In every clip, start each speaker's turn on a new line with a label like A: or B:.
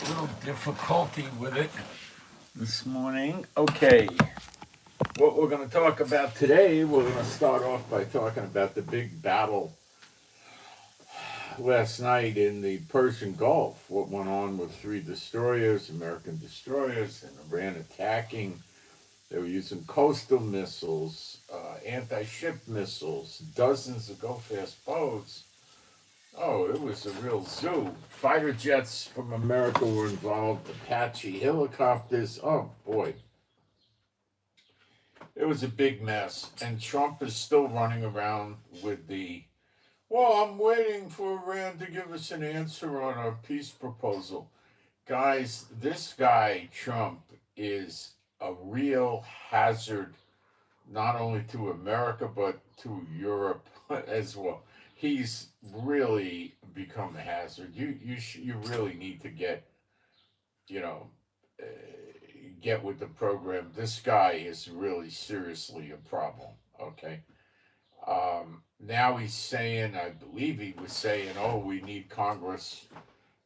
A: Little difficulty with it this morning. Okay, what we're going to talk about today, we're going to start off by talking about the big battle last night in the Persian Gulf. What went on with 3 destroyers, American destroyers, and Iran attacking. They were using coastal missiles, anti-ship missiles, dozens of go-fast boats. Oh, it was a real zoo. Fighter jets from America were involved, Apache helicopters. Oh, boy. It was a big mess. And Trump is still running around with well, I'm waiting for Iran to give us an answer on our peace proposal. Guys, this guy, Trump, is a real hazard, not only to America, but to Europe as well. He's really become a hazard. You really need to you know uh, get with the program. This guy is really seriously a problem. Okay. Now he's saying, I believe he was saying, oh, we need Congress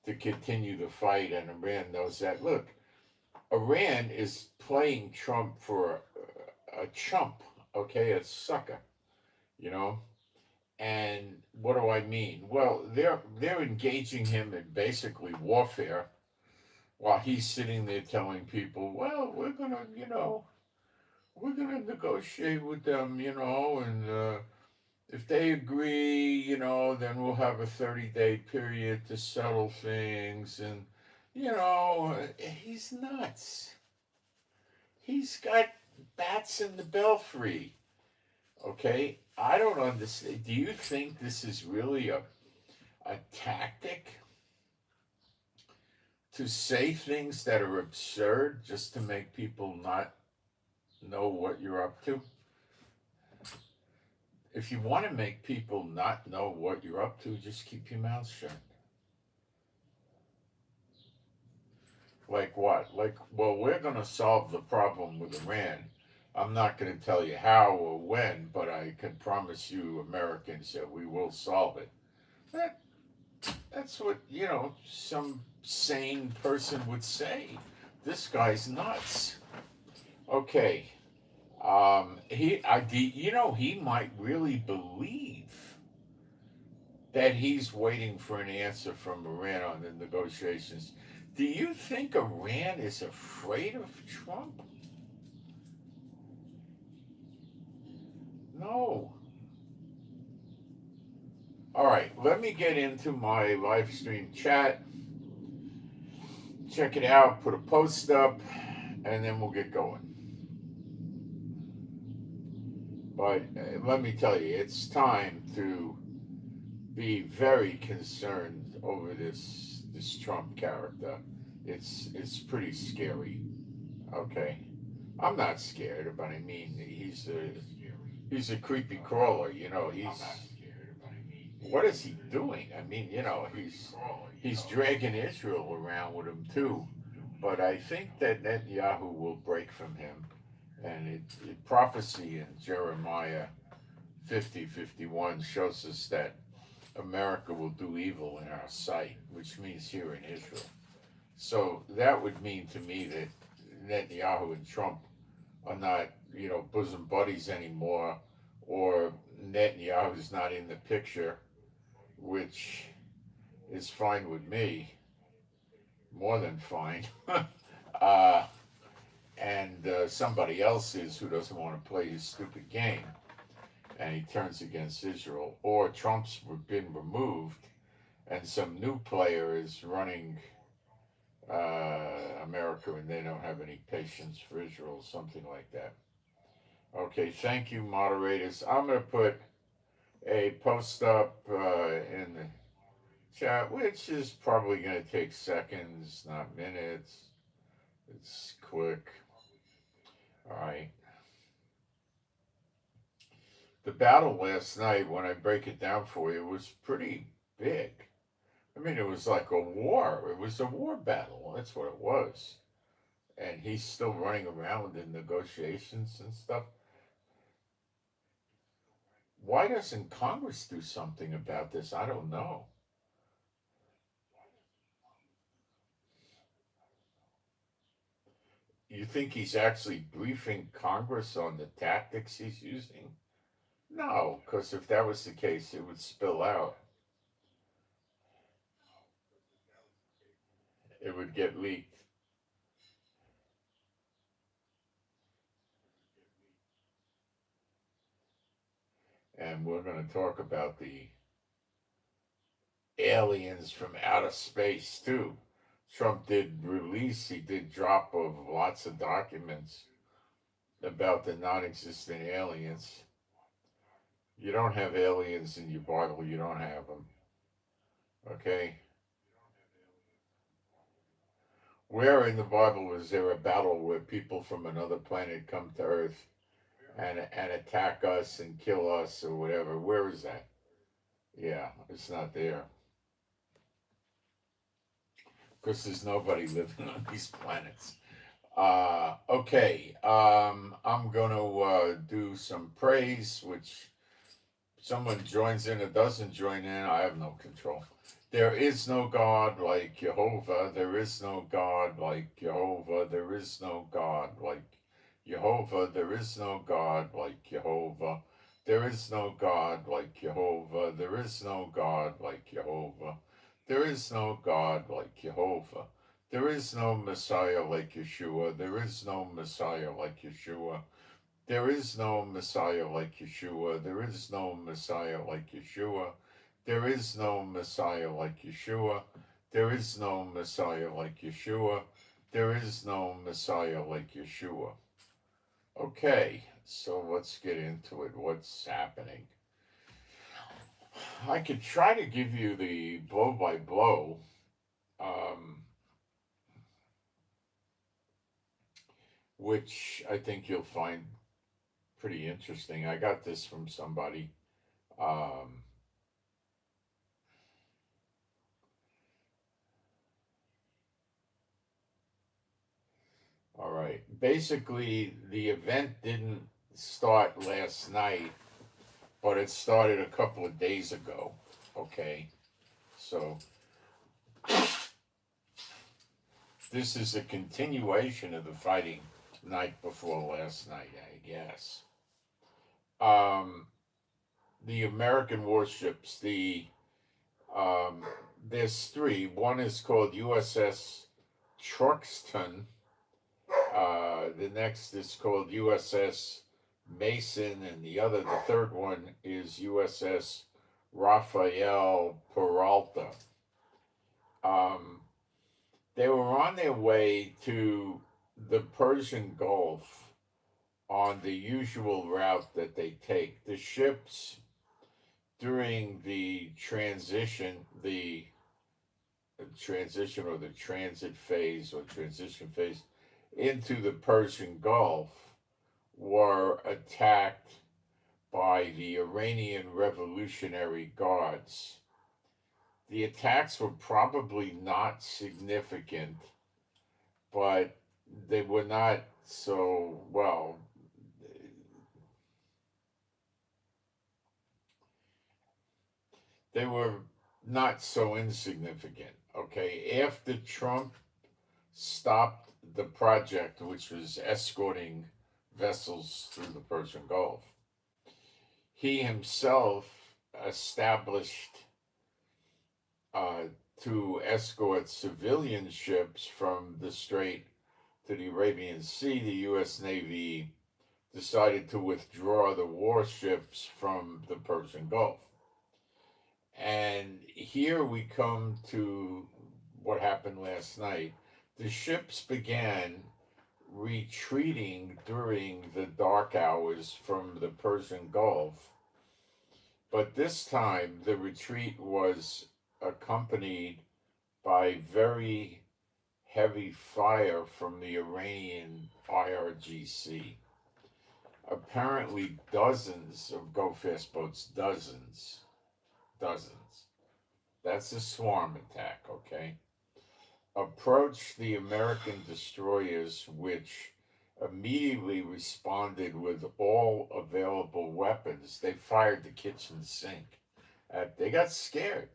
A: to continue the fight, and Iran knows that. Look, Iran is playing Trump for a chump, okay, a sucker, you know. And what do I mean? Well, they're engaging him in basically warfare, while he's sitting there telling people, well, we're gonna negotiate with them, and if they agree, then we'll have a 30-day period to settle things, and he's nuts. He's got bats in the belfry. Okay, I don't understand. Do you think this is really a tactic to say things that are absurd just to make people not know what you're up to? If you want to make people not know what you're up to, just keep your mouth shut. Like what? Like, well, we're going to solve the problem with Iran. I'm not going to tell you how or when, but I can promise you, Americans, that we will solve it. That, that's what, some sane person would say. This guy's nuts. Okay. He might really believe that he's waiting for an answer from Iran on the negotiations. Do you think Iran is afraid of Trump? No. All right, let me get into my live stream chat. Check it out, put a post up, and then we'll get going. But let me tell you, it's time to be very concerned over this Trump character. It's pretty scary. Okay, I'm not scared, but I mean he's a creepy crawler. What is he doing? I mean, he's dragging Israel around with him too. But I think that Netanyahu will break from him, and prophecy in Jeremiah 50:51 shows us that America will do evil in our sight, which means here in Israel. So that would mean to me that Netanyahu and Trump are not, bosom buddies anymore, or Netanyahu's not in the picture, which is fine with me, more than fine. uh, and somebody else is who doesn't want to play his stupid game, and he turns against Israel, or Trump's been removed, and some new player is running America, and they don't have any patience for Israel, something like that. Okay, thank you, moderators. I'm going to put a post up in the chat, which is probably going to take seconds, not minutes. It's quick. All right. The battle last night, when I break it down for you, was pretty big. I mean, it was like a war. It was a war battle. That's what it was. And he's still running around in negotiations and stuff. Why doesn't Congress do something about this? I don't know. You think he's actually briefing Congress on the tactics he's using? No, because if that was the case, it would spill out. It would get leaked. And we're going to talk about the aliens from outer space, too. Trump he did drop of lots of documents about the non existent aliens. You don't have aliens in your Bible, you don't have them. Okay? Where in the Bible was there a battle where people from another planet come to Earth and attack us and kill us or whatever? Where is that? Yeah, it's not there. Because there's nobody living on these planets. Okay, I'm going to do some praise, which someone joins in or doesn't join in, I have no control. There is no God like Jehovah. There is no God like Jehovah. There is no God like Jehovah. There is no God like Jehovah. There is no God like Jehovah. There is no God like Jehovah. There is no God like Jehovah. There is no Messiah like Yeshua. There is no Messiah like Yeshua. There is no Messiah like Yeshua. There is no Messiah like Yeshua. There is no Messiah like Yeshua. There is no Messiah like Yeshua. There is no Messiah like Yeshua. Okay, so let's get into it. What's happening? I could try to give you the blow by blow. Which I think you'll find pretty interesting. I got this from somebody. Um, all right. Basically, the event didn't start last night, but it started a couple of days ago. Okay. So this is a continuation of the fighting night before last night, I guess. Um, the American warships, there's three. One is called USS Truxton. The next is called USS Mason, and the third one is USS Rafael Peralta. Um, they were on their way to the Persian Gulf on the usual route that they take. The ships during the transition or the transit phase or transition phase into the Persian Gulf were attacked by the Iranian Revolutionary Guards. The attacks were probably not significant, but they were not so, well, they were not so insignificant. Okay, after Trump stopped the project, which was escorting vessels through the Persian Gulf, he himself established uh, to escort civilian ships from the Strait to the Arabian Sea. The U.S. Navy decided to withdraw the warships from the Persian Gulf. And here we come to what happened last night. The ships began retreating during the dark hours from the Persian Gulf, but this time the retreat was accompanied by very heavy fire from the Iranian IRGC. Apparently, dozens of go fast boats, dozens. That's a swarm attack, okay? Approached the American destroyers, which immediately responded with all available weapons. They fired the kitchen sink. They got scared.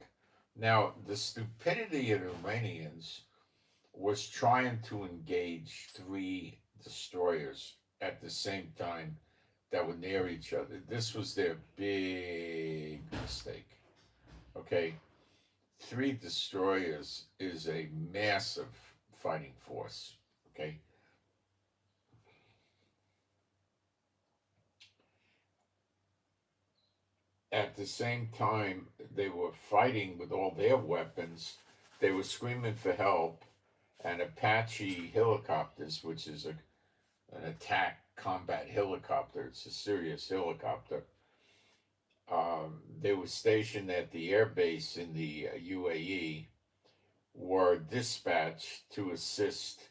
A: Now, the stupidity of the Iranians was trying to engage three destroyers at the same time that were near each other. This was their big mistake. Okay, three destroyers is a massive fighting force. Okay, at the same time they were fighting with all their weapons, they were screaming for help, and Apache helicopters, which is an attack combat helicopter, it's a serious helicopter. They were stationed at the air base in the UAE, were dispatched to assist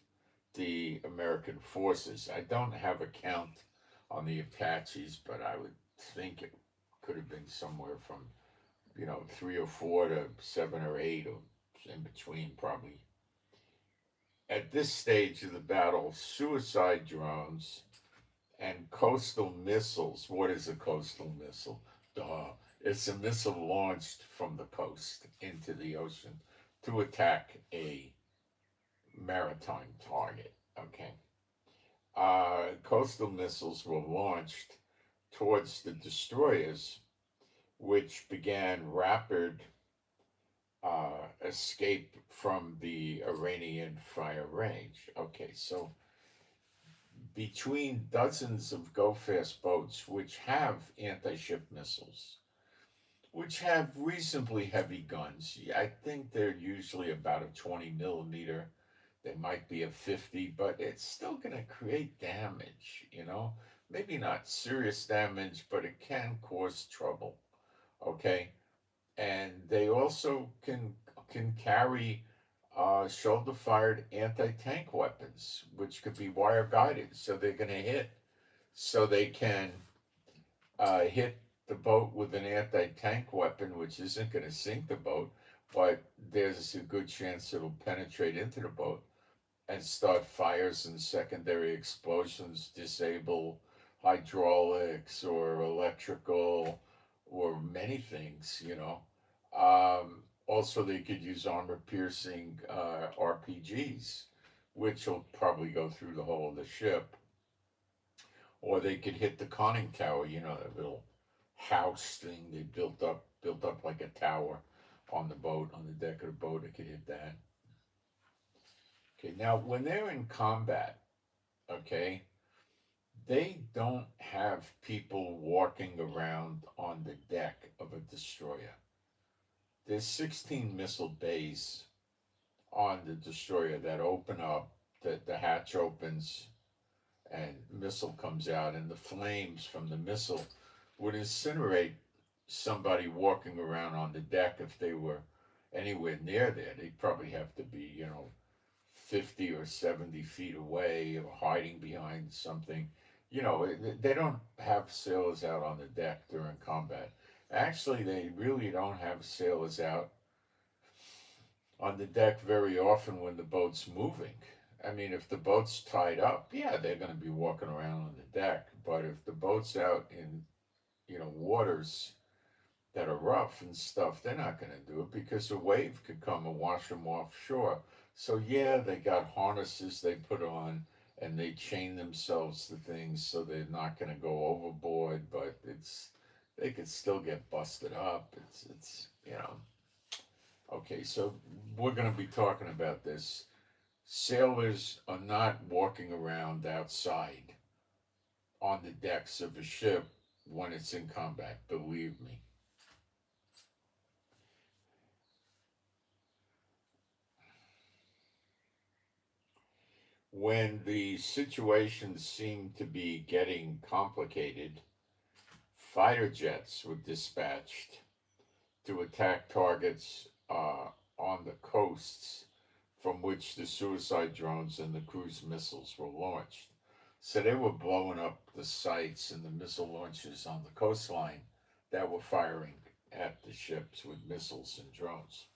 A: the American forces. I don't have a count on the Apaches, but I would think it could have been somewhere from, 3 or 4 to 7 or 8, or in between, probably. At this stage of the battle, suicide drones and coastal missiles. What is a coastal missile? Duh. It's a missile launched from the coast into the ocean to attack a maritime target. Okay. Coastal missiles were launched towards the destroyers, which began rapid escape from the Iranian fire range. Okay, so between dozens of go-fast boats, which have anti-ship missiles, which have reasonably heavy guns. I think they're usually about a 20 millimeter. They might be a 50, but it's still going to create damage. Maybe not serious damage, but it can cause trouble. Okay, and they also can carry shoulder-fired anti-tank weapons, which could be wire-guided, so they're going to hit, so they can hit the boat with an anti-tank weapon, which isn't going to sink the boat, but there's a good chance it'll penetrate into the boat and start fires and secondary explosions, disable hydraulics or electrical or many things. Also, they could use armor-piercing RPGs, which will probably go through the hull of the ship. Or they could hit the conning tower, that little house thing they built up like a tower on the boat, on the deck of the boat. It could hit that. Okay, now when they're in combat, okay, they don't have people walking around on the deck of a destroyer. There's 16 missile bays on the destroyer that open up, the hatch opens, and missile comes out, and the flames from the missile would incinerate somebody walking around on the deck if they were anywhere near there. They'd probably have to be, 50 or 70 feet away or hiding behind something. They don't have sailors out on the deck during combat. Actually, they really don't have sailors out on the deck very often when the boat's moving. I mean, if the boat's tied up, yeah, they're going to be walking around on the deck. But if the boat's out in, waters that are rough and stuff, they're not going to do it because a wave could come and wash them offshore. So, yeah, they got harnesses they put on and they chain themselves to things so they're not going to go overboard, but they could still get busted up. It's. Okay, so we're going to be talking about this. Sailors are not walking around outside on the decks of a ship when it's in combat, believe me. When the situation seemed to be getting complicated, fighter jets were dispatched to attack targets on the coasts from which the suicide drones and the cruise missiles were launched. So they were blowing up the sites and the missile launches on the coastline that were firing at the ships with missiles and drones.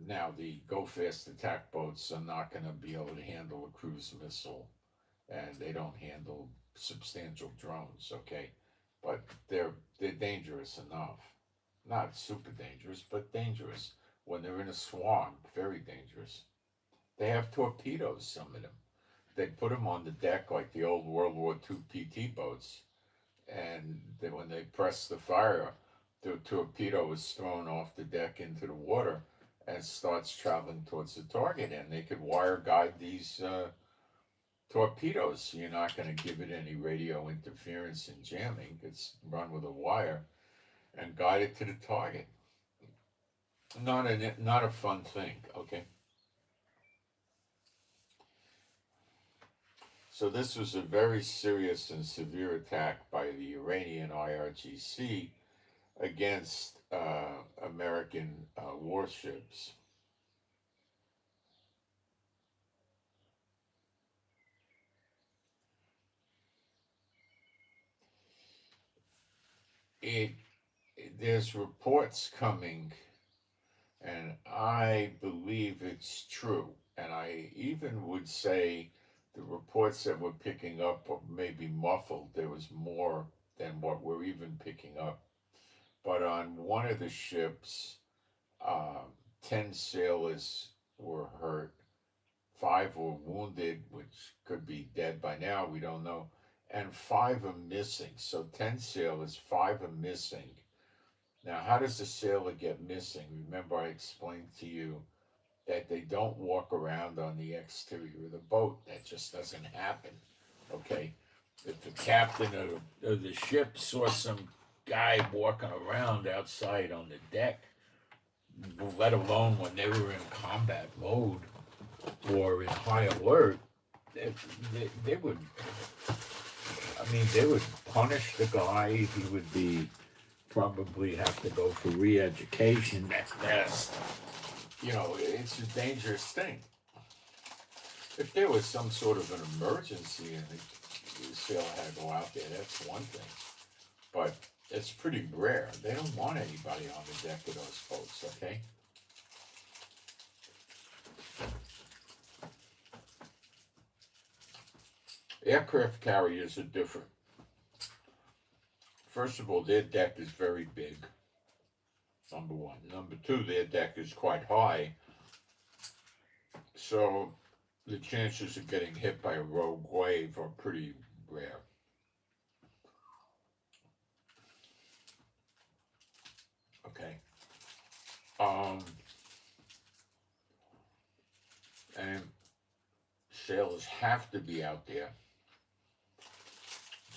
A: Now, the go-fast attack boats are not going to be able to handle a cruise missile, and they don't handle substantial drones, okay? But they're dangerous enough. Not super dangerous, but dangerous. When they're in a swarm, very dangerous. They have torpedoes, some of them. They put them on the deck like the old World War II PT boats. And then when they press the fire, the torpedo is thrown off the deck into the water and starts traveling towards the target. And they could wire guide these torpedoes. So you're not going to give it any radio interference and jamming. It's run with a wire and guide it to the target. Not a fun thing, okay? So this was a very serious and severe attack by the Iranian IRGC against American warships. There's reports coming, and I believe it's true. And I even would say the reports that we're picking up are maybe muffled. There was more than what we're even picking up. But on one of the ships, 10 sailors were hurt, 5 were wounded, which could be dead by now, we don't know, and 5 are missing. So 10 sailors, 5 are missing. Now, how does a sailor get missing? Remember, I explained to you that they don't walk around on the exterior of the boat. That just doesn't happen, okay? If the captain of the ship saw some guy walking around outside on the deck, let alone when they were in combat mode or in high alert, they would, they would punish the guy. He would probably have to go for re-education at best. It's a dangerous thing. If there was some sort of an emergency and the sailor had to go out there, that's one thing. But it's pretty rare. They don't want anybody on the deck of those boats, okay? Aircraft carriers are different. First of all, their deck is very big, number one. Number two, their deck is quite high, so the chances of getting hit by a rogue wave are pretty rare. Okay. And sailors have to be out there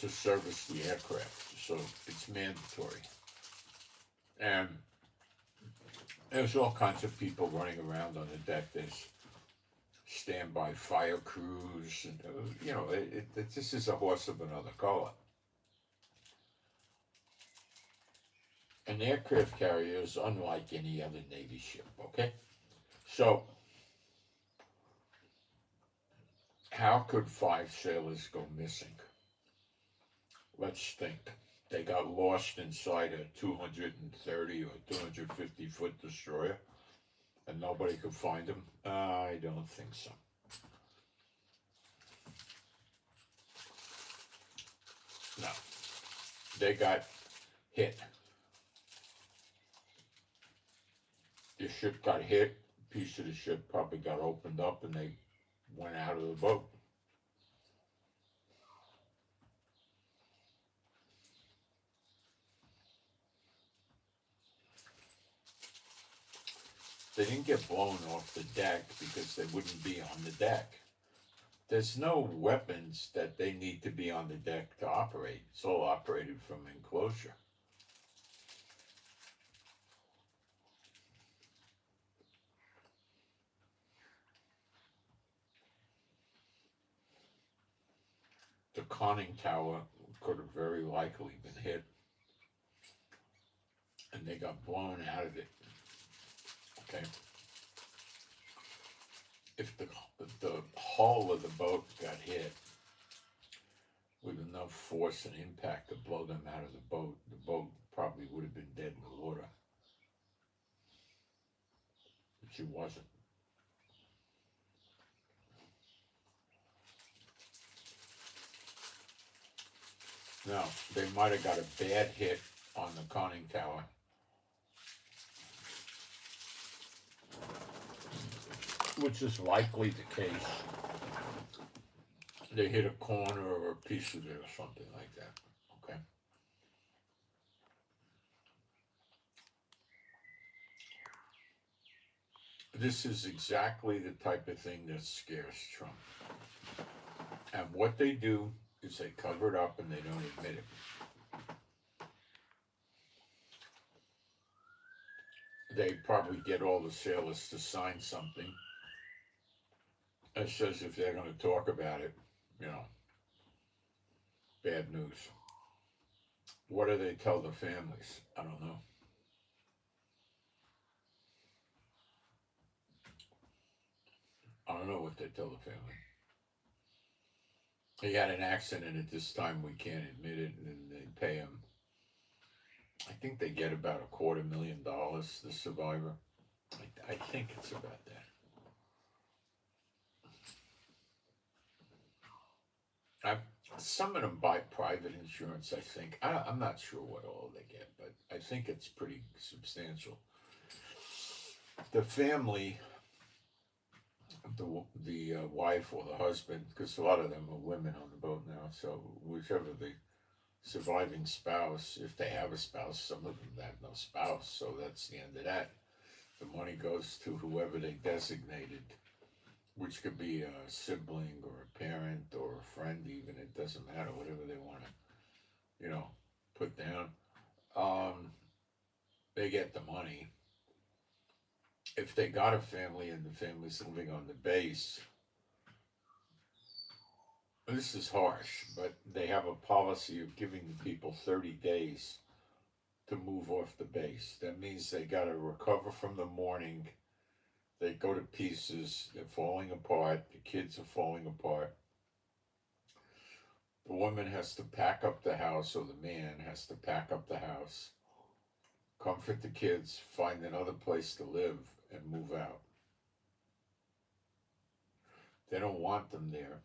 A: to service the aircraft, so it's mandatory. And there's all kinds of people running around on the deck. There's standby fire crews, and this is a horse of another color. An aircraft carrier is unlike any other Navy ship, okay? So, how could 5 sailors go missing? Let's think. They got lost inside a 230 or 250 foot destroyer and nobody could find them? I don't think so. No. They got hit. The ship got hit. A piece of the ship probably got opened up and they went out of the boat. They didn't get blown off the deck because they wouldn't be on the deck. There's no weapons that they need to be on the deck to operate. It's all operated from enclosure. The conning tower could have very likely been hit, and they got blown out of it. Okay. If the hull of the boat got hit with enough force and impact to blow them out of the boat probably would have been dead in the water. But she wasn't. Now, they might have got a bad hit on the conning tower. which is likely the case. They hit a corner or a piece of it or something like that. Okay. This is exactly the type of thing that scares Trump. And what they do is they cover it up and they don't admit it. They probably get all the sailors to sign something that says if they're going to talk about it, you know, bad news. What do they tell the families? I don't know. I don't know what they tell the family. He had an accident at this time, we can't admit it, and they pay him. I think they get about $250,000, the survivor. I think it's about that. Some of them buy private insurance, I think. I'm not sure what all they get, but I think it's pretty substantial. The family, the wife or the husband, because a lot of them are women on the boat now, so whichever the surviving spouse, if they have a spouse, some of them have no spouse, so that's the end of that. The money goes to whoever they designated, which could be a sibling or a parent or a friend even, it doesn't matter, whatever they want to, put down. They get the money. If they got a family and the family's living on the base, this is harsh, but they have a policy of giving the people 30 days to move off the base. That means they got to recover from the morning. They go to pieces, they're falling apart, the kids are falling apart. The woman has to pack up the house, or the man has to pack up the house, comfort the kids, find another place to live, and move out. They don't want them there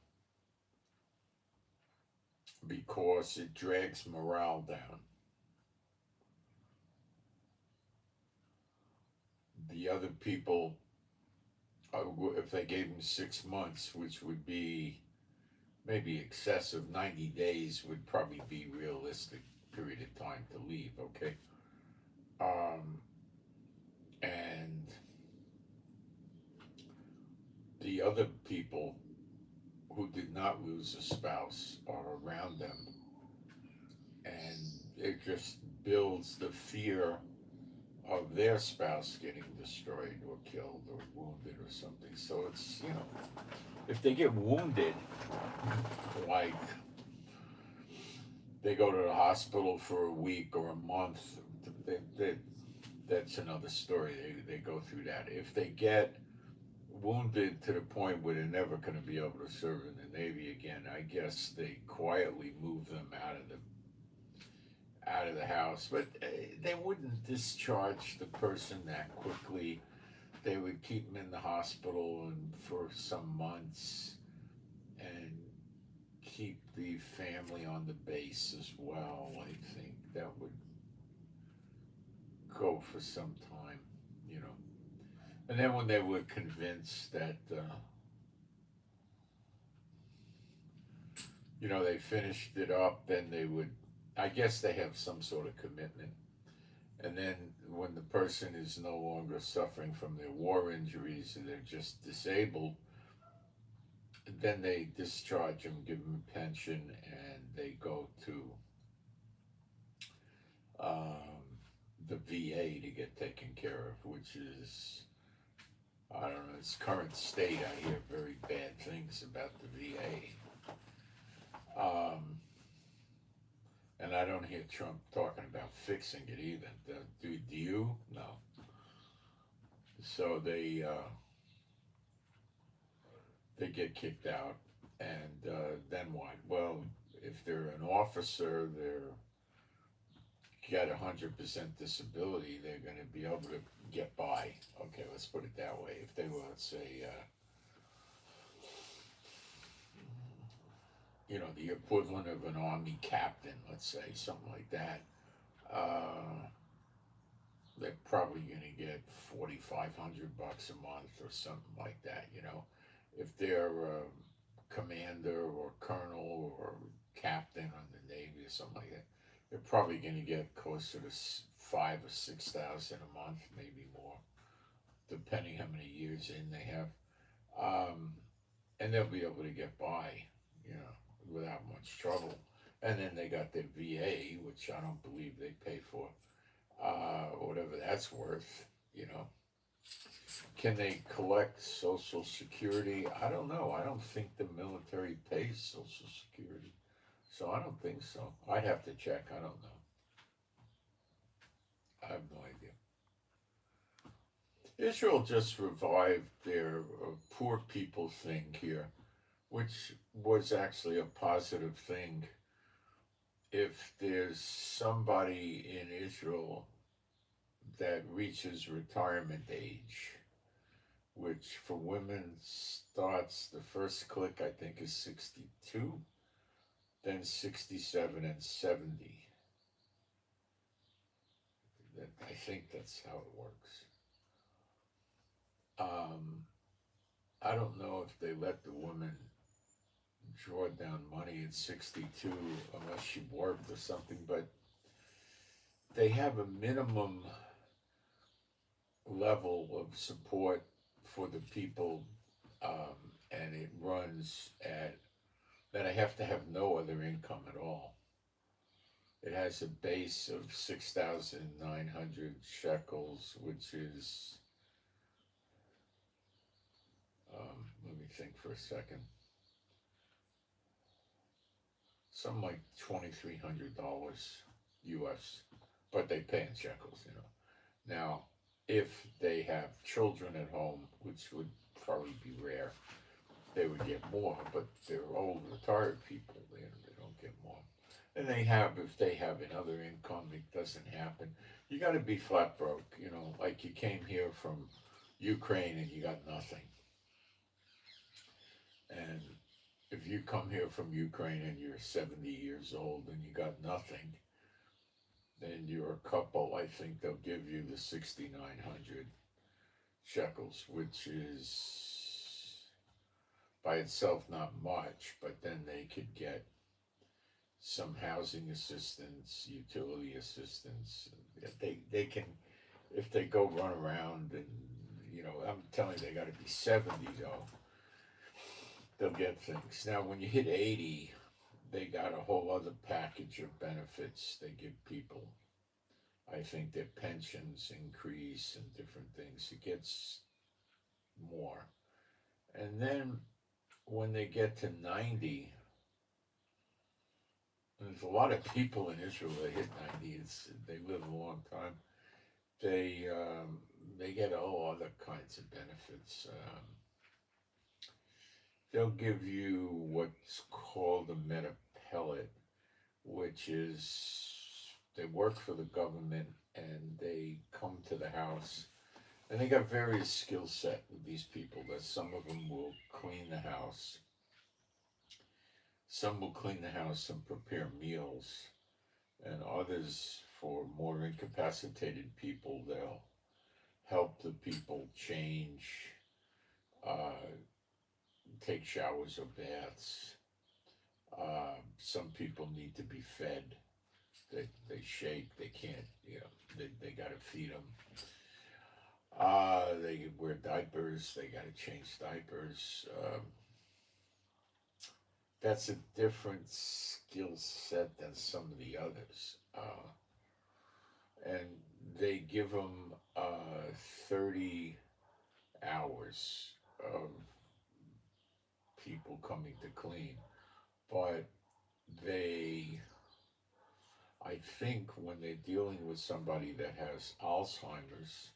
A: because it drags morale down. The other people, if they gave them 6 months, which would be maybe excessive, 90 days would probably be realistic period of time to leave, okay? And the other people who did not lose a spouse are around them, and it just builds the fear of their spouse getting destroyed or killed or wounded or something. So it's, if they get wounded, like they go to the hospital for a week or a month, that's another story. They go through that. If they get wounded to the point where they're never going to be able to serve in the Navy again, I guess they quietly move them out of the house. But they wouldn't discharge the person that quickly. They would keep them in the hospital and for some months, and keep the family on the base as well. I think that would go for some time, And then when they were convinced that, they finished it up, then they would, I guess they have some sort of commitment. And then when the person is no longer suffering from their war injuries and they're just disabled, then they discharge them, give them a pension, and they go to the VA to get taken care of, which is, I don't know, its current state. I hear very bad things about the VA. And I don't hear Trump talking about fixing it either. Do you? No. So they get kicked out, and then what? Well, if they're an officer, they're got 100% disability, they're going to be able to get by. Okay, let's put it that way. If they were, let's say, the equivalent of an army captain, let's say, something like that, they're probably going to get $4,500 a month or something like that. If they're a commander or colonel or captain on the Navy or something like that, they're probably going to get closer to 5 or 6 thousand a month, maybe more, depending how many years in they have. Um, and they'll be able to get by, you know, without much trouble. And then they got their VA, which I don't believe they pay for, whatever that's worth, you know. Can they collect Social Security? I don't know. I don't think the military pays Social Security. So I don't think so. I'd have to check. I don't know. I have no idea. Israel just revived their poor people thing here, which was actually a positive thing. If there's somebody in Israel that reaches retirement age, which for women starts, the first click I think is 62, then 67 and 70. I think that's how it works. I don't know if they let the woman draw down money at 62 unless she worked or something, but they have a minimum level of support for the people, and it runs at that I have to have no other income at all. It has a base of 6,900 shekels, which is, let me think for a second, something like $2,300 US, but they pay in shekels, you know. Now, if they have children at home, which would probably be rare, they would get more, but they're old retired people, they don't get more. And if they have another income, it doesn't happen. You got to be flat broke, you know, like you came here from Ukraine and you got nothing. And if you come here from Ukraine and you're 70 years old and you got nothing, then you're a couple, I think they'll give you the 6,900 shekels, which is by itself not much, but then they could get some housing assistance, utility assistance. They can, if they go run around and, you know, I'm telling you, they got to be 70 though. They'll get things. Now, when you hit 80, they got a whole other package of benefits they give people. I think their pensions increase and different things. It gets more. And then when they get to 90, there's a lot of people in Israel that hit 90. They live a long time. They get all other kinds of benefits. They'll give you what's called a metapellet, which is they work for the government and they come to the house. And they got various skill set with these people. That some of them will clean the house. Some will clean the house and prepare meals. And others, for more incapacitated people, they'll help the people change, take showers or baths. Some people need to be fed. They shake. They can't. You know. They got to feed them. They wear diapers. They got to change diapers. That's a different skill set than some of the others. And they give them 30 hours of people coming to clean. But I think when they're dealing with somebody that has Alzheimer's,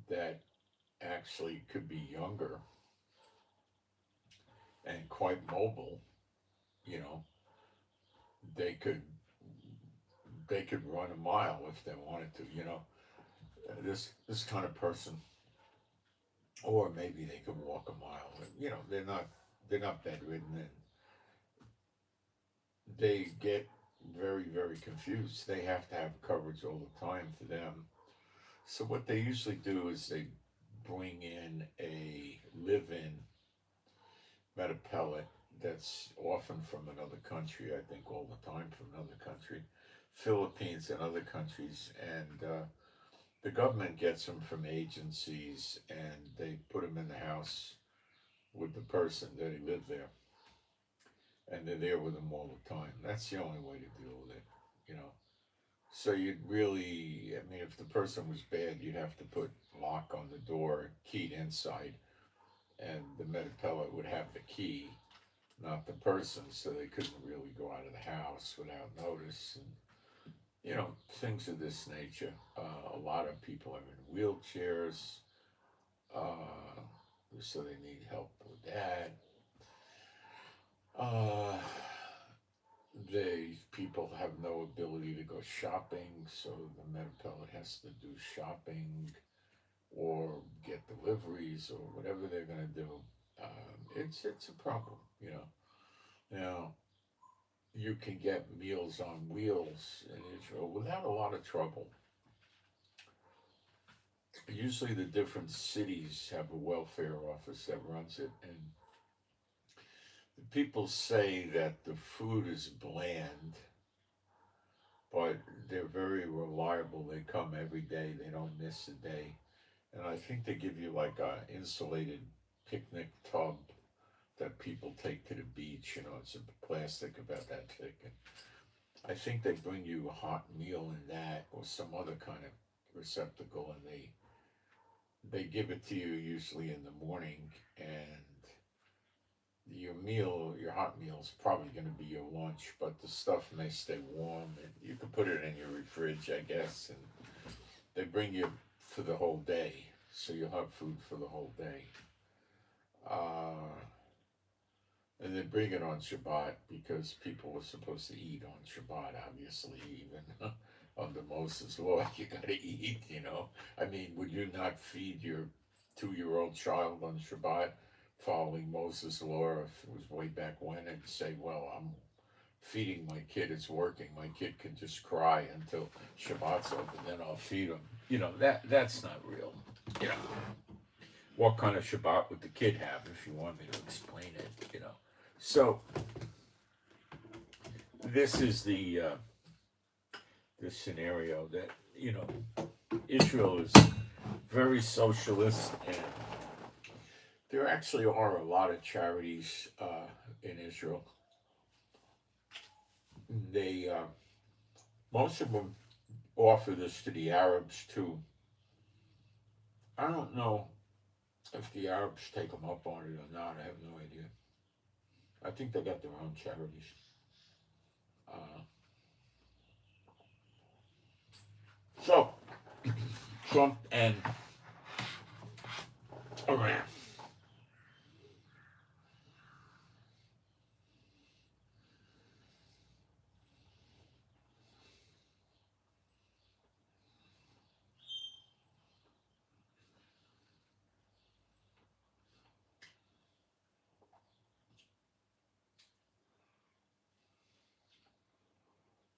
A: that actually could be younger and quite mobile, you know, they could run a mile if they wanted to, you know, this kind of person, or maybe they could walk a mile. You know, they're not bedridden, and they get very, very confused. They have to have coverage all the time for them. So what they usually do is they bring in a live-in metapellet that's often from another country. I think all the time from another country, Philippines and other countries, and the government gets them from agencies, and they put them in the house with the person that they live there, and they're there with them all the time. That's the only way to deal with it, you know. So you'd really, I mean, if the person was bad, you'd have to put lock on the door, keyed inside, and the metapellet would have the key, not the person, so they couldn't really go out of the house without notice, and you know, things of this nature. A lot of people are in wheelchairs, uh, so they need help with that. Uh, they people have no ability to go shopping, so the metapellet has to do shopping or get deliveries or whatever they're going to do. It's a problem, you know. Now you can get Meals on Wheels in Israel without a lot of trouble. Usually, the different cities have a welfare office that runs it, and the people say that the food is bland, but they're very reliable. They come every day, they don't miss a day. And I think they give you like a insulated picnic tub that people take to the beach. You know, it's a plastic about that thick. And I think they bring you a hot meal in that or some other kind of receptacle, and they give it to you usually in the morning, and your hot meal is probably going to be your lunch, but the stuff may stay warm, and you can put it in your fridge, I guess, and they bring you for the whole day, so you'll have food for the whole day. And they bring it on Shabbat because people were supposed to eat on Shabbat, obviously, even under Moses' law, you gotta eat, you know. I mean, would you not feed your 2-year-old child on Shabbat following Moses' law if it was way back when, and say, well, I'm feeding my kid, it's working, my kid can just cry until Shabbat's over, then I'll feed him. You know, that's not real, you know. What kind of Shabbat would the kid have, if you want me to explain it, you know? So, this is the scenario that, you know, Israel is very socialist, and there actually are a lot of charities in Israel. They, most of them offer this to the Arabs too. I don't know if the Arabs take them up on it or not. I have no idea. I think they got their own charities. Uh, so, Trump and Iran.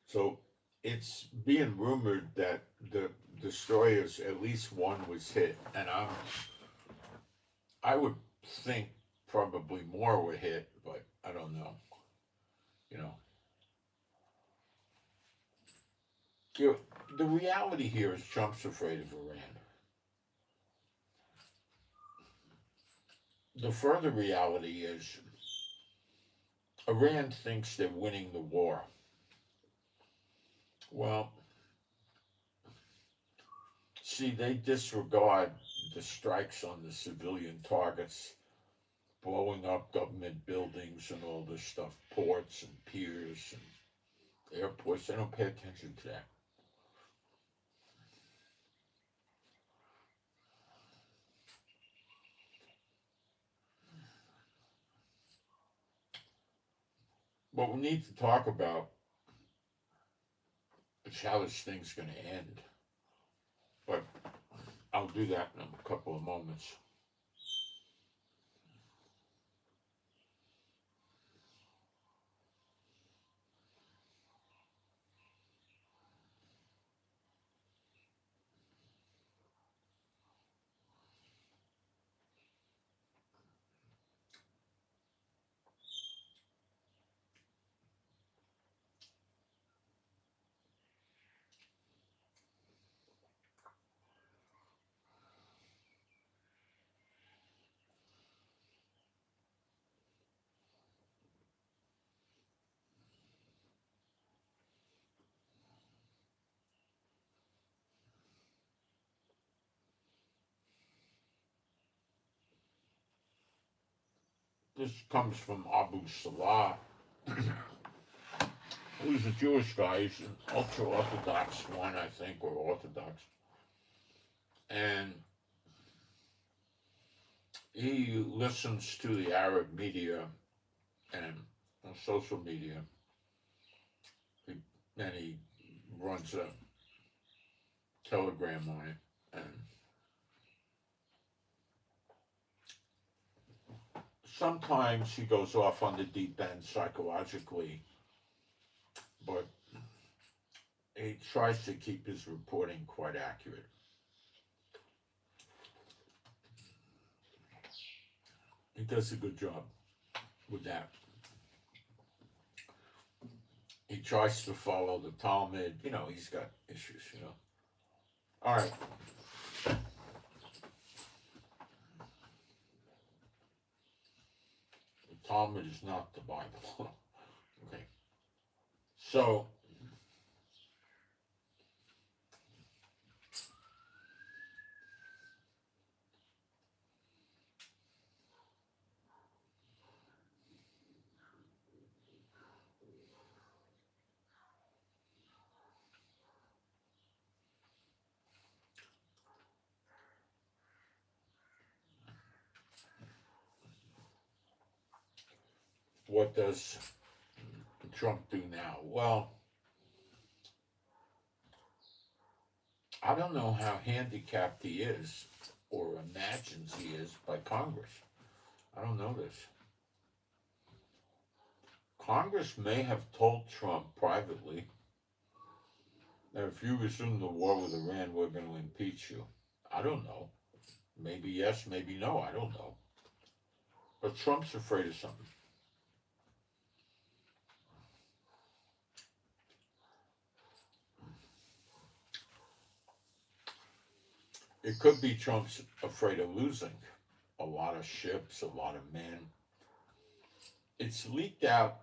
A: So, it's being rumored that the destroyers, at least one was hit, and I would think probably more were hit, but I don't know. You know, you the reality here is Trump's afraid of Iran. The further reality is Iran thinks they're winning the war. Well, see, they disregard the strikes on the civilian targets, blowing up government buildings and all this stuff, ports and piers and airports. They don't pay attention to that. What we need to talk about is how this thing's going to end. But I'll do that in a couple of moments. This comes from Abu Salah, who's a Jewish guy. He's an ultra Orthodox one, I think, or Orthodox. And he listens to the Arab media and social media. And he runs a telegram on it. And sometimes he goes off on the deep end psychologically, but he tries to keep his reporting quite accurate. He does a good job with that. He tries to follow the Talmud. You know, he's got issues, you know. All right. The Talmud is not the Bible. Okay. So, what does Trump do now? Well, I don't know how handicapped he is or imagines he is by Congress. I don't know this. Congress may have told Trump privately that if you resume the war with Iran, we're going to impeach you. I don't know. Maybe yes, maybe no. I don't know. But Trump's afraid of something. It could be Trump's afraid of losing a lot of ships, a lot of men. It's leaked out.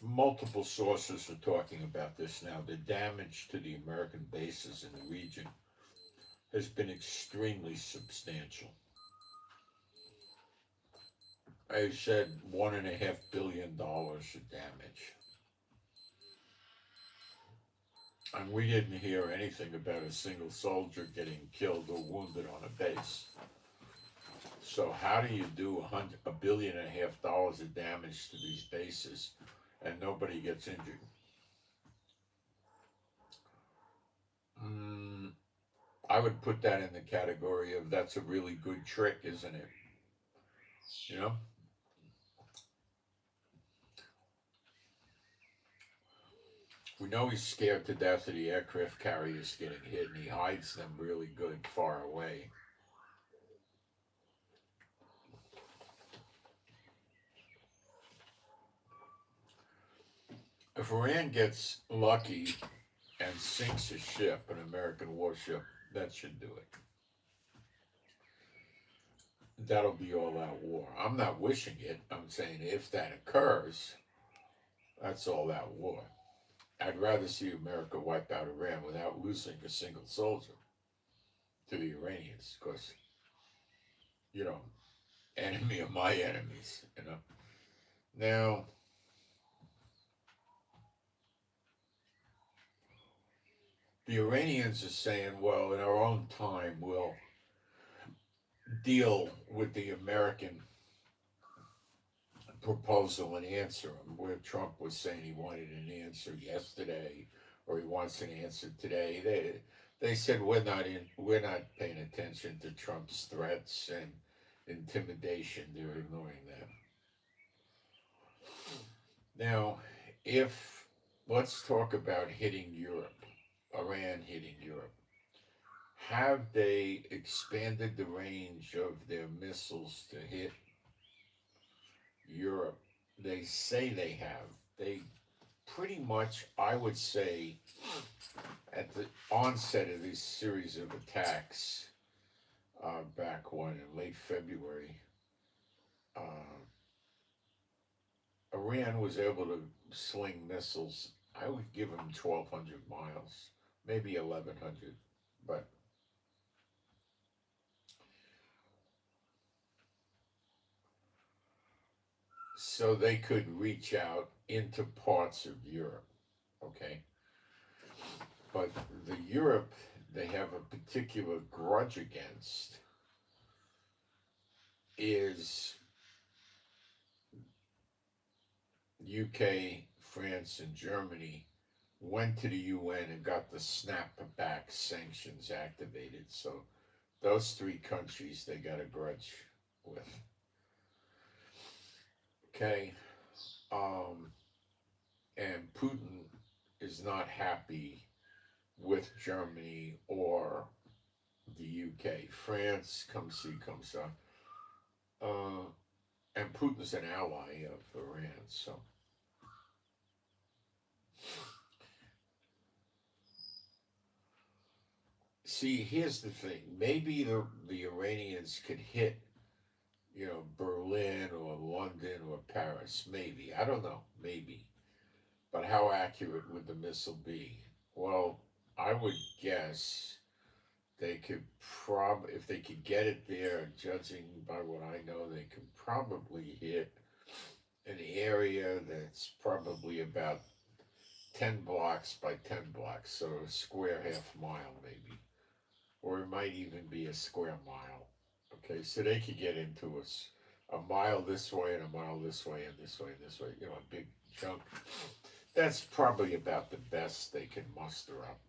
A: Multiple sources are talking about this now. The damage to the American bases in the region has been extremely substantial. I said $1.5 billion of damage. And we didn't hear anything about a single soldier getting killed or wounded on a base. So how do you do $1.5 billion of damage to these bases and nobody gets injured? I would put that in the category of that's a really good trick, isn't it? You know? We know he's scared to death of the aircraft carriers getting hit, and he hides them really good far away. If Iran gets lucky and sinks a ship, an American warship, that should do it. That'll be all out war. I'm not wishing it. I'm saying if that occurs, that's all out war. I'd rather see America wipe out Iran without losing a single soldier to the Iranians, because, you know, enemy of my enemies, you know. Now, the Iranians are saying, well, in our own time, we'll deal with the American proposal and answer them, where Trump was saying he wanted an answer yesterday, or he wants an answer today. They said we're not paying attention to Trump's threats and intimidation. They're ignoring that. Now, let's talk about hitting Europe, Iran hitting Europe. Have they expanded the range of their missiles to hit Europe? They say they have. They pretty much, I would say, at the onset of this series of attacks, back in late February, Iran was able to sling missiles. I would give them 1,200 miles, maybe 1,100, but so they could reach out into parts of Europe, okay? But the Europe they have a particular grudge against is UK, France, and Germany went to the UN and got the snapback sanctions activated. So those three countries they got a grudge with. Okay. Um, and Putin is not happy with Germany or the UK. France, come see, come saw. And Putin's an ally of Iran, so. See, here's the thing. Maybe the Iranians could hit, Berlin or London or Paris. Maybe. I don't know. Maybe. But how accurate would the missile be? Well, I would guess they could if they could get it there, judging by what I know, they could probably hit an area that's probably about 10 blocks by 10 blocks, so a square half mile maybe. Or it might even be a square mile. Okay, so they could get into a mile this way and a mile this way and this way and this way, a big chunk. That's probably about the best they can muster up.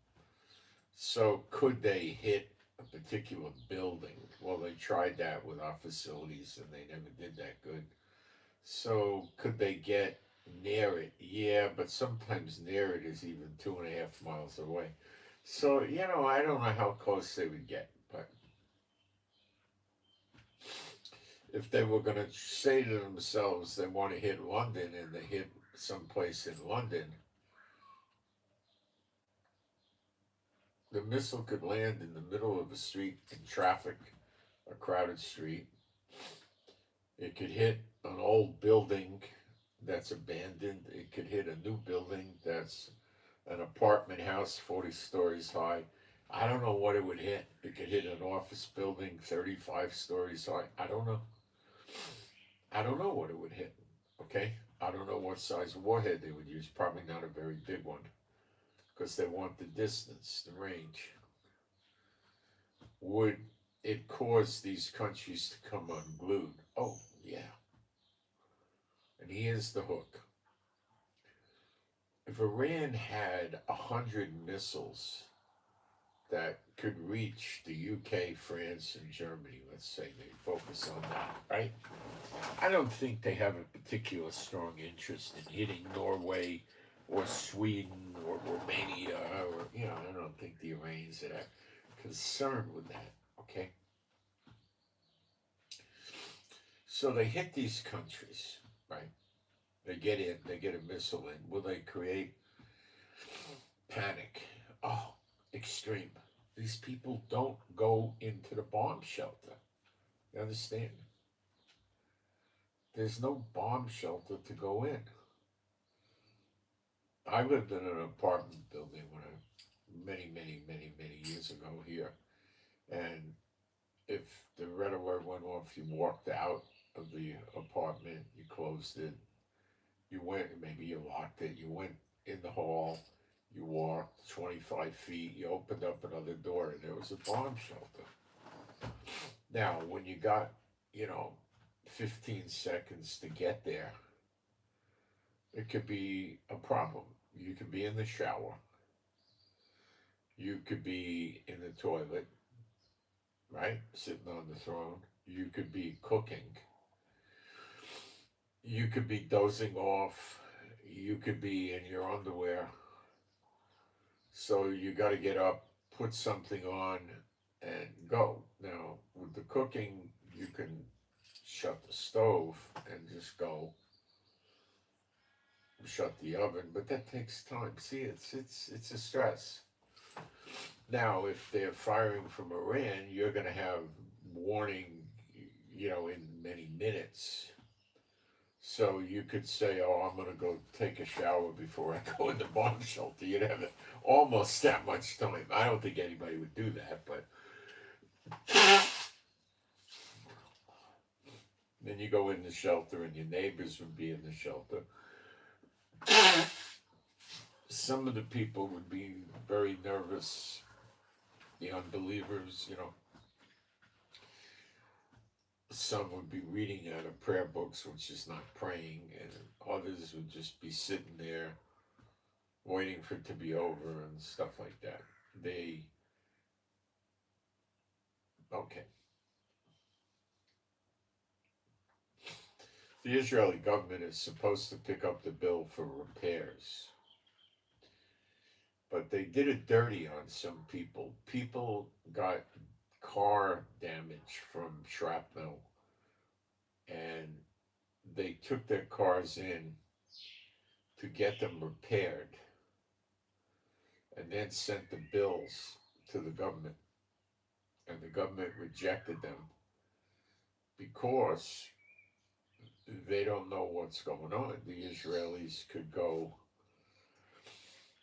A: So could they hit a particular building? Well, they tried that with our facilities and they never did that good. So could they get near it? Yeah, but sometimes near it is even 2.5 miles away. So, I don't know how close they would get, but if they were going to say to themselves they want to hit London and they hit someplace in London, the missile could land in the middle of a street in traffic, a crowded street. It could hit an old building that's abandoned. It could hit a new building that's an apartment house 40 stories high. I don't know what it would hit. It could hit an office building 35 stories high. I don't know. I don't know what it would hit. Okay? I don't know what size warhead they would use. Probably not a very big one. Because they want the distance, the range. Would it cause these countries to come unglued? Oh, yeah. And here's the hook. If Iran had 100 missiles that could reach the UK, France, and Germany, let's say they focus on that, right? I don't think they have a particular strong interest in hitting Norway or Sweden or Romania or, I don't think the Iranians are that concerned with that, okay? So they hit these countries, right? They get in, they get a missile in. Will they create panic? Oh, extreme. These people don't go into the bomb shelter. You understand? There's no bomb shelter to go in. I lived in an apartment building many years ago here. And if the red alert went off, you walked out of the apartment, you closed it, you went, maybe you locked it, you went in the hall, you walked 25 feet, you opened up another door, and there was a bomb shelter. Now, when you got, 15 seconds to get there, it could be a problem. You could be in the shower, you could be in the toilet, right? Sitting on the throne. You could be cooking. You could be dozing off. You could be in your underwear. So you got to get up, put something on, and go. Now, with the cooking, you can shut the stove and just go. Shut the oven, but that takes time. See, it's a stress. Now, if they're firing from Iran, you're going to have warning, in many minutes. So you could say, "Oh, I'm going to go take a shower before I go in the bomb shelter." You'd have almost that much time. I don't think anybody would do that, but Then you go in the shelter and your neighbors would be in the shelter. Some of the people would be very nervous, the unbelievers, you know. Some would be reading out of prayer books, which is not praying, and others would just be sitting there waiting for it to be over and stuff like that. Okay. The Israeli government is supposed to pick up the bill for repairs, but they did it dirty on some people. People got car damage from shrapnel, and they took their cars in to get them repaired and then sent the bills to the government. And the government rejected them because they don't know what's going on. The Israelis could go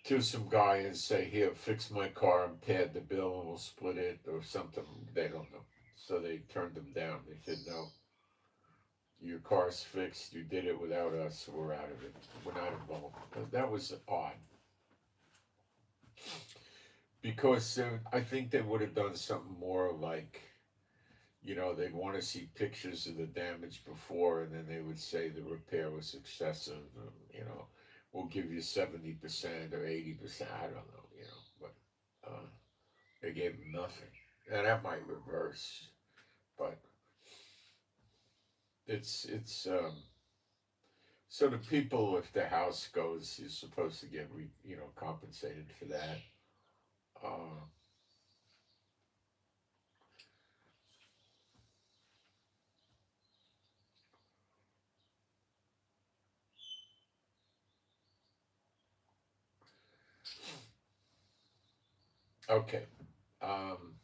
A: to some guy and say, "Here, fix my car and pad the bill and we'll split it," or something. They don't know. So they turned them down. They said, "No, your car's fixed. You did it without us. We're out of it. We're not involved." That was odd. Because I think they would have done something more like, you know, they'd want to see pictures of the damage before, and then they would say the repair was excessive. You know, we'll give you 70% or 80%. I don't know, you know, but they gave them nothing, and that might reverse, but it's. So the people, if the house goes, you're supposed to get compensated for that. Uh, okay. Um,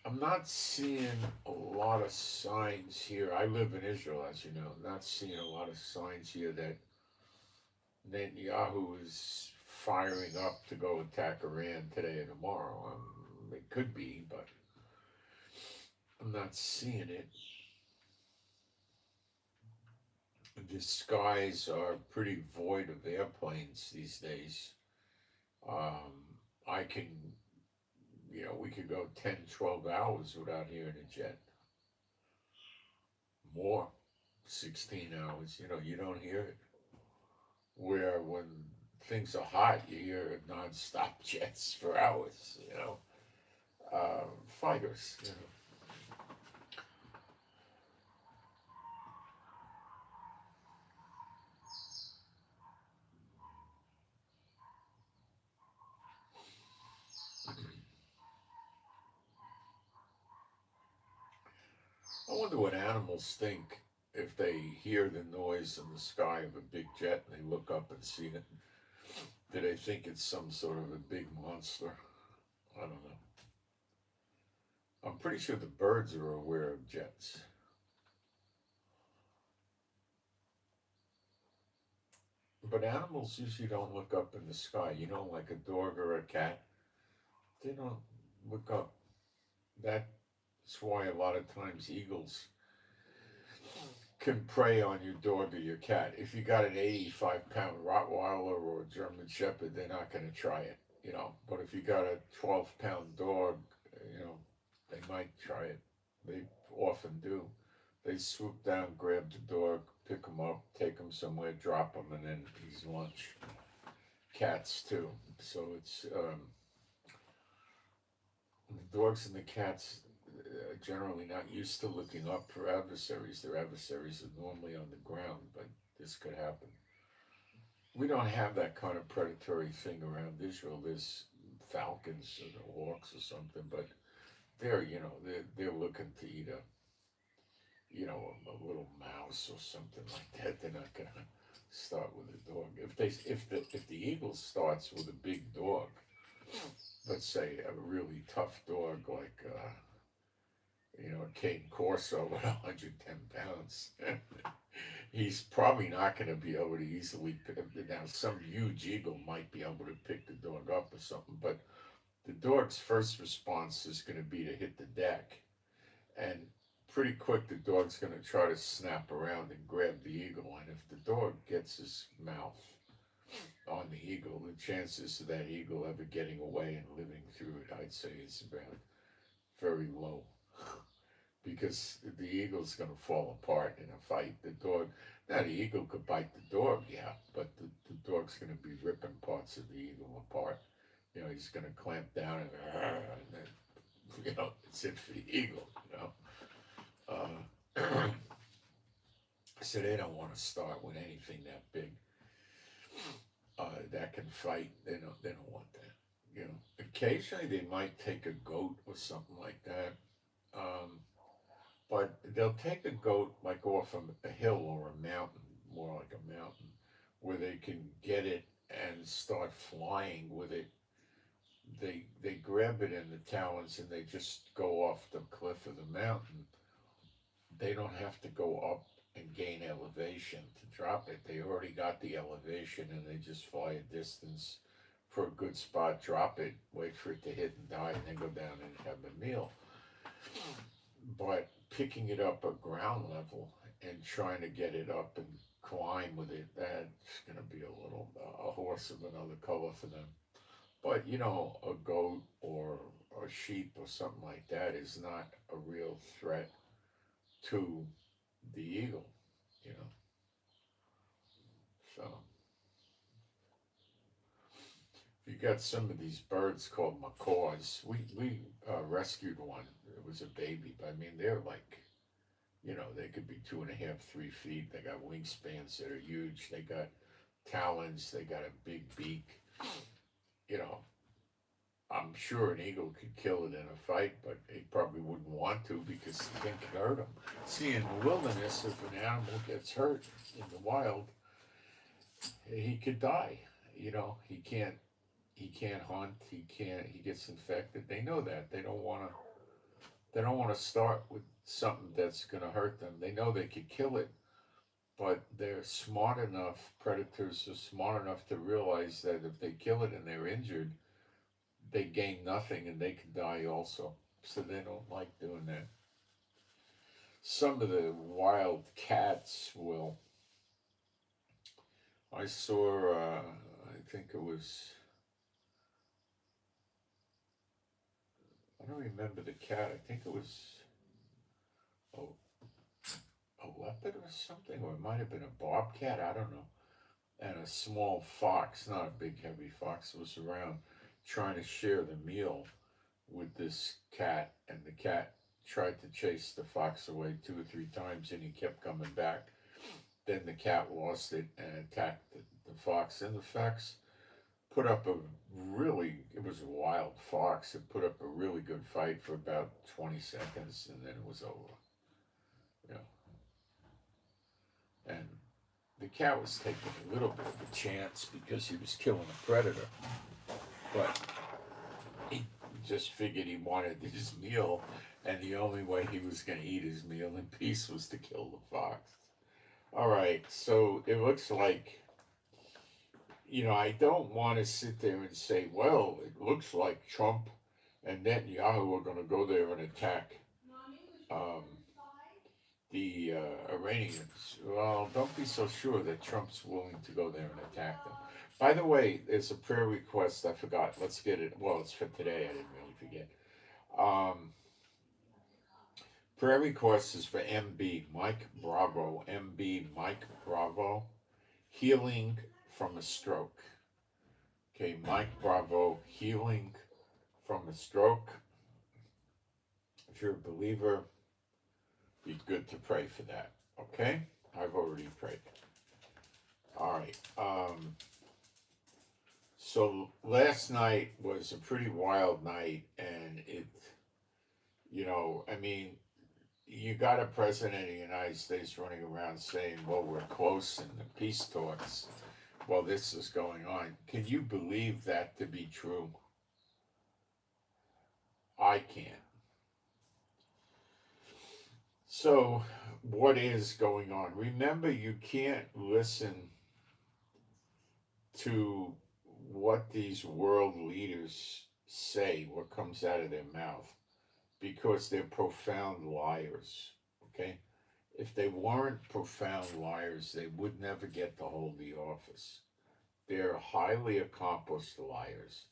A: I'm not seeing a lot of signs here. I live in Israel, as you know. Not seeing a lot of signs here that Netanyahu is firing up to go attack Iran today or tomorrow. It could be, but I'm not seeing it. The skies are pretty void of airplanes these days. I can, we could go 10, 12 hours without hearing a jet. More, 16 hours, you don't hear it. Where when things are hot, you hear non-stop jets for hours, fighters, I wonder what animals think if they hear the noise in the sky of a big jet and they look up and see it. Do they think it's some sort of a big monster? I don't know. I'm pretty sure the birds are aware of jets. But animals usually don't look up in the sky. Like a dog or a cat, they don't look up. That's why a lot of times eagles can prey on your dog or your cat. If you got an 85-pound Rottweiler or a German Shepherd, they're not going to try it. But if you got a 12-pound dog, you know, they might try it. They often do. They swoop down, grab the dog, pick him up, take him somewhere, drop him, and then he's lunch. Cats too. So it's the dogs and the cats are generally not used to looking up for adversaries. Their adversaries are normally on the ground, but this could happen. We don't have that kind of predatory thing around Israel. There's falcons or hawks or something, but they're looking to eat a little mouse or something like that. They're not gonna start with a dog. If the eagle starts with a big dog, let's say a really tough dog like a Cane Corso with 110 pounds, he's probably not going to be able to easily pick. Now some huge eagle might be able to pick the dog up or something, but the dog's first response is going to be to hit the deck. And pretty quick, the dog's going to try to snap around and grab the eagle. And if the dog gets his mouth on the eagle, the chances of that eagle ever getting away and living through it, I'd say, is about very low. Because the eagle's going to fall apart in a fight. The dog, now the eagle could bite the dog, yeah, but the dog's going to be ripping parts of the eagle apart. You know, he's going to clamp down and then, you know, it's it for the eagle, you know. So they don't want to start with anything that big that can fight. They don't want that. You know, occasionally they might take a goat or something like that. But they'll take a goat like off a hill or a mountain, more like a mountain, where they can get it and start flying with it. They grab it in the talons and they just go off the cliff of the mountain. They don't have to go up and gain elevation to drop it. They already got the elevation and they just fly a distance for a good spot, drop it, wait for it to hit and die, and then go down and have a meal. But picking it up at ground level and trying to get it up and climb with it, that's going to be a horse of another color for them. But, you know, a goat or a sheep or something like that is not a real threat to the eagle, you know. So, you got some of these birds called macaws. We rescued one. It was a baby, but I mean, they're like, you know, they could be 2.5, 3 feet. They got wingspans that are huge. They got talons. They got a big beak. You know, I'm sure an eagle could kill it in a fight, but it probably wouldn't want to because the thing could hurt him. See, in the wilderness, if an animal gets hurt in the wild, he could die. You know, he can't hunt. He gets infected. They know that. They don't want to. They don't want to start with something that's going to hurt them. They know they could kill it, but they're smart enough. Predators are smart enough to realize that if they kill it and they're injured, they gain nothing and they can die also. So they don't like doing that. Some of the wild cats will. I saw. I think it was. I don't remember the cat. I think it was a, a leopard or something, or it might have been a bobcat. I don't know. And a small fox, not a big heavy fox, was around trying to share the meal with this cat, and the cat tried to chase the fox away 2 or 3 times, and he kept coming back. Then the cat lost it and attacked the fox, and the fox put up it was a wild fox. It put up a really good fight for about 20 seconds, and then it was over. You know, and the cat was taking a little bit of a chance because he was killing a predator, but he just figured he wanted his meal, and the only way he was going to eat his meal in peace was to kill the fox. All right, so it looks like, you know, I don't want to sit there and say, well, it looks like Trump and Netanyahu are going to go there and attack um, the Iranians. Well, don't be so sure that Trump's willing to go there and attack them. By the way, there's a prayer request. I forgot. Let's get it. Well, it's for today. I didn't really forget. Prayer request is for MB, Mike Bravo. MB, Mike Bravo. Healing from a stroke. Okay, Mike Bravo, healing from a stroke. If you're a believer, be good to pray for that. Okay? I've already prayed. All right. So last night was a pretty wild night, and it, you know, I mean, you got a president of the United States running around saying, well, we're close in the peace talks while this is going on. Can you believe that to be true? I can't. So, what is going on? Remember, you can't listen to what these world leaders say what comes out of their mouth because they're profound liars. Okay? If they weren't profound liars, they would never get to hold the office. They're highly accomplished liars.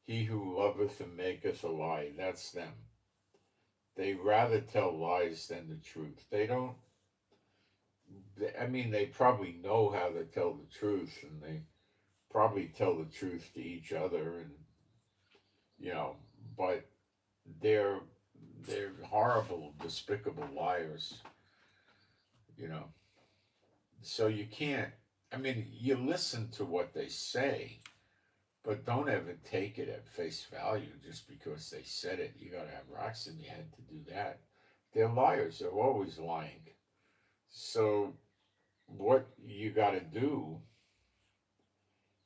A: He who loveth and maketh a lie, that's them. They rather tell lies than the truth. They don't, I mean, they probably know how to tell the truth, and they probably tell the truth to each other, and, you know, but they're, they're horrible, despicable liars, you know. So you can't, I mean, you listen to what they say, but don't ever take it at face value just because they said it. You gotta have rocks in your head to do that. They're liars. They're always lying. So what you gotta do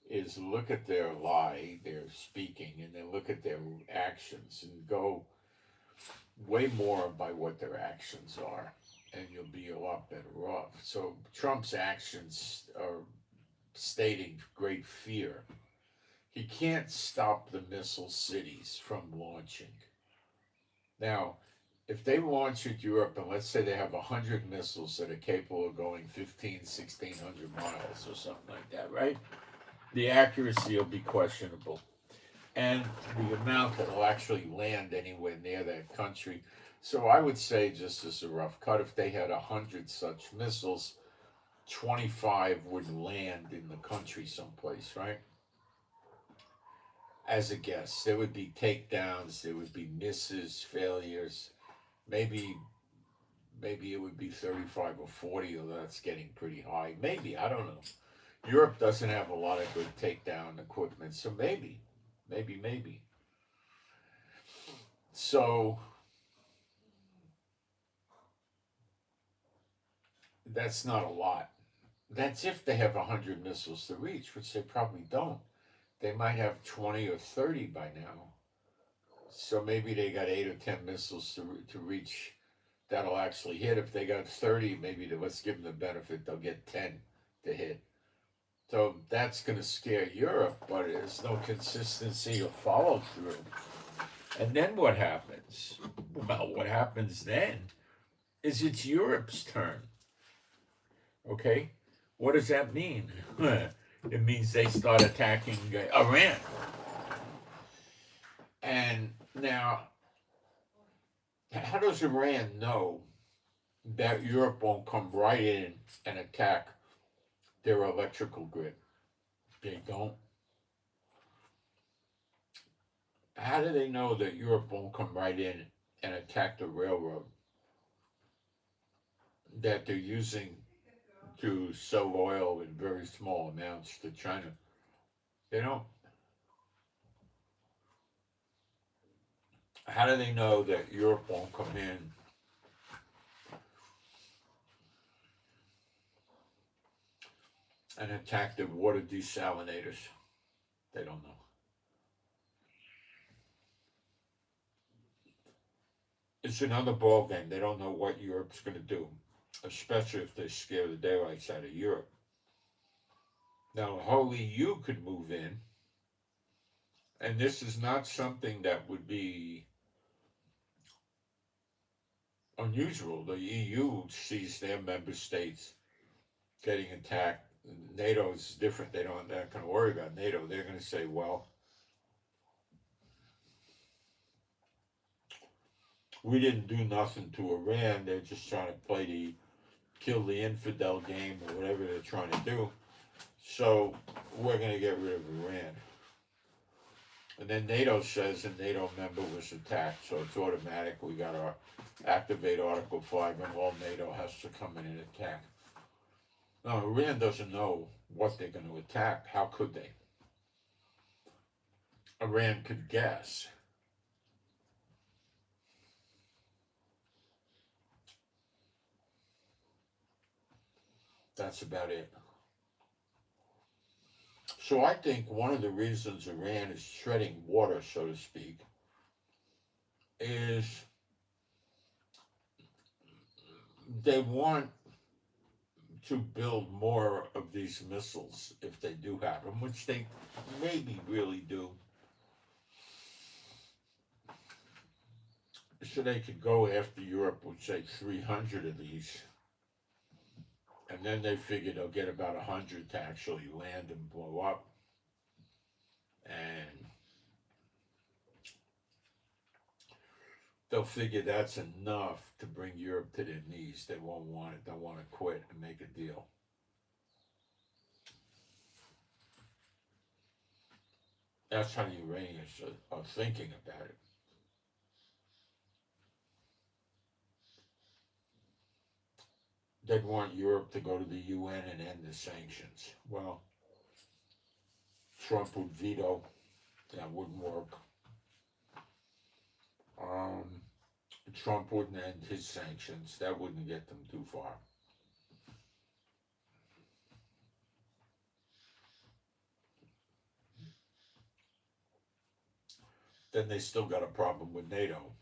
A: is look at their lie, their speaking, and then look at their actions and go way more by what their actions are, and you'll be a lot better off. So Trump's actions are stating great fear. He can't stop the missile cities from launching. Now, if they launch at Europe, and let's say they have 100 missiles that are capable of going 15, 1,600 miles or something like that, right? The accuracy will be questionable. And the amount that will actually land anywhere near that country. So I would say, just as a rough cut, if they had 100 such missiles, 25 would land in the country someplace, right? As a guess, there would be takedowns, there would be misses, failures. Maybe it would be 35 or 40, although that's getting pretty high. Maybe, I don't know. Europe doesn't have a lot of good takedown equipment, so maybe. So that's not a lot. That's if they have 100 missiles to reach, which they probably don't. They might have 20 or 30 by now. So maybe they got 8 or 10 missiles to reach that'll actually hit. If they got 30, maybe let's give them the benefit, they'll get 10 to hit. So that's going to scare Europe, but there's no consistency or follow through. And then what happens? Well, what happens then is it's Europe's turn. Okay? What does that mean? It means they start attacking Iran. And now, how does Iran know that Europe won't come right in and attack their electrical grid? They don't. How do they know that Europe won't come right in and attack the railroad that they're using to sell oil in very small amounts to China? They don't. How do they know that Europe won't come in and attack the water desalinators? They don't know. It's another ball game. They don't know what Europe's going to do, especially if they scare the daylights out of Europe. Now, the whole EU could move in, and this is not something that would be unusual. The EU sees their member states getting attacked. NATO is different. They're not going to worry about NATO. They're going to say, well, we didn't do nothing to Iran. They're just trying to play the kill the infidel game or whatever they're trying to do. So we're going to get rid of Iran. And then NATO says a NATO member was attacked, so it's automatic. We got to activate Article 5 and all NATO has to come in and attack. Now, Iran doesn't know what they're going to attack. How could they? Iran could guess. That's about it. So I think one of the reasons Iran is treading water, so to speak, is they want to build more of these missiles if they do have them, which they maybe really do. So they could go after Europe with, say, 300 of these. And then they figure they'll get about 100 to actually land and blow up. And they'll figure that's enough to bring Europe to their knees. They won't want it. They'll want to quit and make a deal. That's how the Iranians are thinking about it. They'd want Europe to go to the UN and end the sanctions. Well, Trump would veto. That wouldn't work. Trump wouldn't end his sanctions. That wouldn't get them too far. Then they still got a problem with NATO.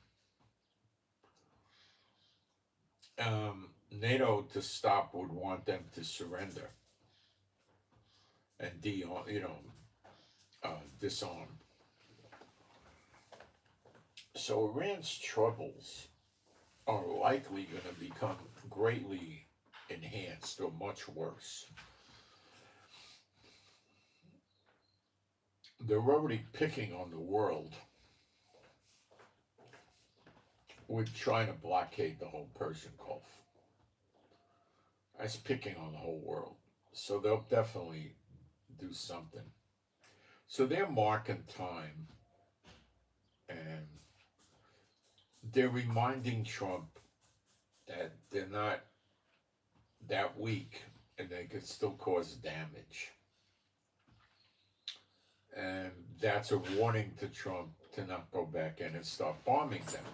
A: NATO to stop would want them to surrender and disarm. So Iran's troubles are likely going to become greatly enhanced or much worse. They're already picking on the world with trying to blockade the whole Persian Gulf. That's picking on the whole world. So they'll definitely do something. So they're marking time, and they're reminding Trump that they're not that weak and they could still cause damage. And that's a warning to Trump to not go back in and start bombing them.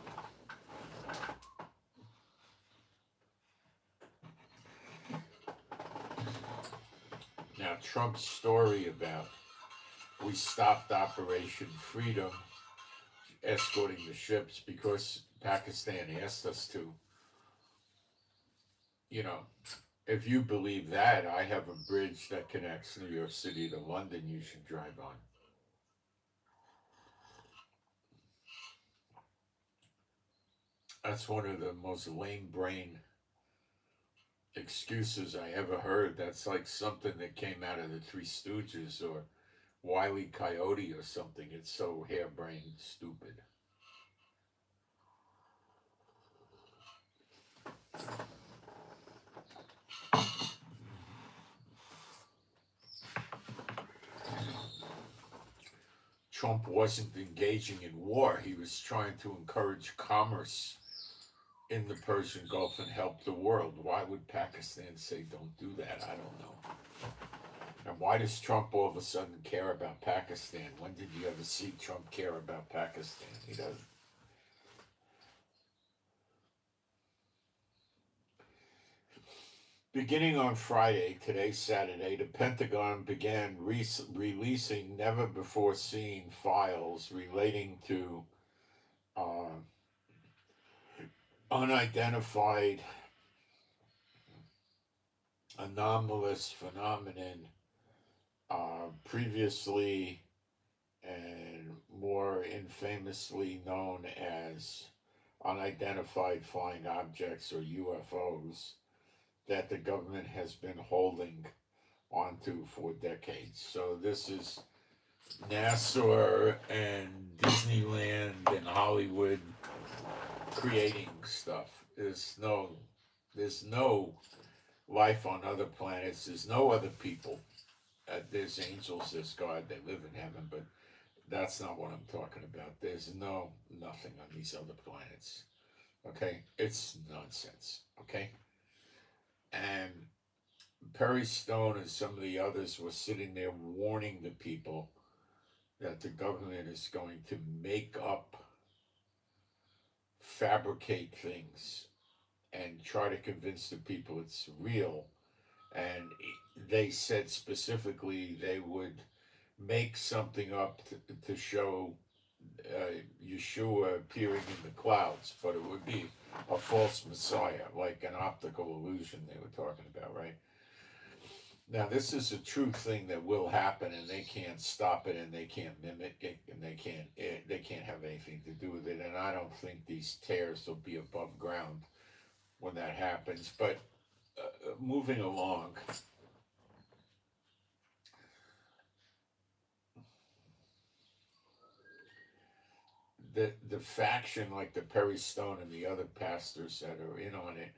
A: Now, Trump's story about we stopped Operation Freedom, escorting the ships because Pakistan asked us to. If you believe that, I have a bridge that connects New York City to London you should drive on. That's one of the most lame brain excuses I ever heard. That's like something that came out of the Three Stooges or Wile E. Coyote or something. It's so harebrained stupid. Trump wasn't engaging in war. He was trying to encourage commerce in the Persian Gulf and help the world. Why would Pakistan say don't do that? I don't know. And why does Trump all of a sudden care about Pakistan? When did you ever see Trump care about Pakistan? He doesn't. Beginning on Friday, today's Saturday, the Pentagon began releasing never-before-seen files relating to unidentified anomalous phenomenon previously and more infamously known as unidentified flying objects or UFOs that the government has been holding onto for decades. So this is NASA and Disneyland and Hollywood creating stuff. There's no life on other planets. There's no other people. There's angels, there's God, they live in heaven, but that's not what I'm talking about. There's nothing on these other planets. Okay? It's nonsense. Okay? And Perry Stone and some of the others were sitting there warning the people that the government is going to make up, fabricate things, and try to convince the people it's real. And they said specifically they would make something up to show Yeshua appearing in the clouds, but it would be a false Messiah, like an optical illusion they were talking about, right? Now, this is a true thing that will happen, and they can't stop it, and they can't mimic it, and they can't have anything to do with it. And I don't think these tears will be above ground when that happens. But moving along, the faction like the Perry Stone and the other pastors that are in on it,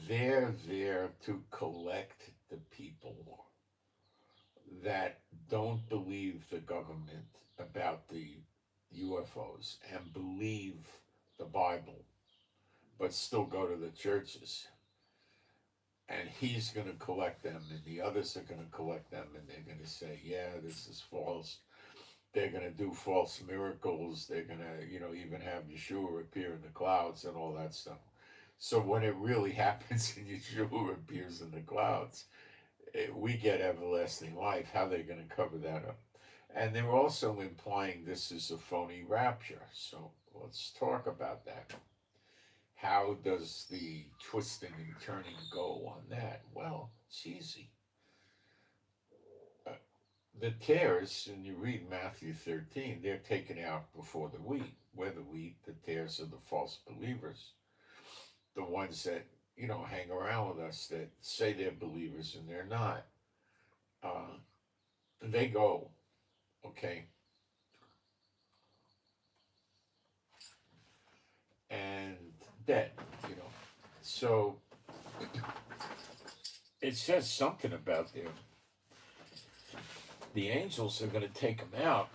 A: they're there to collect the people that don't believe the government about the UFOs and believe the Bible, but still go to the churches. And he's going to collect them, and the others are going to collect them, and they're going to say, yeah, this is false. They're going to do false miracles. They're going to, even have Yeshua appear in the clouds and all that stuff. So when it really happens and Yeshua appears in the clouds, we get everlasting life. How are they going to cover that up? And they're also implying this is a phony rapture. So let's talk about that. How does the twisting and turning go on that? Well, it's easy. The tares, and you read Matthew 13, they're taken out before the wheat. We're the wheat, the tares are the false believers. The ones that, hang around with us that say they're believers and they're not. They go, okay? And dead, So it says something about the angels are going to take them out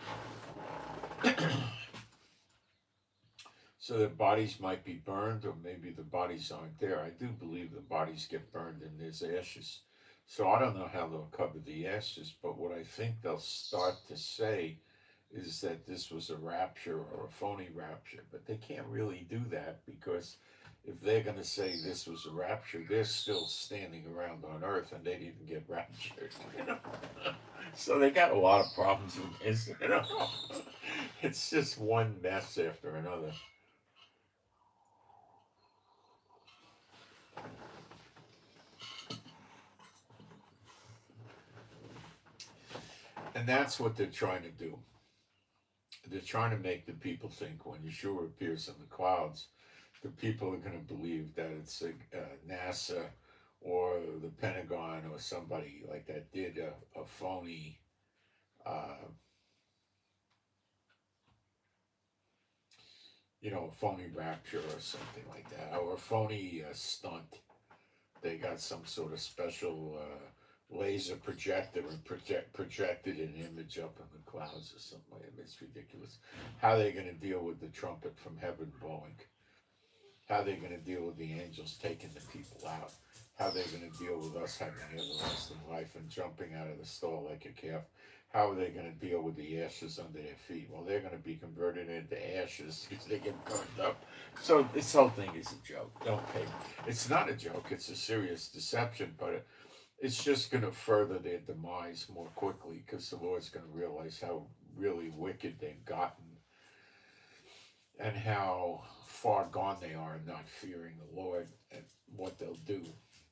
A: so their bodies might be burned, or maybe the bodies aren't there. I do believe the bodies get burned and there's ashes. So I don't know how they'll cover the ashes, but what I think they'll start to say is that this was a rapture or a phony rapture. But they can't really do that, because if they're going to say this was a rapture, they're still standing around on earth and they didn't get raptured. So they got a lot of problems with this. It's just one mess after another. And that's what they're trying to do. They're trying to make the people think when Yeshua appears in the clouds, the people are going to believe that it's NASA or the Pentagon or somebody like that did a phony a phony rapture or something like that, or a phony stunt. They got some sort of special laser projector and projected an image up in the clouds or something like that. It's ridiculous. How are they going to deal with the trumpet from heaven blowing? How are they going to deal with the angels taking the people out? How are they going to deal with us having everlasting life and jumping out of the stall like a calf? How are they going to deal with the ashes under their feet? Well, they're going to be converted into ashes because they get burned up. So this whole thing is a joke. Don't pay. It's not a joke. It's a serious deception, but it's just going to further their demise more quickly, because the Lord's going to realize how really wicked they've gotten and how far gone they are in not fearing the Lord and what they'll do.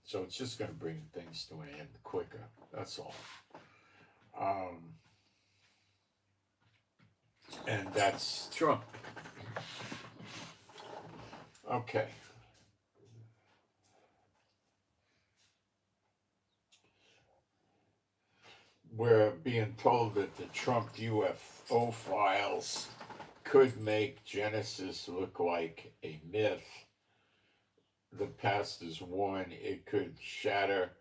A: So it's just going to bring things to an end quicker. That's all. And that's Trump. Okay. We're being told that the Trump UFO files could make Genesis look like a myth. The pastors warn it could shatter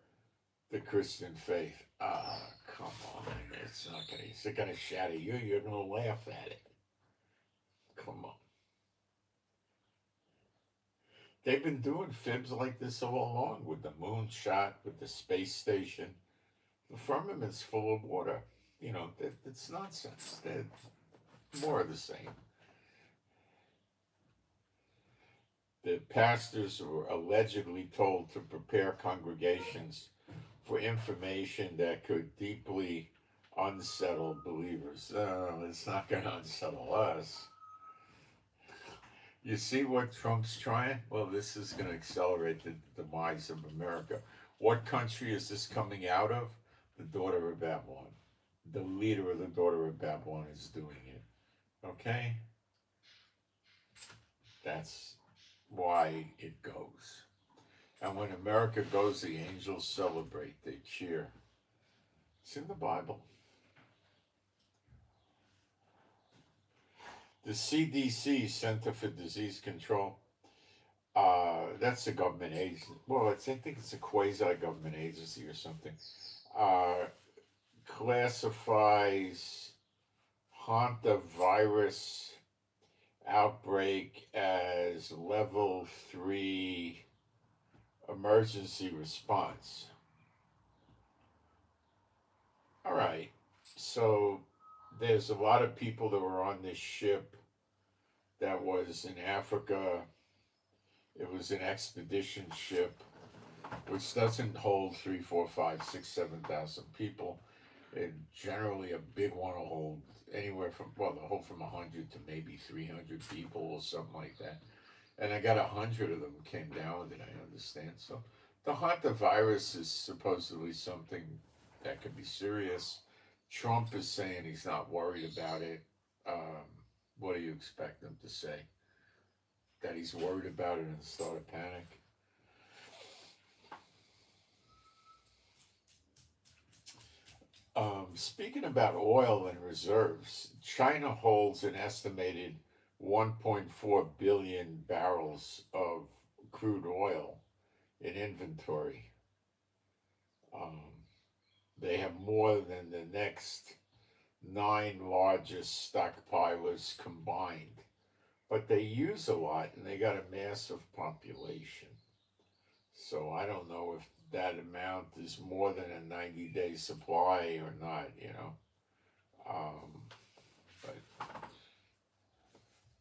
A: the Christian faith. Come on. It's not gonna. Is it gonna shatter you? You're gonna laugh at it. Come on. They've been doing fibs like this all along, with the moonshot, with the space station. The firmament's full of water. It's nonsense. They're more of the same. The pastors were allegedly told to prepare congregations for information that could deeply unsettle believers. It's not going to unsettle us. You see what Trump's trying? Well, this is going to accelerate the demise of America. What country is this coming out of? The daughter of Babylon. The leader of the daughter of Babylon is doing it. Okay? That's why it goes. And when America goes, the angels celebrate, they cheer. It's in the Bible. The CDC, Center for Disease Control, that's a government agency. Well, I think it's a quasi-government agency or something. Uh, classifies hantavirus outbreak as level 3 emergency response. All right, so there's a lot of people that were on this ship that was in Africa. It was an expedition ship, which doesn't hold 3, 4, 5, 6, 7,000 people. And generally, a big one will hold anywhere from, well, they'll hold from 100 to maybe 300 people or something like that. And I got 100 of them came down with it, I understand. So the hantavirus is supposedly something that could be serious. Trump is saying he's not worried about it. What do you expect him to say? That he's worried about it and start a panic? Speaking about oil and reserves, China holds an estimated 1.4 billion barrels of crude oil in inventory. They have more than the next 9 largest stockpilers combined, but they use a lot and they got a massive population. So I don't know if that amount is more than a 90-day supply or not, but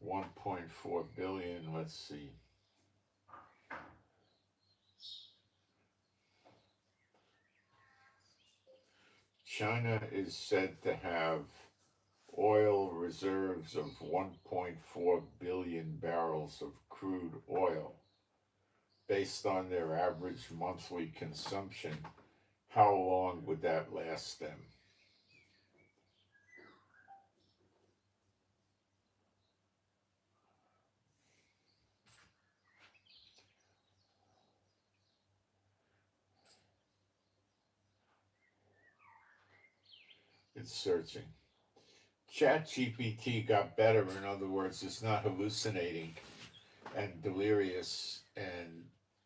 A: 1.4 billion, let's see. China is said to have oil reserves of 1.4 billion barrels of crude oil. Based on their average monthly consumption, how long would that last them? It's searching. ChatGPT got better. In other words, it's not hallucinating and delirious and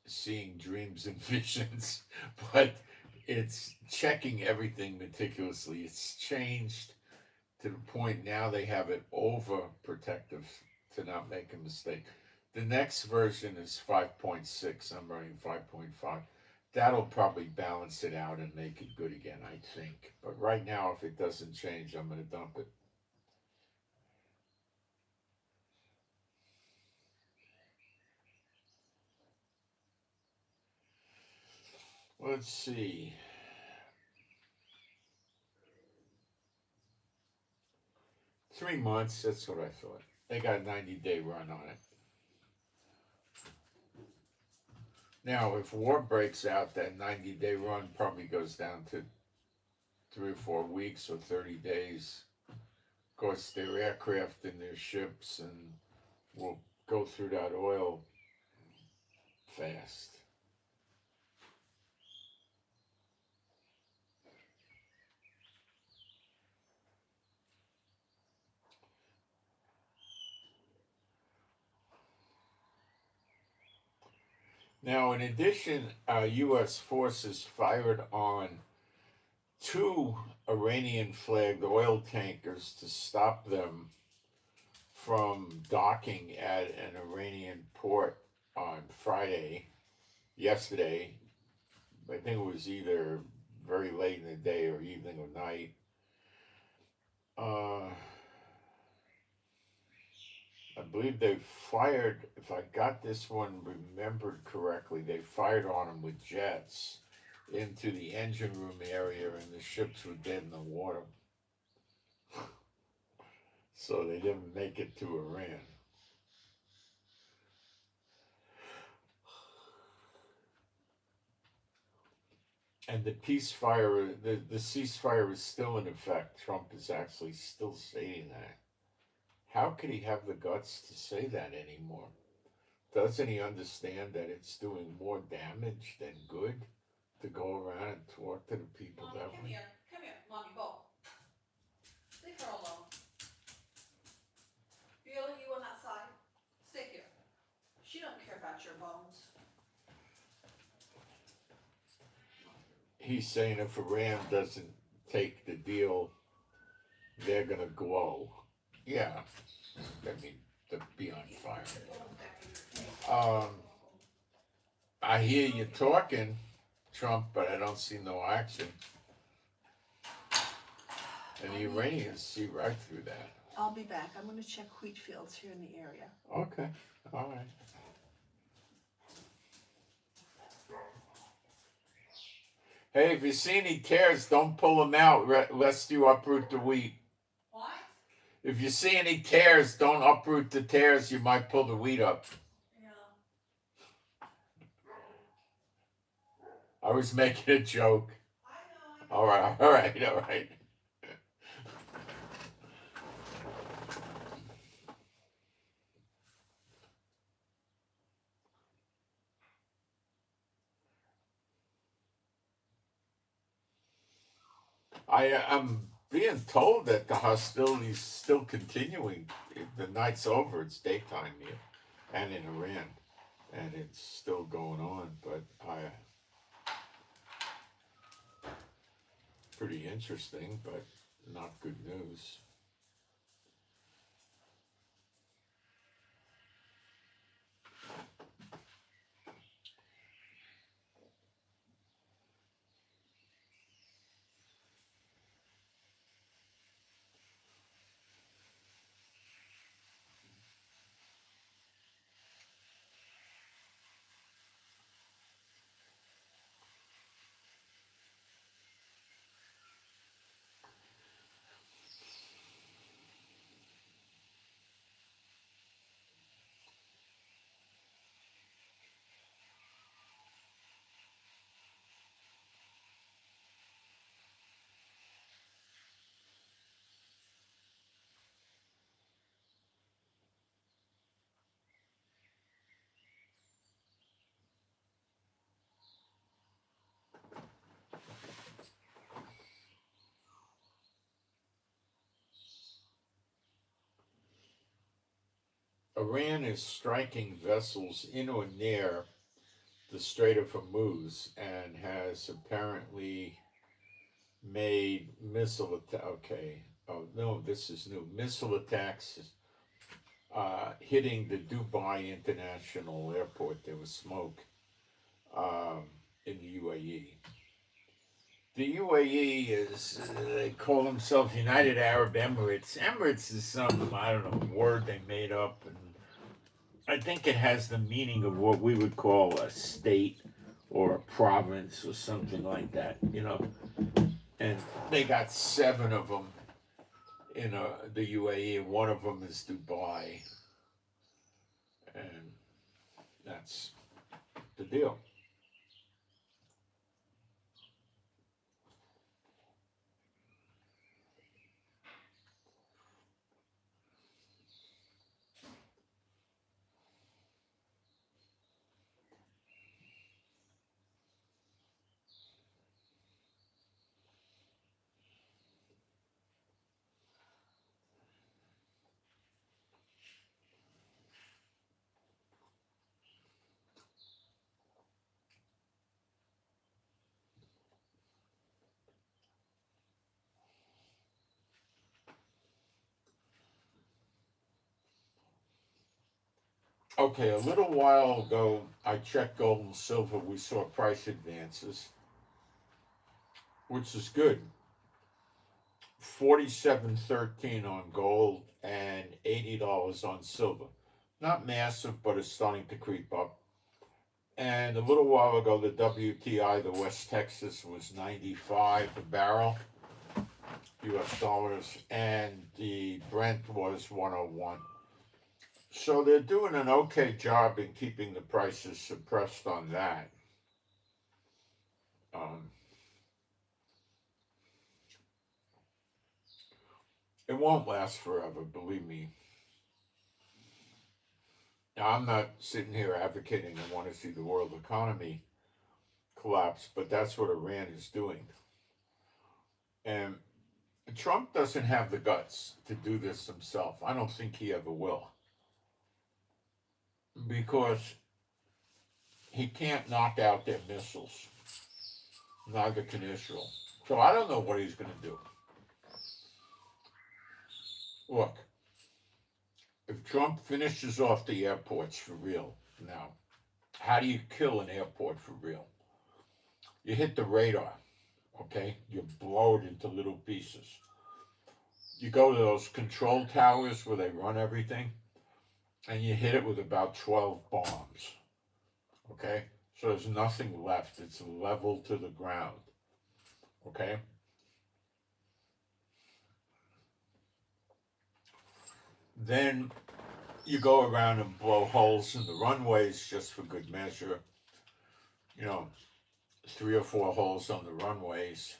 A: seeing dreams and visions, but it's checking everything meticulously. It's changed to the point now they have it overprotective to not make a mistake. The next version is 5.6. I'm running 5.5. That'll probably balance it out and make it good again, I think. But right now, if it doesn't change, I'm going to dump it. Let's see. Three months, that's what I thought. They got a 90-day run on it. Now, if war breaks out, that 90-day run probably goes down to 3 or 4 weeks or 30 days. Of course, their aircraft and their ships and will go through that oil fast. Now, in addition, U.S. forces fired on 2 Iranian-flagged oil tankers to stop them from docking at an Iranian port on yesterday. I think it was either very late in the day or evening or night. I believe they fired, if I got this one remembered correctly, they fired on them with jets into the engine room area, and the ships were dead in the water. So they didn't make it to Iran. And the ceasefire is still in effect. Trump is actually still saying that. How could he have the guts to say that anymore? doesn't he understand that it's doing more damage than good to go around and talk to the people
B: Mommy,
A: that
B: come
A: way?
B: here. Come here, Mommy, go. Leave her alone. Viola, you on that side? Stay here. She don't care about your bones.
A: He's saying if Iran doesn't take the deal, they're gonna glow. Yeah, I mean, to be on fire. I hear you talking, Trump, but I don't see no action. And the Iranians see right through that.
B: I'll be back. I'm going to check wheat fields here in the area.
A: Okay, all right. Hey, if you see any tares, don't pull them out lest you uproot the wheat.
B: What?
A: If you see any tares, don't uproot the tares. You might pull the wheat up.
B: Yeah.
A: I was making a joke.
B: I know.
A: All right. I'm being told that the hostilities still continuing. The night's over. It's daytime here, and in Iran, and it's still going on. But pretty interesting, but not good news. Iran is striking vessels in or near the Strait of Hormuz and has apparently made missile attack. Okay. Oh no, this is new. Missile attacks hitting the Dubai International Airport. There was smoke in the UAE. The UAE is, they call themselves United Arab Emirates. Emirates is some, I don't know, word they made up. And I think it has the meaning of what we would call a state or a province or something like that, you know. And they got 7 of them in the UAE, and one of them is Dubai. And that's the deal. Okay, a little while ago, I checked gold and silver. We saw price advances, which is good. 47.13 on gold and $80 on silver. Not massive, but it's starting to creep up. And a little while ago, the WTI, the West Texas, was 95 a barrel, US dollars, and the Brent was 101. So they're doing an okay job in keeping the prices suppressed on that. It won't last forever, believe me. Now, I'm not sitting here advocating I want to see the world economy collapse, but that's what Iran is doing. And Trump doesn't have the guts to do this himself. I don't think he ever will. Because he can't knock out their missiles. Neither can Israel. So I don't know what he's going to do. Look, if Trump finishes off the airports for real now, how do you kill an airport for real? You hit the radar, okay? You blow it into little pieces. You go to those control towers where they run everything, and you hit it with about 12 bombs, okay? So there's nothing left. It's level to the ground, okay? Then you go around and blow holes in the runways just for good measure. 3 or 4 holes on the runways.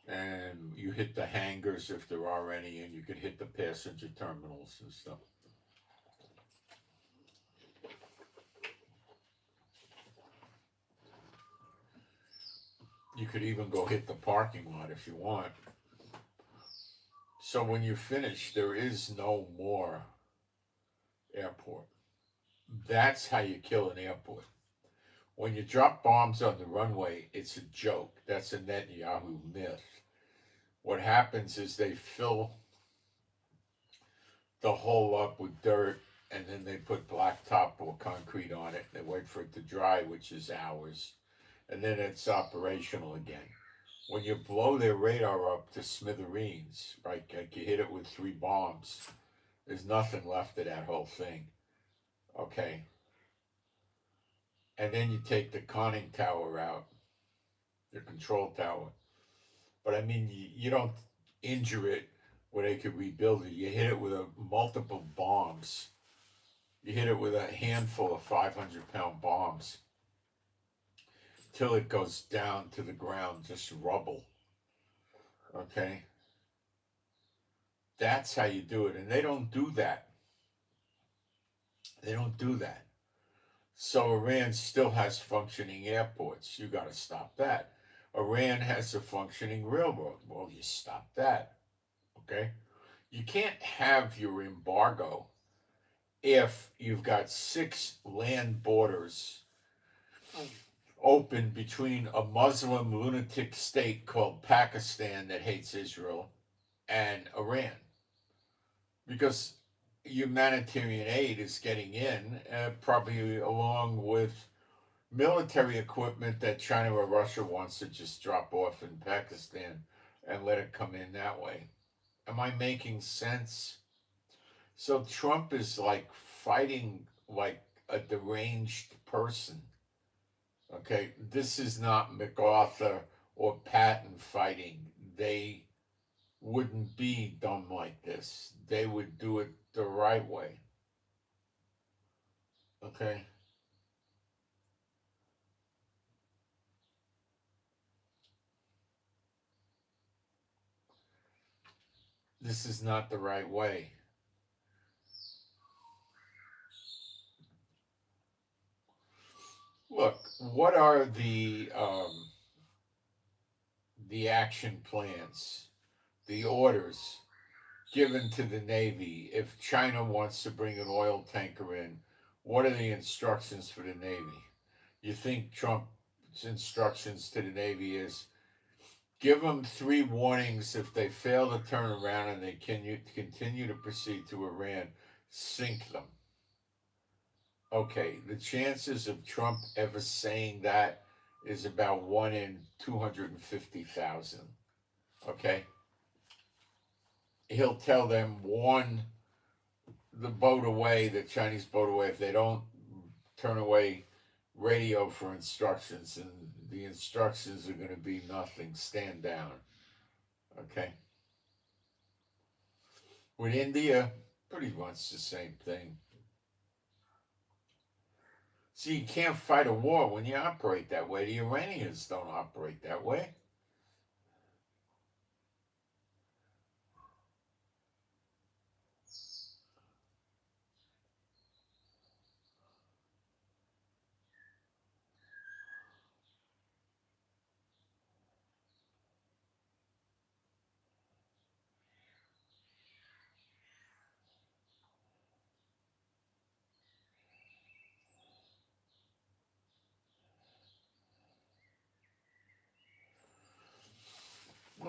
A: And you hit the hangars if there are any, and you could hit the passenger terminals and stuff. You could even go hit the parking lot if you want. So when you finish, there is no more airport. That's how you kill an airport. When you drop bombs on the runway, it's a joke. That's a Netanyahu myth. What happens is they fill the hole up with dirt, and then they put blacktop or concrete on it. They wait for it to dry, which is hours, and then it's operational again. When you blow their radar up to smithereens, right, like you hit it with 3 bombs, there's nothing left of that whole thing, okay? And then you take the conning tower out, the control tower. But I mean, you don't injure it where they could rebuild it. You hit it with multiple bombs. You hit it with a handful of 500-pound bombs till it goes down to the ground, just rubble. Okay? That's how you do it. And they don't do that. They don't do that. So Iran still has functioning airports. You got to stop that. Iran has a functioning railroad. Well, you stop that. Okay? You can't have your embargo if you've got 6 land borders open between a Muslim lunatic state called Pakistan that hates Israel and Iran. Because humanitarian aid is getting in, probably along with military equipment that China or Russia wants to just drop off in Pakistan and let it come in that way. Am I making sense? So Trump is like fighting like a deranged person. Okay, this is not MacArthur or Patton fighting. They wouldn't be dumb like this. They would do it the right way. Okay? This is not the right way. Look, what are the action plans, the orders given to the Navy if China wants to bring an oil tanker in? What are the instructions for the Navy? You think Trump's instructions to the Navy is give them 3 warnings. If they fail to turn around and they continue to proceed to Iran, sink them. Okay, the chances of Trump ever saying that is about 1 in 250,000. Okay? He'll tell them, warn the boat away, the Chinese boat away, if they don't turn away radio for instructions, and the instructions are going to be nothing, stand down. Okay? With India, pretty much the same thing. See, you can't fight a war when you operate that way. The Iranians don't operate that way.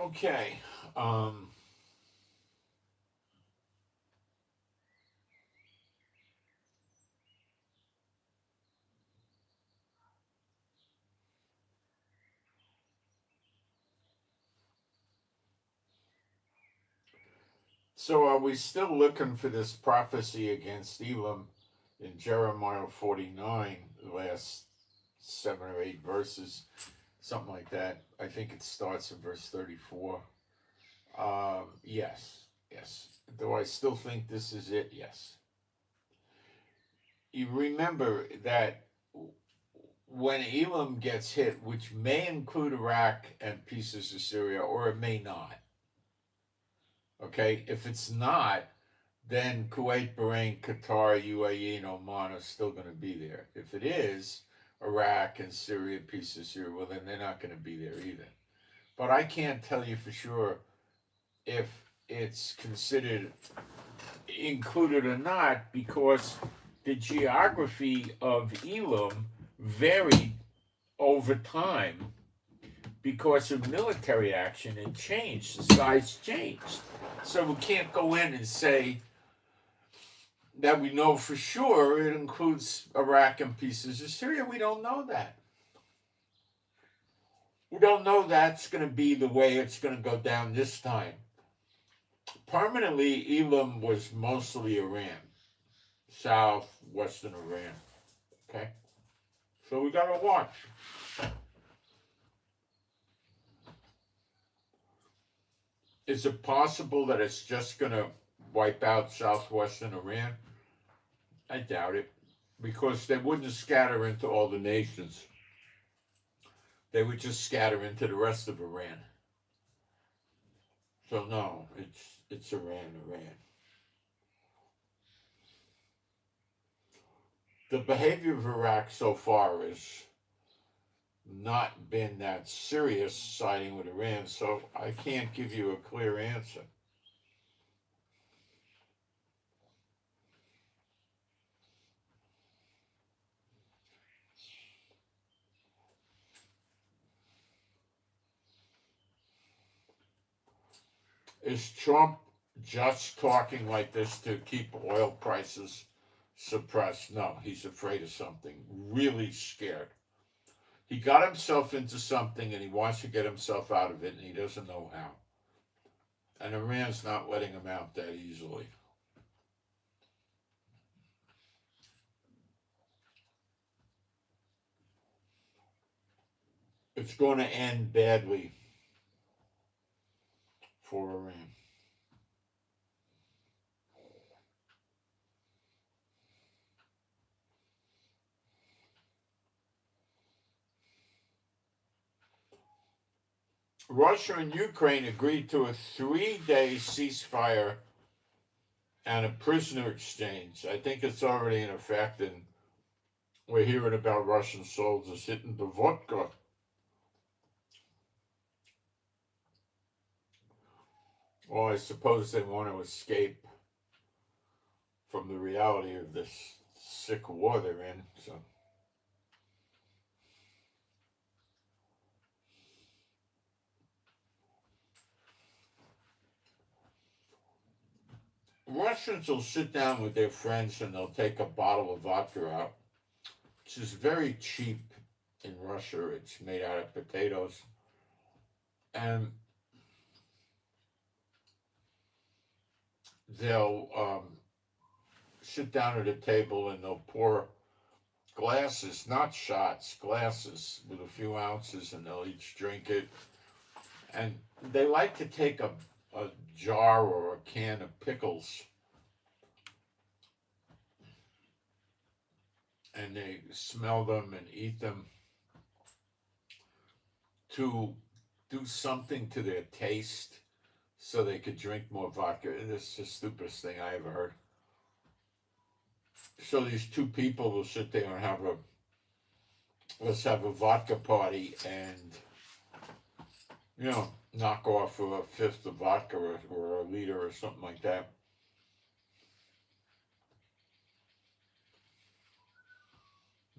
A: Okay. So are we still looking for this prophecy against Elam in Jeremiah 49, the last 7 or 8 verses, something like that? I think it starts in verse 34. Yes, yes. Do I still think this is it? Yes. You remember that when Elam gets hit, which may include Iraq and pieces of Syria, or it may not. Okay, if it's not, then Kuwait, Bahrain, Qatar, UAE, and Oman are still going to be there. If it is Iraq and Syria, pieces of Syria, well, then they're not going to be there either. But I can't tell you for sure if it's considered included or not, because the geography of Elam varied over time because of military action. It changed, the size changed. So we can't go in and say that we know for sure it includes Iraq and pieces of Syria. We don't know that. We don't know that's going to be the way it's going to go down this time. Permanently, Elam was mostly Iran, southwestern Iran. Okay? So we got to watch. Is it possible that it's just going to wipe out southwestern Iran? I doubt it, because they wouldn't scatter into all the nations. They would just scatter into the rest of Iran. So no, it's Iran. The behavior of Iraq so far has not been that serious, siding with Iran, so I can't give you a clear answer. Is Trump just talking like this to keep oil prices suppressed? No, he's afraid of something, really scared. He got himself into something and he wants to get himself out of it, and he doesn't know how. And Iran's not letting him out that easily. It's going to end badly for Iran. Russia and Ukraine agreed to a 3-day ceasefire and a prisoner exchange. I think it's already in effect, and we're hearing about Russian soldiers hitting the vodka. Well, I suppose they want to escape from the reality of this sick war they're in, so. Russians will sit down with their friends and they'll take a bottle of vodka out, which is very cheap in Russia. It's made out of potatoes. And they'll sit down at a table and they'll pour glasses, not shots, glasses with a few ounces, and they'll each drink it. And they like to take a jar or a can of pickles and they smell them and eat them to do something to their taste so they could drink more vodka. This is the stupidest thing I ever heard. So these two people will sit there and let's have a vodka party and, knock off a fifth of vodka or a liter or something like that.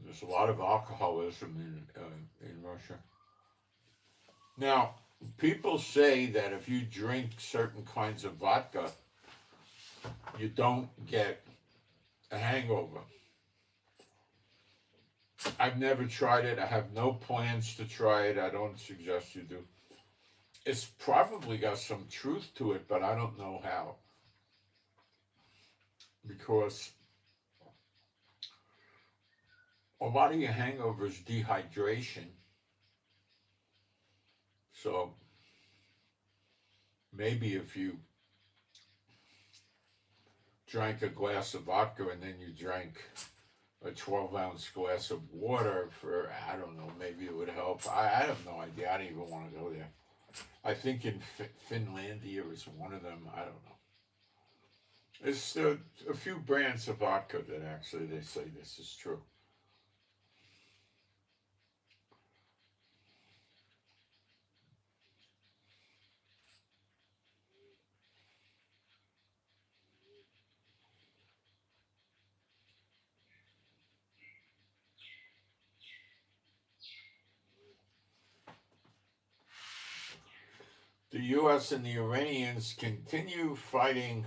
A: There's a lot of alcoholism in Russia. Now, people say that if you drink certain kinds of vodka, you don't get a hangover. I've never tried it. I have no plans to try it. I don't suggest you do. It's probably got some truth to it, but I don't know how. Because a lot of your hangover is dehydration. So maybe if you drank a glass of vodka and then you drank a 12-ounce glass of water for, I don't know, maybe it would help. I have no idea. I don't even want to go there. I think in Finlandia is one of them. I don't know. There's a few brands of vodka that actually they say this is true. The U.S. and the Iranians continue fighting.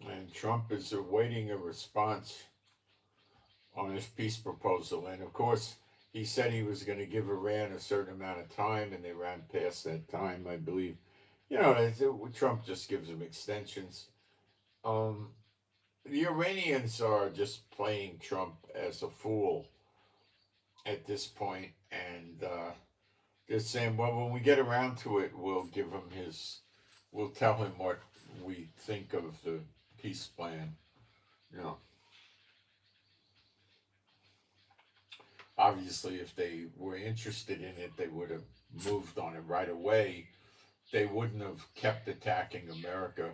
A: And Trump is awaiting a response on his peace proposal. And of course, he said he was going to give Iran a certain amount of time, and they ran past that time, I believe. You know, Trump just gives them extensions. The Iranians are just playing Trump as a fool at this point, and they're saying, well, when we get around to it, we'll tell him what we think of the peace plan. You know, obviously, if they were interested in it, they would have moved on it right away. They wouldn't have kept attacking America,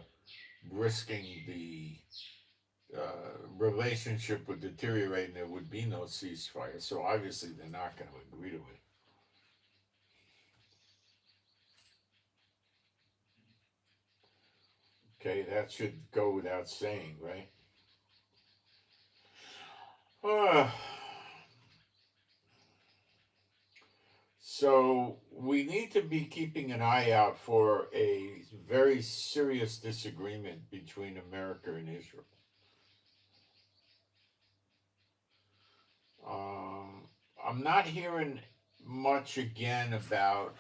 A: risking the relationship would deteriorate and there would be no ceasefire. So obviously, they're not going to agree to it. Okay, that should go without saying, right? So we need to be keeping an eye out for a very serious disagreement between America and Israel. I'm not hearing much again about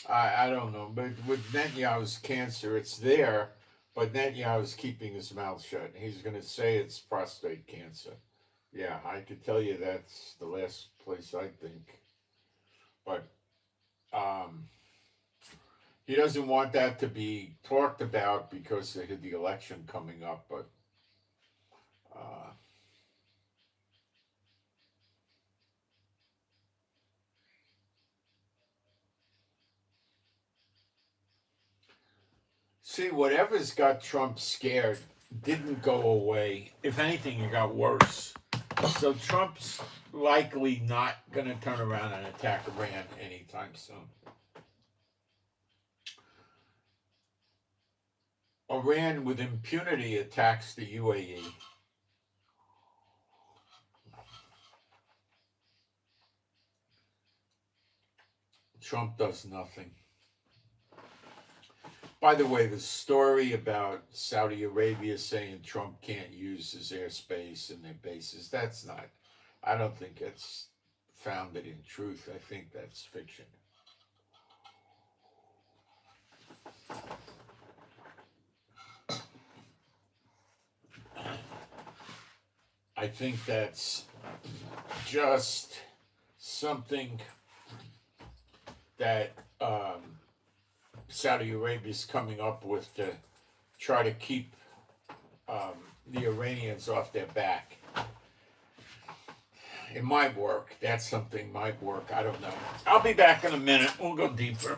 A: I don't know, but with Netanyahu's cancer, it's there, but Netanyahu's keeping his mouth shut. He's going to say it's prostate cancer. Yeah, I could tell you that's the last place I think. But he doesn't want that to be talked about because of the election coming up. But see, whatever's got Trump scared didn't go away. If anything, it got worse. So Trump's likely not going to turn around and attack Iran anytime soon. Iran, with impunity, attacks the UAE. Trump does nothing. By the way, the story about Saudi Arabia saying Trump can't use his airspace and their bases, I don't think it's founded in truth. I think that's fiction. I think that's just something that Saudi Arabia is coming up with to try to keep the Iranians off their back. It might work. That's something might work. I don't know. I'll be back in a minute. We'll go deeper.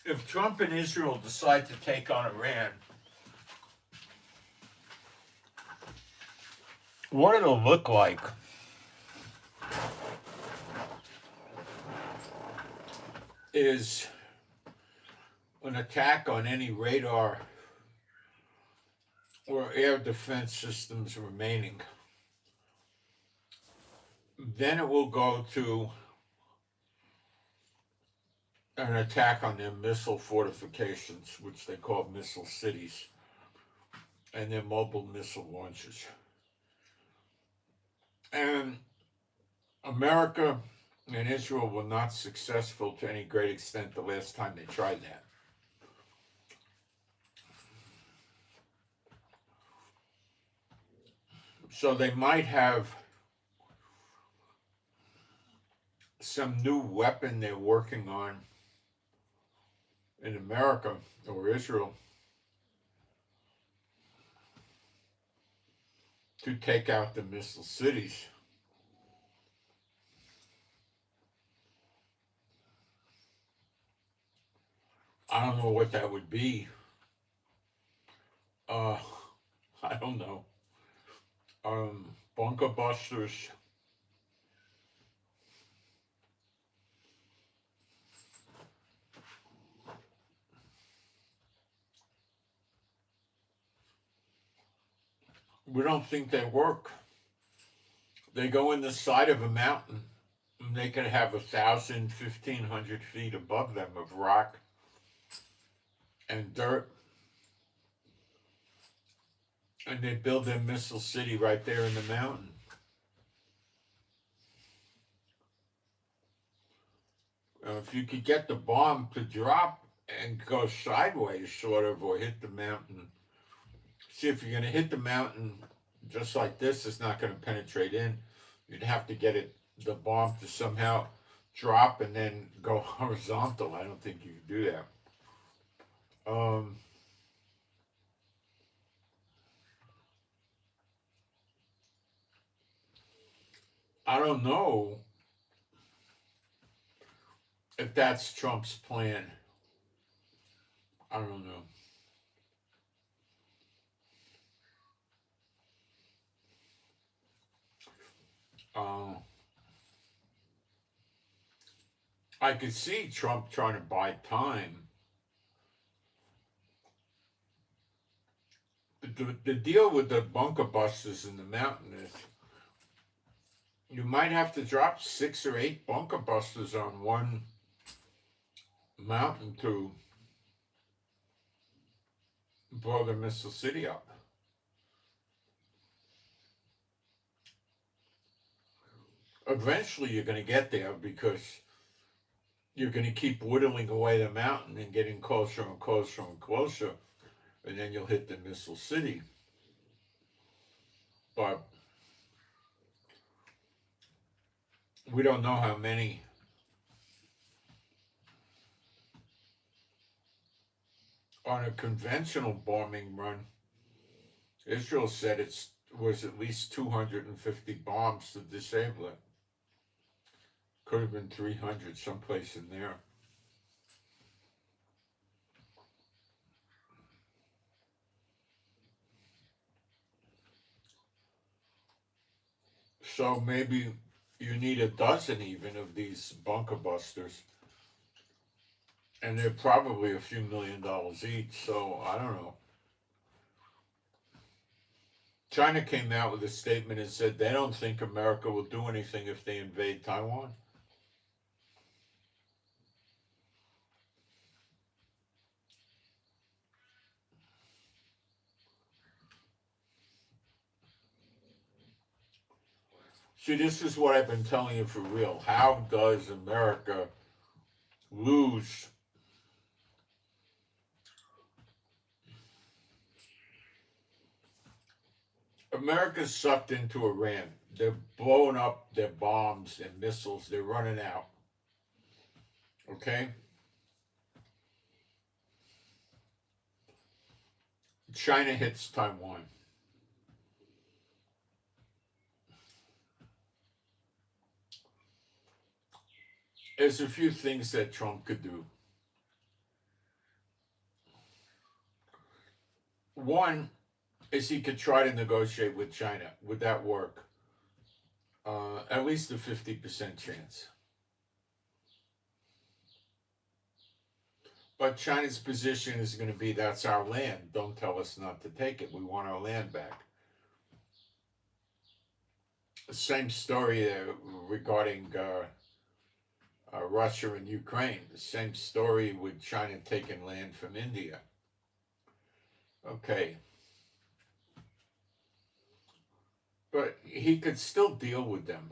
A: If Trump and Israel decide to take on Iran, what it'll look like is an attack on any radar or air defense systems remaining. Then it will go to an attack on their missile fortifications, which they call missile cities, and their mobile missile launchers. And America and Israel were not successful to any great extent the last time they tried that. So they might have some new weapon they're working on in America or Israel to take out the missile cities. I don't know what that would be. I don't know. Bunker busters. We don't think they work. They go in the side of a mountain, and they can have 1,000, 1,500 feet above them of rock and dirt. And they build their missile city right there in the mountain. If you could get the bomb to drop and go sideways, sort of, or hit the mountain. See, if you're going to hit the mountain just like this, it's not going to penetrate in. You'd have to get the bomb to somehow drop and then go horizontal. I don't think you could do that. I don't know if that's Trump's plan. I don't know. I could see Trump trying to buy time. The deal with the bunker busters in the mountain is you might have to drop 6 or 8 bunker busters on one mountain to blow the missile city up. Eventually, you're going to get there because you're going to keep whittling away the mountain and getting closer and closer and closer, and then you'll hit the missile city. But we don't know how many. On a conventional bombing run, Israel said it was at least 250 bombs to disable it. Could have been 300 someplace in there. So maybe you need a dozen even of these bunker busters. And they're probably a few $1,000,000 each, so I don't know. China came out with a statement and said they don't think America will do anything if they invade Taiwan. See, this is what I've been telling you for real. How does America lose America's sucked into Iran. They're blowing up their bombs and missiles. They're running out. Okay? China hits Taiwan. There's a few things that Trump could do. One is he could try to negotiate with China. Would that work? At least a 50% chance. But China's position is going to be that's our land. Don't tell us not to take it. We want our land back. Same story regarding Russia and Ukraine. The same story with China taking land from India. Okay. But he could still deal with them.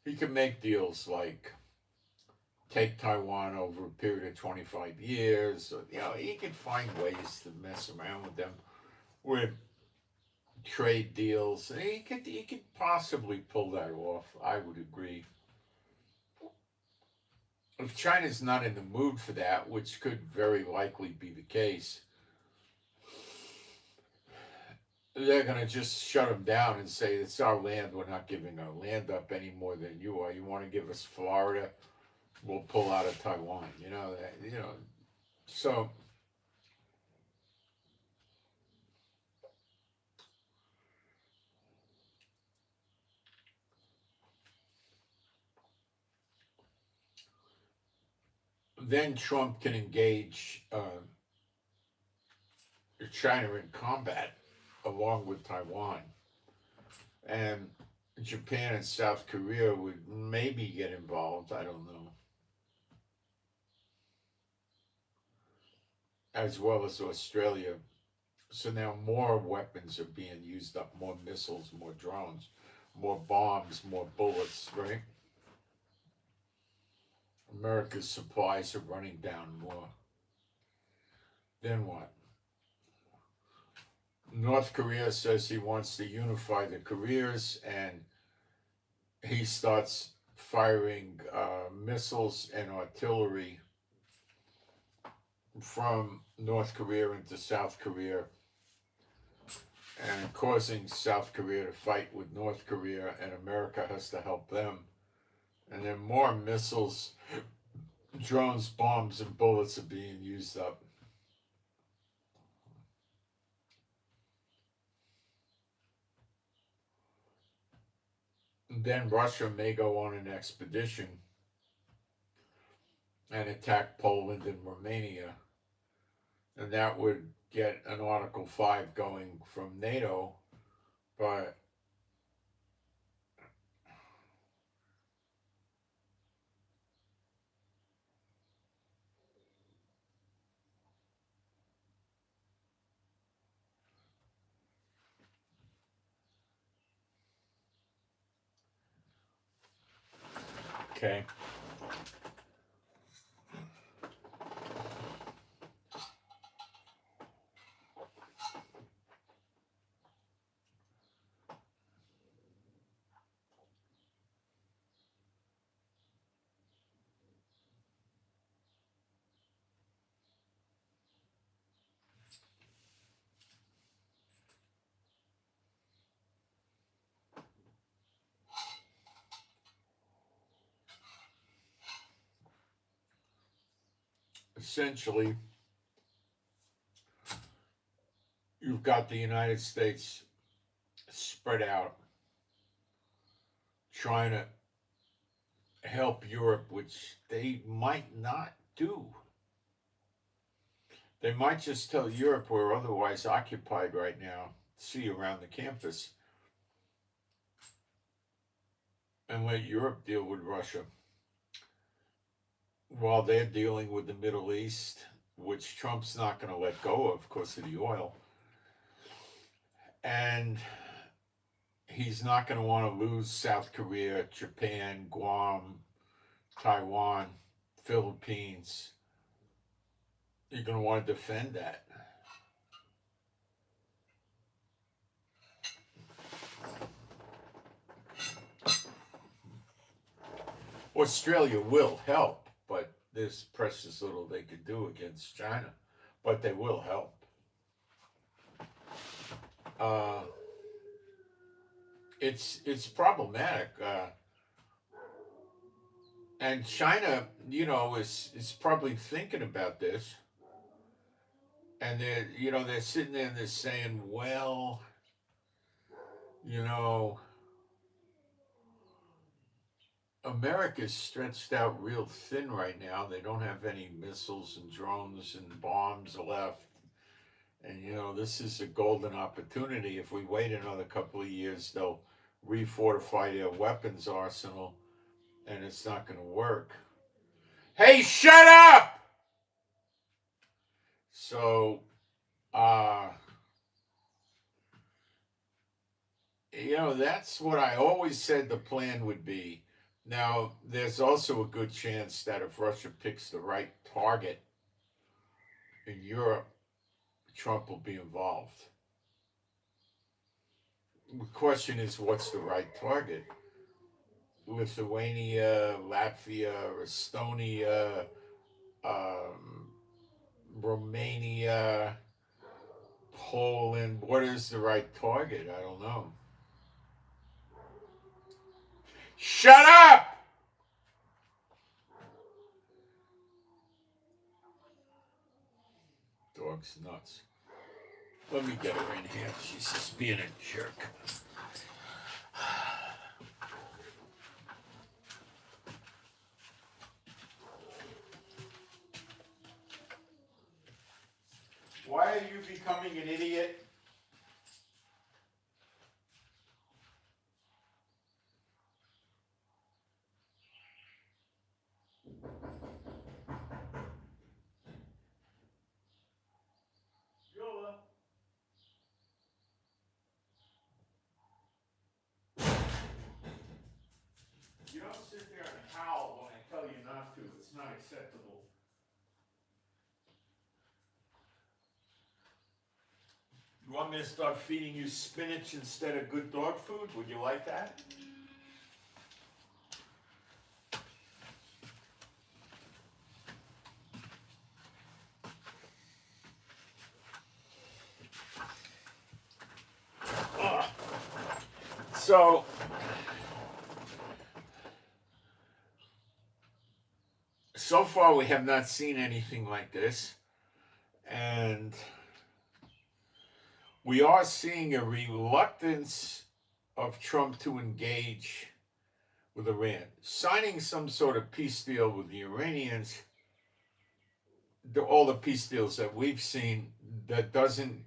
A: He could make deals like take Taiwan over a period of 25 years. Or, he could find ways to mess around with them with trade deals. He could possibly pull that off. I would agree. If China's not in the mood for that, which could very likely be the case, they're going to just shut them down and say, it's our land. We're not giving our land up any more than you are. You want to give us Florida? We'll pull out of Taiwan. So then Trump can engage China in combat along with Taiwan. And Japan and South Korea would maybe get involved. I don't know. As well as Australia. So now more weapons are being used up, more missiles, more drones, more bombs, more bullets, right? America's supplies are running down more. Then what? North Korea says he wants to unify the Koreas, and he starts firing missiles and artillery from North Korea into South Korea, and causing South Korea to fight with North Korea, and America has to help them And then more missiles, drones, bombs, and bullets are being used up. And then Russia may go on an expedition and attack Poland and Romania. And that would get an Article 5 going from NATO. But okay. Essentially, you've got the United States spread out trying to help Europe, which they might not do. They might just tell Europe we're otherwise occupied right now. See you around the campus. And let Europe deal with Russia while they're dealing with the Middle East, which Trump's not going to let go of because of the oil. And he's not going to want to lose South Korea, Japan, Guam, Taiwan, Philippines. You're going to want to defend that. Australia will help, but there's precious little they could do against China. But they will help. It's problematic. And China, is probably thinking about this. And they're sitting there and they're saying, well, America's stretched out real thin right now. They don't have any missiles and drones and bombs left. And, this is a golden opportunity. If we wait another couple of years, they'll refortify their weapons arsenal, and it's not going to work. Hey, shut up! So, that's what I always said the plan would be. Now, there's also a good chance that if Russia picks the right target in Europe, Trump will be involved. The question is, what's the right target? Lithuania, Latvia, Estonia, Romania, Poland. What is the right target? I don't know. Shut up! Dog's nuts. Let me get her in here. She's just being a jerk. Why are you becoming an idiot? Yola. You don't sit there and howl when I tell you not to. It's not acceptable. You want me to start feeding you spinach instead of good dog food? Would you like that? So, So far, we have not seen anything like this. And we are seeing a reluctance of Trump to engage with Iran. Signing some sort of peace deal with the Iranians, all the peace deals that we've seen, that doesn't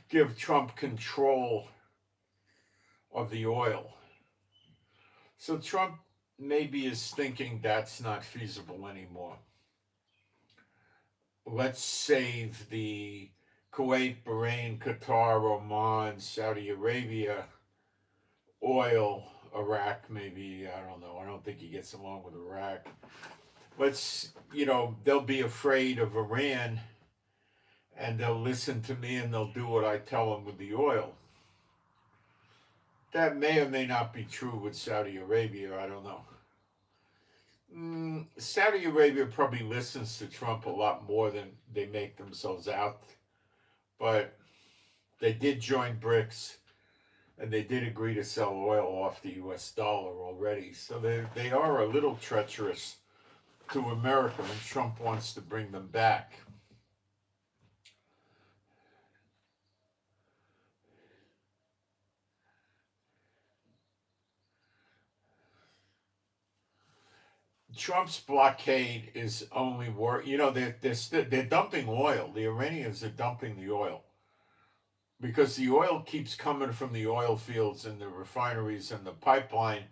A: give Trump control of the oil. So Trump maybe is thinking that's not feasible anymore. Let's save the Kuwait, Bahrain, Qatar, Oman, Saudi Arabia, oil, Iraq, maybe. I don't know. I don't think he gets along with Iraq. They'll be afraid of Iran and they'll listen to me and they'll do what I tell them with the oil. That may or may not be true with Saudi Arabia. I don't know. Saudi Arabia probably listens to Trump a lot more than they make themselves out. But they did join BRICS, and they did agree to sell oil off the US dollar already. So they are a little treacherous to America, and Trump wants to bring them back. Trump's blockade is only work. They're dumping oil. The Iranians are dumping the oil because the oil keeps coming from the oil fields and the refineries and the pipeline,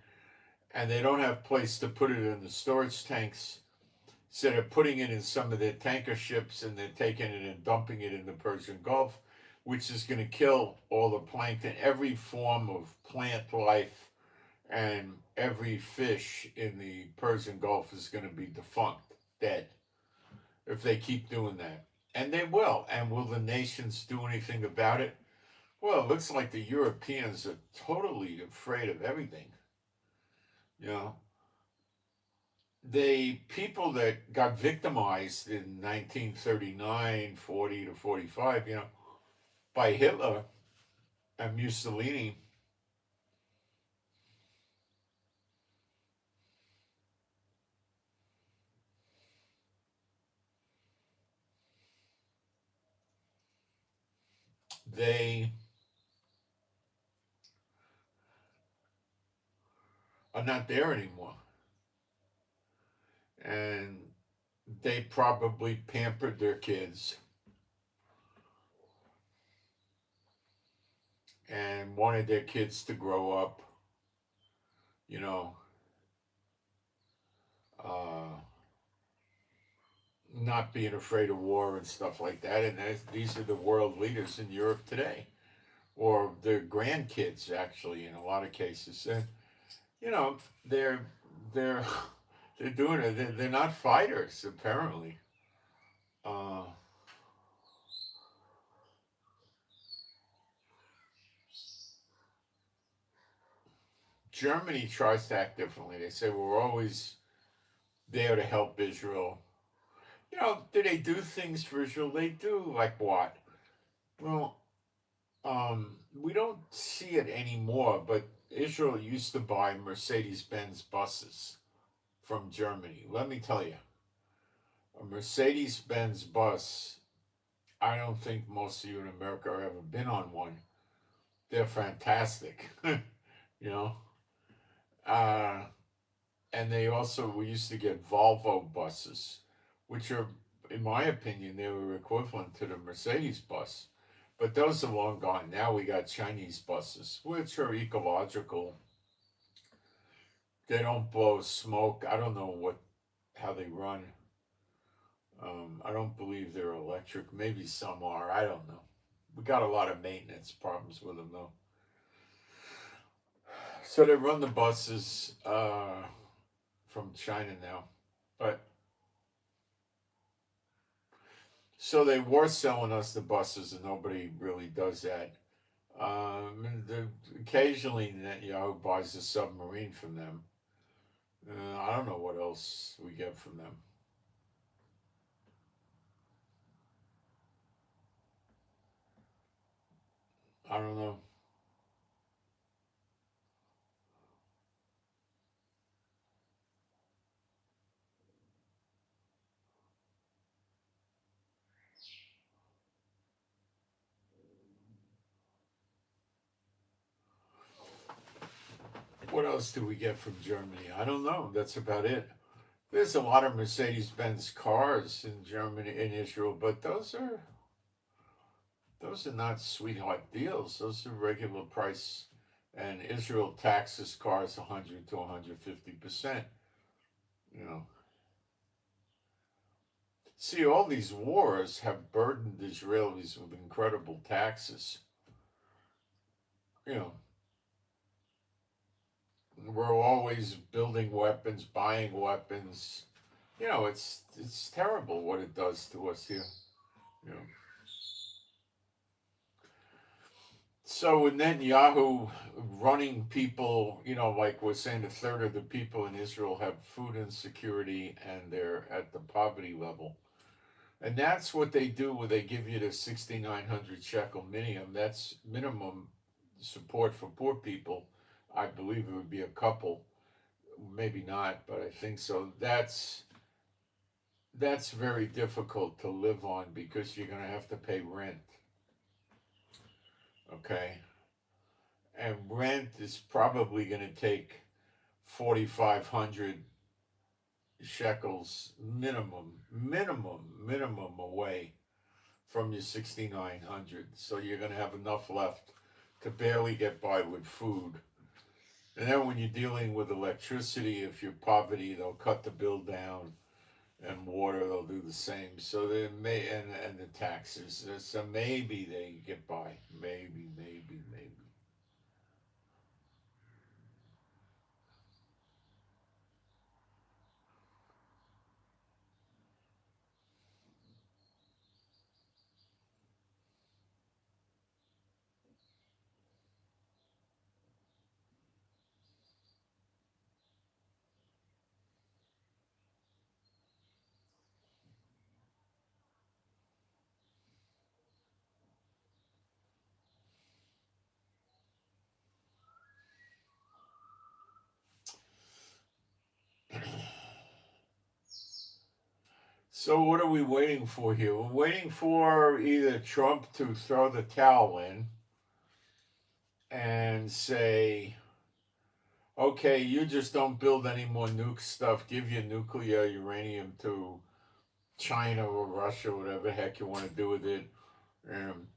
A: and they don't have place to put it in the storage tanks. So they're putting it in some of their tanker ships, and they're taking it and dumping it in the Persian Gulf, which is going to kill all the plankton, every form of plant life. And every fish in the Persian Gulf is going to be defunct, dead, if they keep doing that. And they will. And will the nations do anything about it? Well, it looks like the Europeans are totally afraid of everything. The people that got victimized in 1939, 40 to 45, by Hitler and Mussolini, they are not there anymore. And they probably pampered their kids and wanted their kids to grow up, uh, not being afraid of war and stuff like that. And these are the world leaders in Europe today, or their grandkids, actually, in a lot of cases. And they're they're they're doing it. They're not fighters, apparently. Uh, Germany tries to act differently. They say we're always there to help Israel. Do they do things for Israel? They do. Like what? Well, we don't see it anymore, but Israel used to buy Mercedes-Benz buses from Germany. Let me tell you, a Mercedes-Benz bus, I don't think most of you in America have ever been on one. They're fantastic, you know. Uh, and we used to get Volvo buses, which are, in my opinion, they were equivalent to the Mercedes bus. But those are long gone. Now we got Chinese buses, which are ecological. They don't blow smoke. I don't know how they run. I don't believe they're electric. Maybe some are. I don't know. We got a lot of maintenance problems with them though. So they run the buses from China now, but so they were selling us the buses, and nobody really does that. Occasionally, buys a submarine from them. I don't know what else we get from them. I don't know. What else do we get from Germany? I don't know. That's about it. There's a lot of Mercedes-Benz cars in Germany, in Israel, but those are not sweetheart deals. Those are regular price. And Israel taxes cars 100 to 150%. You know, see, all these wars have burdened Israelis with incredible taxes. You know, we're always building weapons, buying weapons. You know, it's terrible what it does to us here. You know. So with Netanyahu running people, you know, like we're saying, a third of the people in Israel have food insecurity and they're at the poverty level. And that's what they do when they give you the 6,900 shekel minimum. That's minimum support for poor people. I believe it would be a couple, maybe not, but I think so. That's very difficult to live on because you're going to have to pay rent. Okay? And rent is probably going to take 4,500 shekels minimum away from your 6,900. So you're going to have enough left to barely get by with food. And then when you're dealing with electricity, if you're poverty, they'll cut the bill down, and water they'll do the same. So they may and the taxes. So maybe they get by. Maybe. So what are we waiting for here? We're waiting for either Trump to throw the towel in and say, okay, you just don't build any more nuke stuff. Give your nuclear uranium to China or Russia, whatever the heck you want to do with it.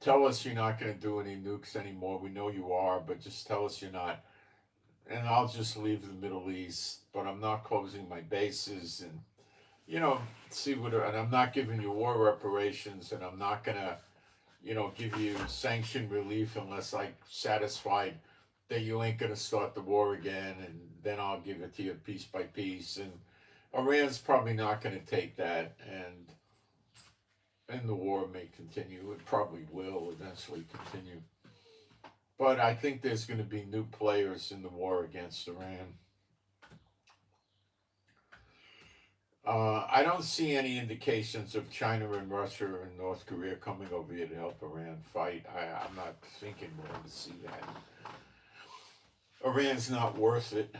A: Tell us you're not going to do any nukes anymore. We know you are, but just tell us you're not. And I'll just leave the Middle East, but I'm not closing my bases and, you know, see what, and I'm not giving you war reparations, and I'm not going to, you know, give you sanction relief unless I'm satisfied that you ain't going to start the war again, and then I'll give it to you piece by piece. And Iran's probably not going to take that, and the war may continue. It probably will eventually continue. But I think there's going to be new players in the war against Iran. I don't see any indications of China and Russia and North Korea coming over here to help Iran fight. I'm not thinking we're going to see that. Iran's not worth it.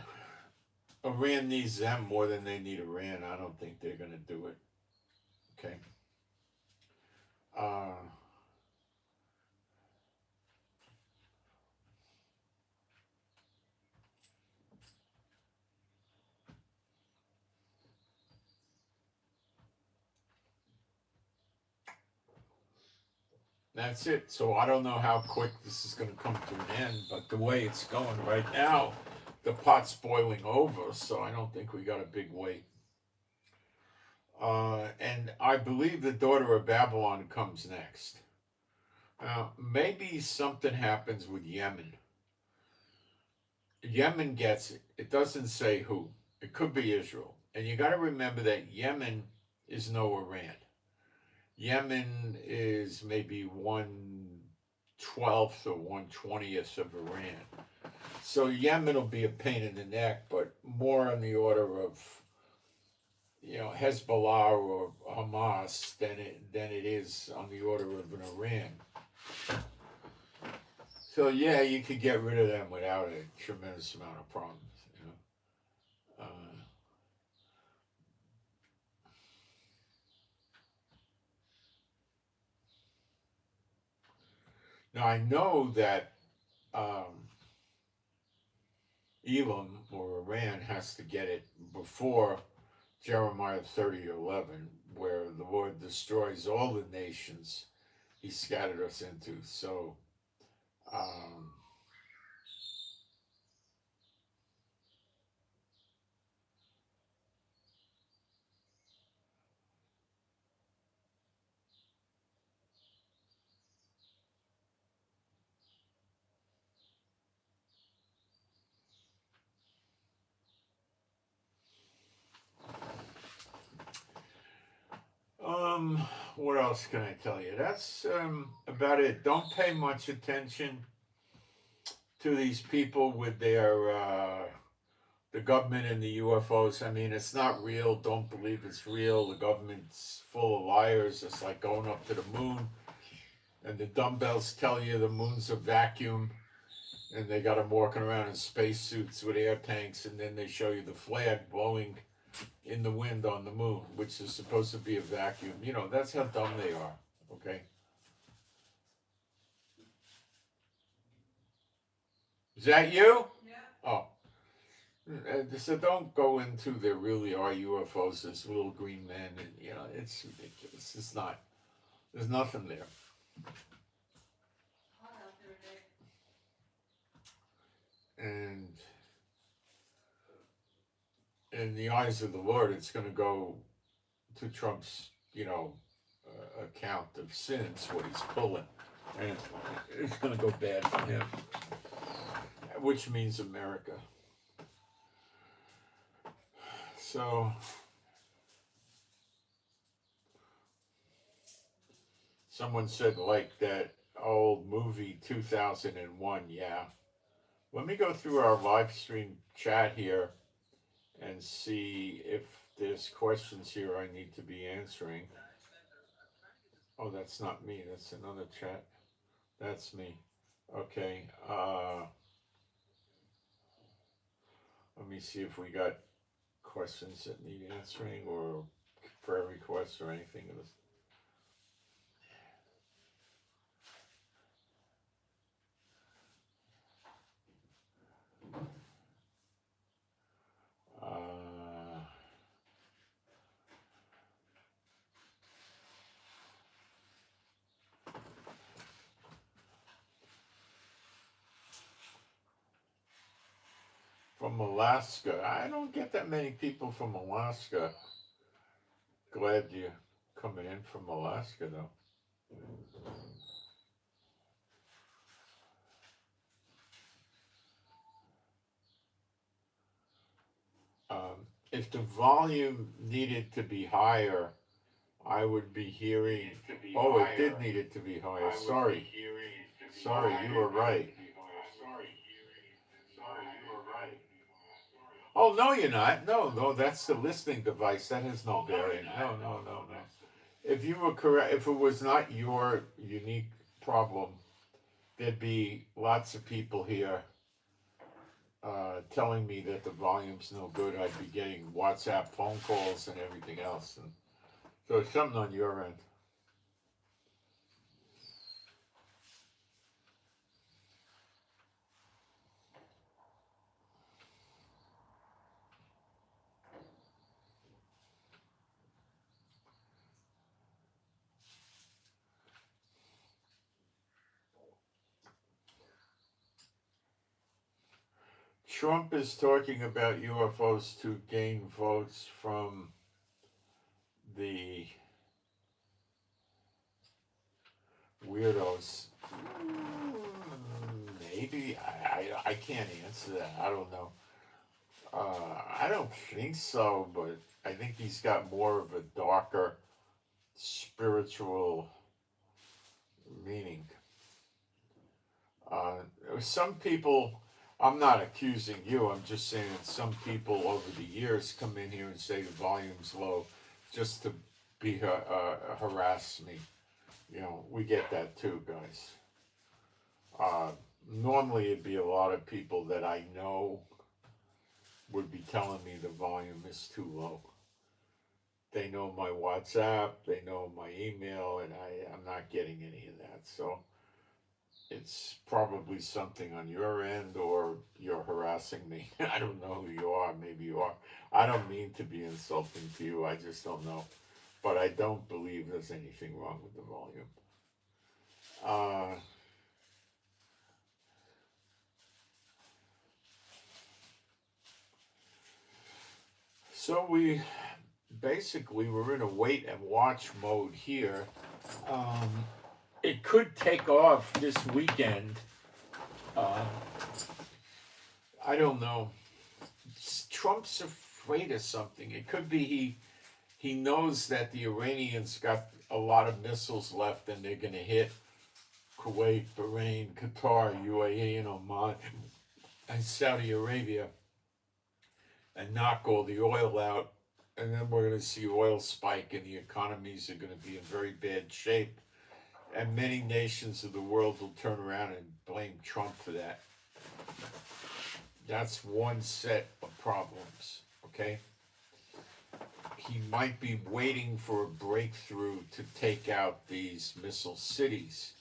A: Iran needs them more than they need Iran. I don't think they're going to do it. Okay. Uh, That's it. So I don't know how quick this is going to come to an end, but the way it's going right now, the pot's boiling over, so I don't think we got a big wait. And I believe the daughter of Babylon comes next. Maybe something happens with Yemen. Yemen gets it. It doesn't say who. It could be Israel. And you got to remember that Yemen is no Iran. Yemen is maybe 1/12 or 1/20th of Iran. So Yemen will be a pain in the neck, but more on the order of, you know, Hezbollah or Hamas than it is on the order of an Iran. So yeah, you could get rid of them without a tremendous amount of problems. You know? Now I know that um, Elam or Iran has to get it before Jeremiah 30:11, where the Lord destroys all the nations He scattered us into. So, um, um, what else can I tell you? That's about it. Don't pay much attention to these people with their the government and the UFOs. I mean, it's not real. Don't believe it's real. The government's full of liars. It's like going up to the moon, and the dumbbells tell you the moon's a vacuum, and they got them walking around in spacesuits with air tanks, and then they show you the flag blowing in the wind on the moon, which is supposed to be a vacuum. You know, that's how dumb they are. Okay. Is that you?
B: Yeah.
A: Oh. So don't go into there really are UFOs, this little green men, and you know it's ridiculous. It's not. There's nothing there.
B: Hot out there today.
A: And in the eyes of the Lord, it's going to go to Trump's, account of sins, what he's pulling, and it's going to go bad for him, which means America. So, someone said like that old movie 2001. Yeah. Let me go through our live stream chat here and see if there's questions here I need to be answering. Oh, that's not me. That's another chat. That's me. Okay. Let me see if we got questions that need answering or prayer requests or anything of this. From Alaska. I don't get that many people from Alaska. Glad you coming in from Alaska though. If the volume needed to be higher, I would be hearing. Oh, it did need it to be higher. Sorry. Sorry, you were right. Oh, no, you're not. No, no, that's the listening device. That has no bearing. No, no, no, no. If you were correct, if it was not your unique problem, there'd be lots of people here telling me that the volume's no good. I'd be getting WhatsApp phone calls and everything else. And so it's something on your end. Trump is talking about UFOs to gain votes from the weirdos. Maybe I can't answer that. I don't know. I don't think so, but I think he's got more of a darker spiritual meaning. Some people, I'm not accusing you, I'm just saying that some people over the years come in here and say the volume's low just to be harass me. You know, we get that too, guys. Normally it'd be a lot of people that I know would be telling me the volume is too low. They know my WhatsApp, they know my email, and I'm not getting any of that. So it's probably something on your end, or you're harassing me. I don't know who you are. Maybe you are. I don't mean to be insulting to you. I just don't know. But I don't believe there's anything wrong with the volume. Uh, so we basically we're in a wait and watch mode here. Um, it could take off this weekend. Uh, I don't know. Trump's afraid of something. It could be he knows that the Iranians got a lot of missiles left, and they're going to hit Kuwait, Bahrain, Qatar, UAE, and Oman, and Saudi Arabia, and knock all the oil out. And then we're going to see oil spike, and the economies are going to be in very bad shape. And many nations of the world will turn around and blame Trump for that. That's one set of problems, okay? He might be waiting for a breakthrough to take out these missile cities.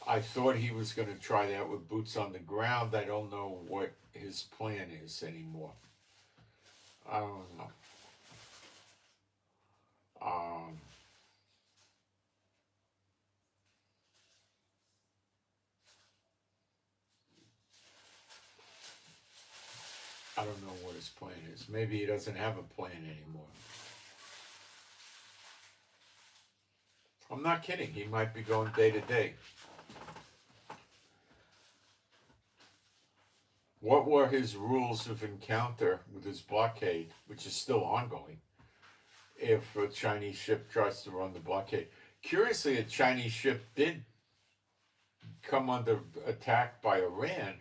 A: I thought he was going to try that with boots on the ground. I don't know what his plan is anymore. I don't know. I don't know what his plan is. Maybe he doesn't have a plan anymore. I'm not kidding. He might be going day to day. What were his rules of encounter with his blockade, which is still ongoing, if a Chinese ship tries to run the blockade? Curiously, a Chinese ship did come under attack by Iran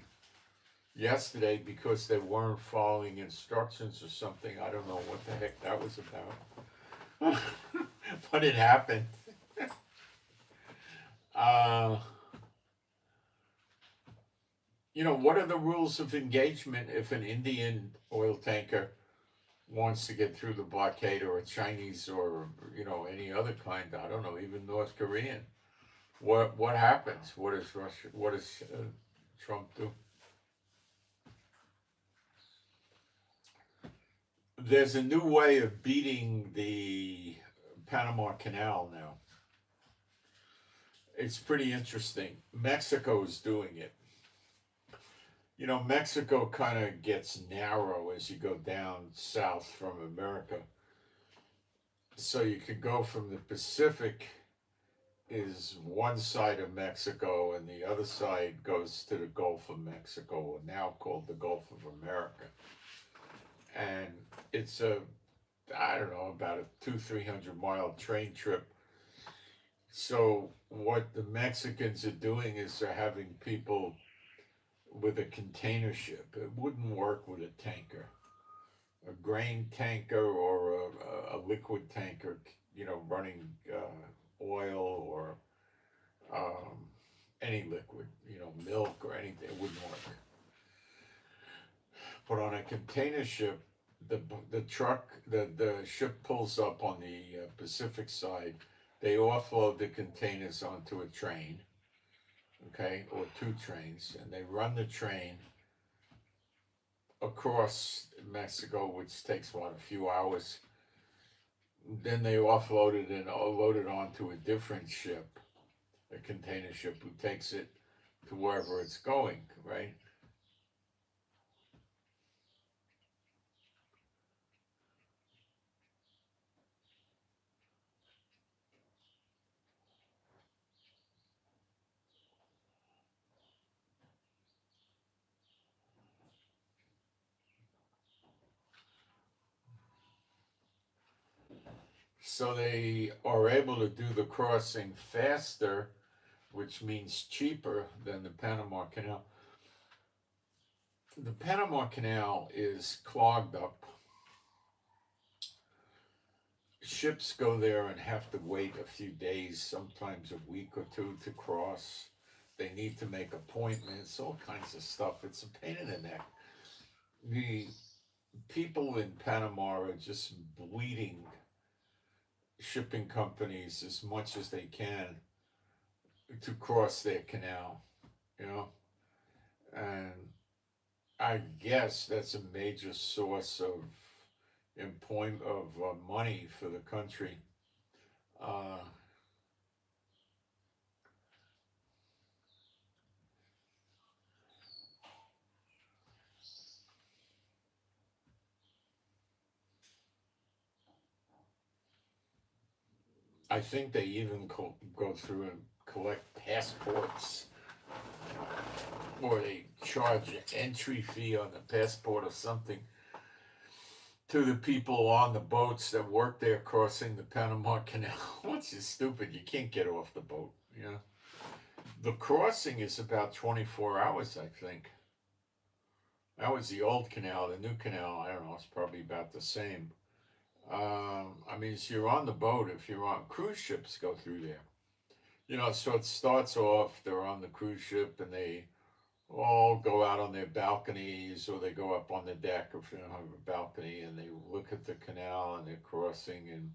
A: yesterday because they weren't following instructions or something. I don't know what the heck that was about. But it happened. What are the rules of engagement if an Indian oil tanker wants to get through the blockade, or a Chinese, or any other kind? I don't know, even North Korean. What happens? What does Russia? What does Trump do? There's a new way of beating the Panama Canal now. It's pretty interesting. Mexico is doing it. Mexico kind of gets narrow as you go down south from America. So you could go from the Pacific is one side of Mexico, and the other side goes to the Gulf of Mexico, now called the Gulf of America. And it's I don't know, about a 200-300 mile train trip. So what the Mexicans are doing is they're having people with a container ship. It wouldn't work with a tanker. A grain tanker, or a liquid tanker, running oil, or any liquid, milk or anything, it wouldn't work. But on a container ship, the truck, the ship pulls up on the Pacific side. They offload the containers onto a train, okay, or two trains, and they run the train across Mexico, which takes a few hours. Then they offload it and load it onto a different ship, a container ship, who takes it to wherever it's going, right? So they are able to do the crossing faster, which means cheaper than the Panama Canal. The Panama Canal is clogged up. Ships go there and have to wait a few days, sometimes a week or two, to cross. They need to make appointments, all kinds of stuff. It's a pain in the neck. The people in Panama are just bleeding shipping companies as much as they can to cross their canal, you know, and I guess that's a major source of employment of money for the country. Uh, I think they even go through and collect passports, or they charge an entry fee on the passport or something to the people on the boats that work there crossing the Panama Canal, which is stupid. You can't get off the boat, you know. The crossing is about 24 hours, I think. That was the old canal. The new canal, I don't know, it's probably about the same. I mean, so you're on the boat. If you're on cruise ships, go through there. You know, so it starts off, they're on the cruise ship and they all go out on their balconies or they go up on the deck if they don't have a balcony and they look at the canal and they're crossing and,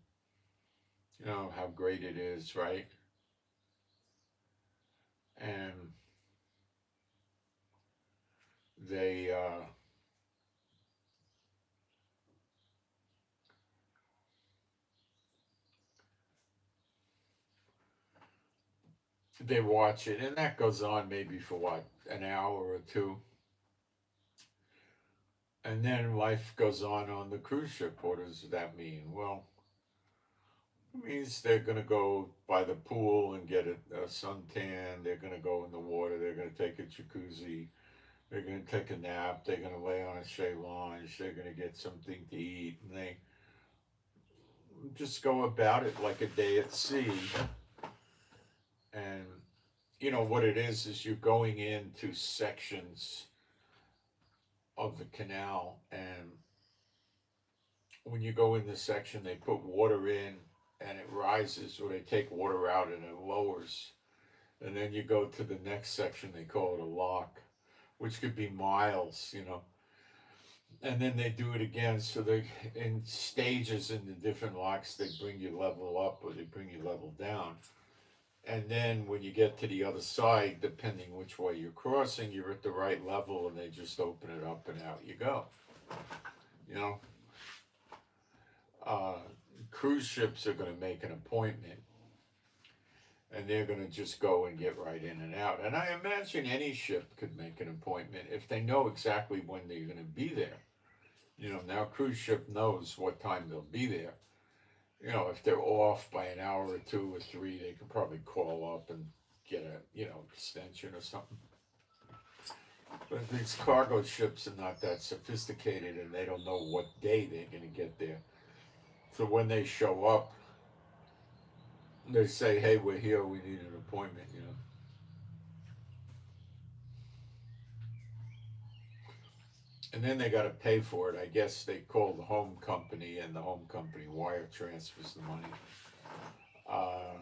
A: you know, how great it is, right? And they, they watch it, and that goes on maybe for what, an hour or two, and then life goes on the cruise ship. What does that mean? Well, it means they're going to go by the pool and get a suntan. They're going to go in the water. They're going to take a jacuzzi. They're going to take a nap. They're going to lay on a chaise lounge. They're going to get something to eat, and they just go about it like a day at sea. And you know what it is you're going into sections of the canal, and when you go in the section, they put water in and it rises, or they take water out and it lowers. And then you go to the next section, they call it a lock, which could be miles, you know. And then they do it again. So they, in stages in the different locks, they bring you level up or they bring you level down. And then when you get to the other side, depending which way you're crossing, you're at the right level and they just open it up and out you go. You know? Uh, Cruise ships are going to make an appointment and they're going to just go and get right in and out. And I imagine any ship could make an appointment if they know exactly when they're going to be there. You know, now cruise ship knows what time they'll be there. You know, if they're off by an hour or 2 or 3, they could probably call up and get a, you know, extension or something. But these cargo ships are not that sophisticated and they don't know what day they're going to get there. So when they show up, they say, hey, we're here, we need an appointment, you know. And then they got to pay for it. I guess they call the home company and the home company wire transfers the money. Uh,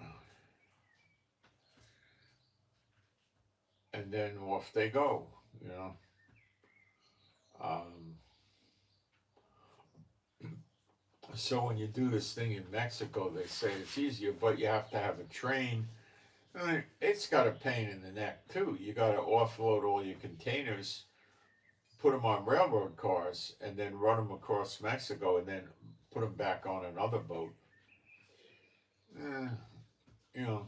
A: and then off they go, you know. Um, so when you do this thing in Mexico, they say it's easier, but you have to have a train. And it's got a pain in the neck too. You got to offload all your containers, put them on railroad cars, and then run them across Mexico, and then put them back on another boat. You know,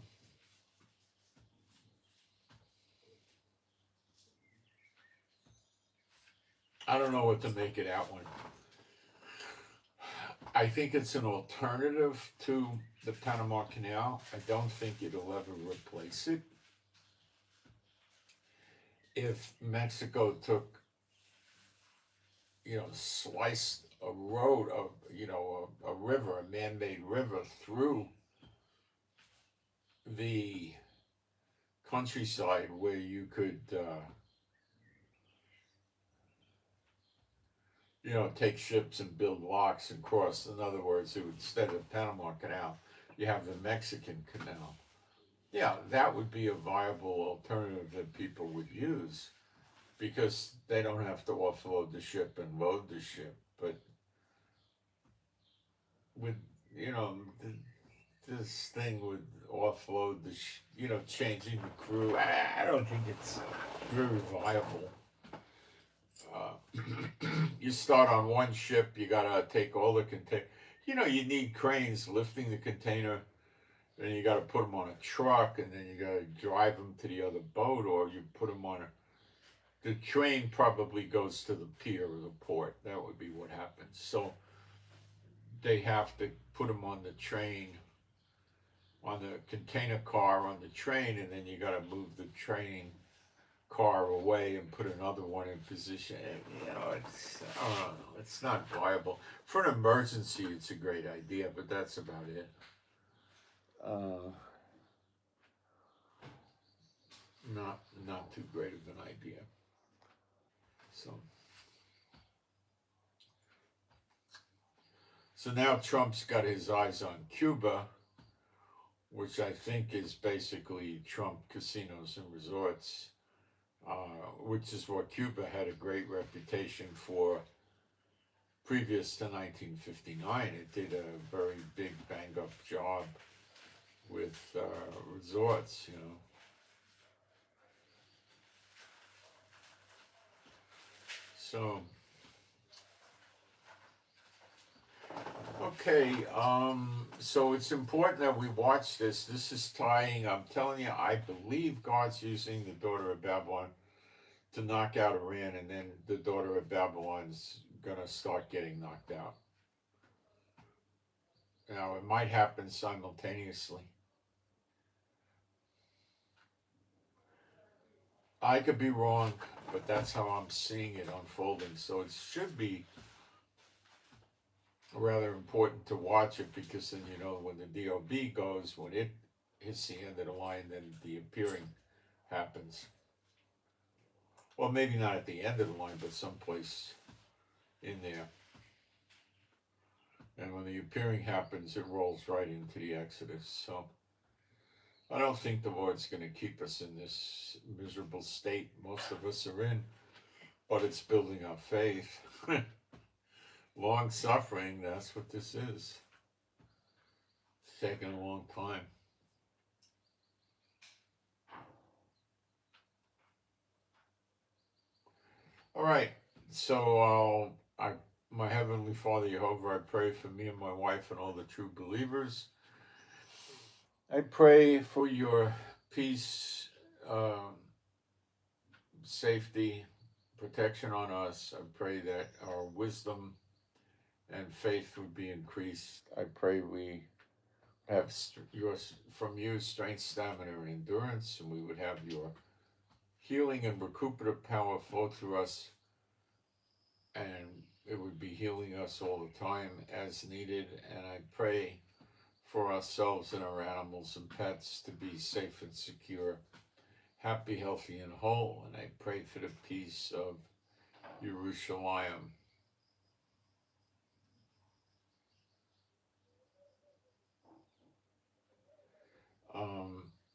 A: I don't know what to make of that one. I think it's an alternative to the Panama Canal. I don't think it'll ever replace it. If Mexico took, you know, sliced a road of, you know, a river, a man-made river through the countryside where you could, you know, take ships and build locks and cross. In other words, it would, instead of the Panama Canal, you have the Mexican Canal. Yeah, that would be a viable alternative that people would use because they don't have to offload the ship and load the ship. But with, you know, this thing would offload the, changing the crew. I don't think it's very viable. You start on one ship, you gotta take all the container. You need cranes lifting the container. Then you gotta put them on a truck, and then you gotta drive them to the other boat, or you put them on a. The train probably goes to the pier or the port. That would be what happens. So they have to put them on the train, on the container car on the train, and then you got to move the train car away and put another one in position. And, it's not viable. For an emergency, it's a great idea, but that's about it. Not too great of an idea. So now Trump's got his eyes on Cuba, which I think is basically Trump casinos and resorts, which is what Cuba had a great reputation for previous to 1959. It did a very big bang up job with resorts, So, okay, so it's important that we watch this. This is tying, I'm telling you, I believe God's using the daughter of Babylon to knock out Iran, and then the daughter of Babylon's gonna start getting knocked out. Now, it might happen simultaneously. I could be wrong, but that's how I'm seeing it unfolding. So it should be rather important to watch it, because then when the DOB goes, when it hits the end of the line, then the appearing happens. Well, maybe not at the end of the line, but someplace in there. And when the appearing happens, it rolls right into the Exodus. So I don't think the Lord's going to keep us in this miserable state most of us are in, but it's building our faith. Long suffering, that's what this is. It's taken a long time. All right, so my Heavenly Father Jehovah, I pray for me and my wife and all the true believers. I pray for your peace, safety, protection on us. I pray that our wisdom and faith would be increased. I pray we have from you strength, stamina, and endurance, and we would have your healing and recuperative power flow through us, and it would be healing us all the time as needed. And I pray for ourselves and our animals and pets to be safe and secure, happy, healthy, and whole. And I pray for the peace of Jerusalem.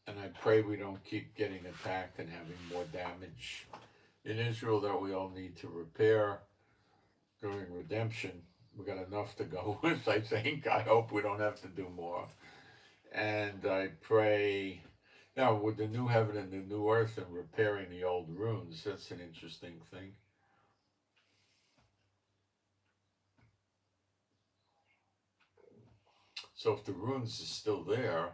A: And I pray we don't keep getting attacked and having more damage in Israel that we all need to repair during redemption. We got enough to go with, I think. I hope we don't have to do more. And I pray now with the new heaven and the new earth and repairing the old ruins. That's an interesting thing. So if the ruins is still there,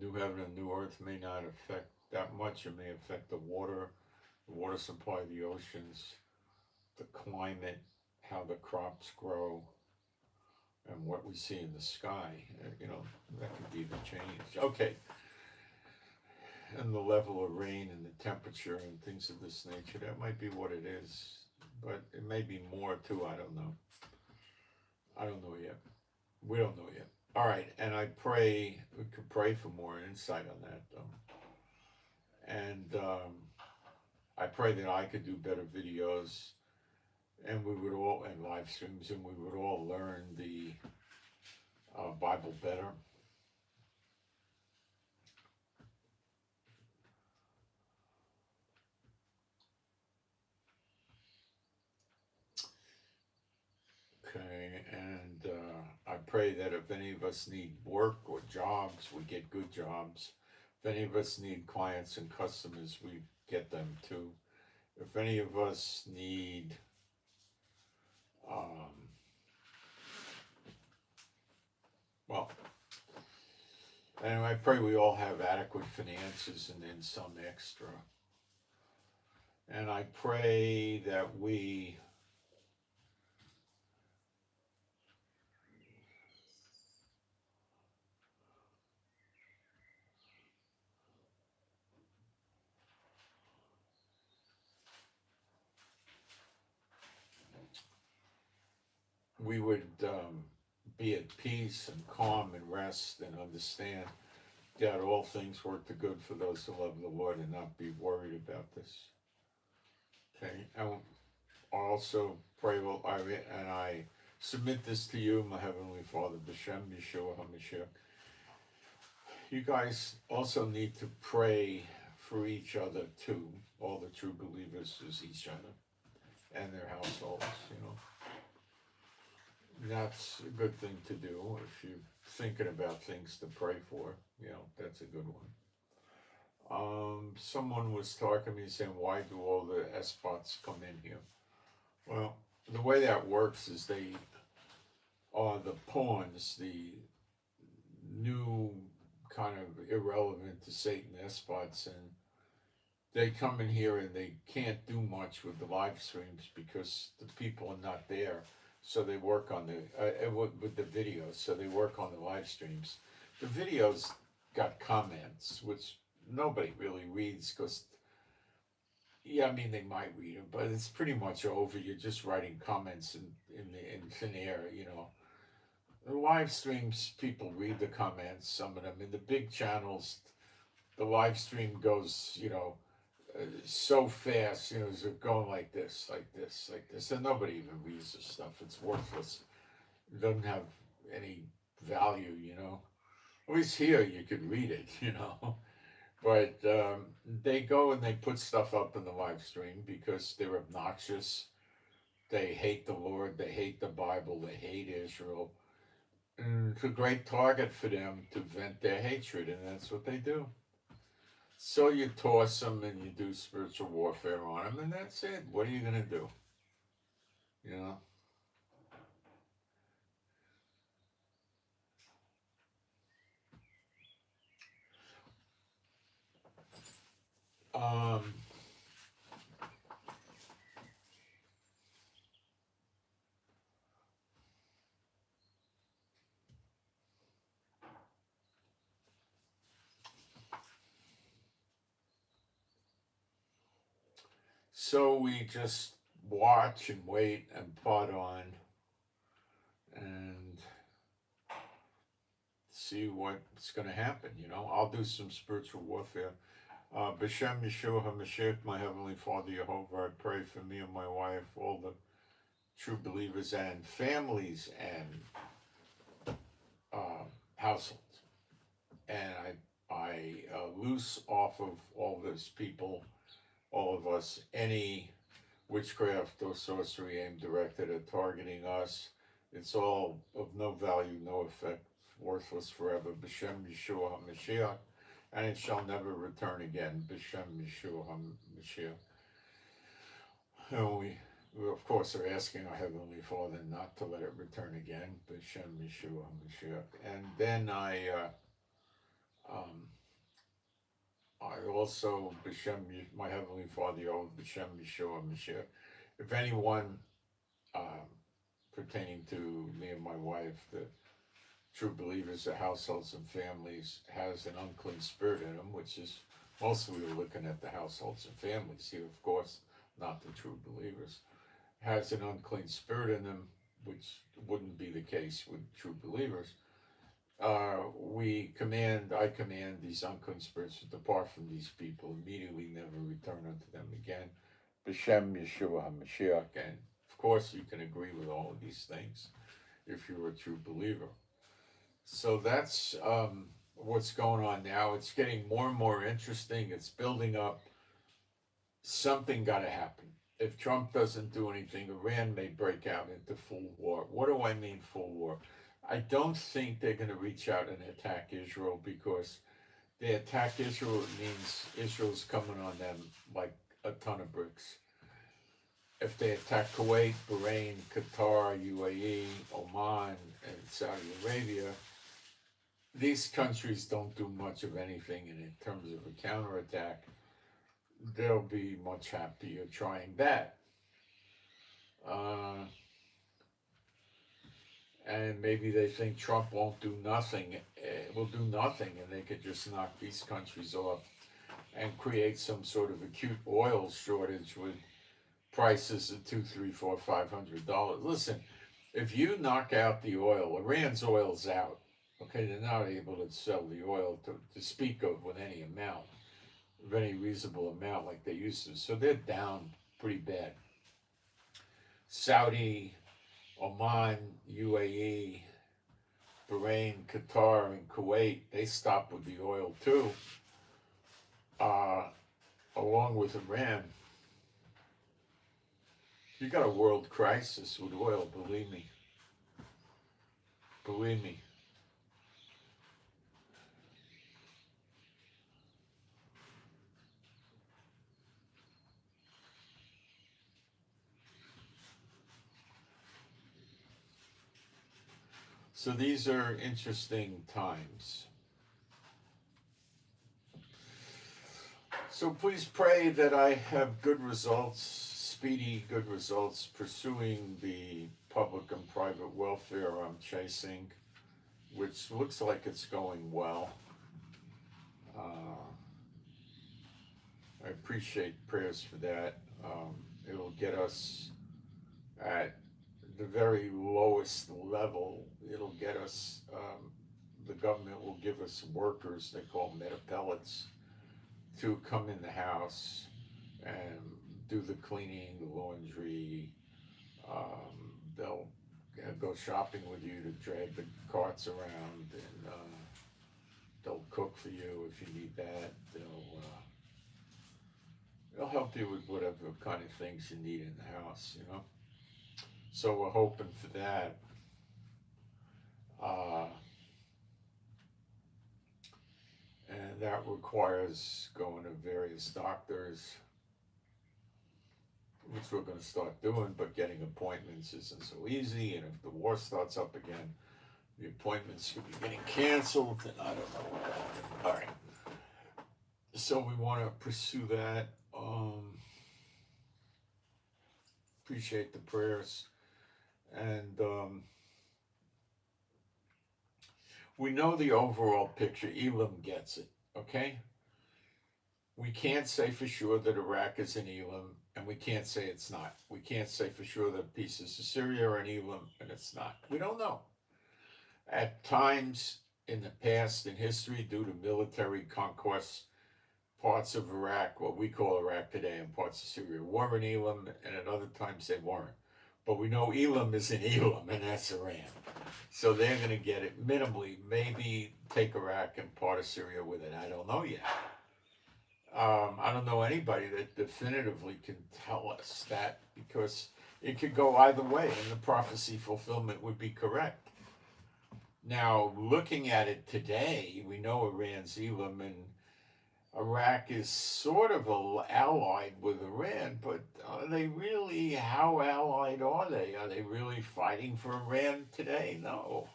A: new heaven and new earth may not affect that much. It may affect the water supply, the oceans, the climate, how the crops grow, and what we see in the sky. That could be the change. Okay. And the level of rain and the temperature and things of this nature. That might be what it is. But it may be more too. I don't know. I don't know yet. We don't know yet. All right. And I pray, we could pray for more insight on that, though. And I pray that I could do better videos, and we would all, and live streams, and we would all learn the Bible better. Okay. pray that if any of us need work or jobs, we get good jobs. If any of us need clients and customers, we get them too. If any of us need, um, well, anyway, I pray we all have adequate finances and then some extra. And I pray that we would be at peace and calm and rest and understand that all things work to good for those who love the Lord and not be worried about this. Okay, I also pray, well, I submit this to you, my Heavenly Father, B'Shem Yeshua HaMashiach. You guys also need to pray for each other too. All the true believers is each other and their households, you know. That's a good thing to do if you're thinking about things to pray for. You know, that's a good one. Someone was talking to me saying, why do all the S-bots come in here? Well, the way that works is they are the pawns, the new kind of irrelevant to Satan S-bots, and they come in here and they can't do much with the live streams because the people are not there. So they work on the with the videos. So they work on the live streams. The videos got comments, which nobody really reads because, yeah, I mean they might read them, but it's pretty much over. You're just writing comments in thin air, you know. The live streams, people read the comments. Some of them in the big channels, the live stream goes, you know, so fast, you know, is it going like this, like this, like this, and nobody even reads this stuff. It's worthless. It doesn't have any value, you know. At least here you could read it, you know. But they go and they put stuff up in the live stream because they're obnoxious. They hate the Lord. They hate the Bible. They hate Israel. And it's a great target for them to vent their hatred, and that's what they do. So you toss them and you do spiritual warfare on them, and that's it. What are you going to do? You know? So we just watch and wait and plot on and see what's going to happen, you know? I'll do some spiritual warfare. B'Shem Yeshua HaMashiach, my Heavenly Father Jehovah, I pray for me and my wife, all the true believers and families and households. And I loose off of all those people, all of us, any witchcraft or sorcery aimed directed at targeting us. It's all of no value, no effect, worthless forever. B'Shem Yeshua HaMashiach, and it shall never return again. B'Shem Yeshua HaMashiach. And we of course are asking our Heavenly Father not to let it return again. B'Shem Yeshua HaMashiach. And then I also, B'Shem, my Heavenly Father, B'Shem Yeshua HaMashiach, if anyone pertaining to me and my wife, the true believers, the households and families, has an unclean spirit in them, which is mostly we're looking at the households and families here, of course, not the true believers, has an unclean spirit in them, which wouldn't be the case with true believers. I command these unclean spirits to depart from these people, immediately never return unto them again. B'Shem Yeshua HaMashiach. And of course you can agree with all of these things if you're a true believer. So that's what's going on now. It's getting more and more interesting. It's building up. Something got to happen. If Trump doesn't do anything, Iran may break out into full war. What do I mean full war? I don't think they're going to reach out and attack Israel, because they attack Israel, it means Israel's coming on them like a ton of bricks. If they attack Kuwait, Bahrain, Qatar, UAE, Oman, and Saudi Arabia, these countries don't do much of anything, and in terms of a counterattack, they'll be much happier trying that. And maybe they think Trump won't do nothing, will do nothing, and they could just knock these countries off and create some sort of acute oil shortage with prices of $2, $3, $4, $500. Listen, if you knock out the oil, Iran's oil's out. Okay, they're not able to sell the oil to speak of with any amount, of any reasonable amount like they used to. So they're down pretty bad. Saudi, Oman, UAE, Bahrain, Qatar, and Kuwait, they stopped with the oil too, along with Iran. You got a world crisis with oil, believe me. Believe me. So these are interesting times. So please pray that I have good results, speedy good results, pursuing the public and private welfare I'm chasing, which looks like it's going well. I appreciate prayers for that. It'll get us at the very lowest level. It'll get us, the government will give us workers, they call metapellets, to come in the house and do the cleaning, the laundry. They'll go shopping with you to drag the carts around, and they'll cook for you if you need that. They'll help you with whatever kind of things you need in the house, you know. So we're hoping for that. And that requires going to various doctors, which we're going to start doing, but getting appointments isn't so easy. And if the war starts up again, the appointments could be getting canceled, and I don't know. All right. So we want to pursue that. Appreciate the prayers. And we know the overall picture. Elam gets it, okay? We can't say for sure that Iraq is in Elam, and we can't say it's not. We can't say for sure that pieces of Syria are in Elam, and it's not. We don't know. At times in the past, in history, due to military conquests, parts of Iraq, what we call Iraq today, and parts of Syria were in Elam, and at other times they weren't. But we know Elam is in Elam, and that's Iran. So they're going to get it minimally, maybe take Iraq and part of Syria with it. I don't know yet. I don't know anybody that definitively can tell us that, because it could go either way, and the prophecy fulfillment would be correct. Now, looking at it today, we know Iran's Elam, and Iraq is sort of allied with Iran, but are they really, how allied are they? Are they really fighting for Iran today? No.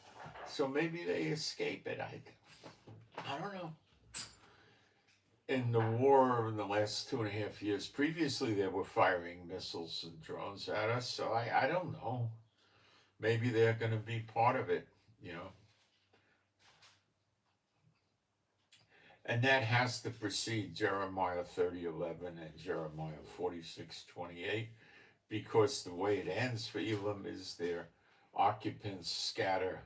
A: So maybe they escape it. I don't know. In the war in the last 2.5 years, previously they were firing missiles and drones at us, so I don't know. Maybe they're going to be part of it, you know. And that has to precede Jeremiah 30:11 and Jeremiah 46:28, because the way it ends for Elam is their occupants scatter.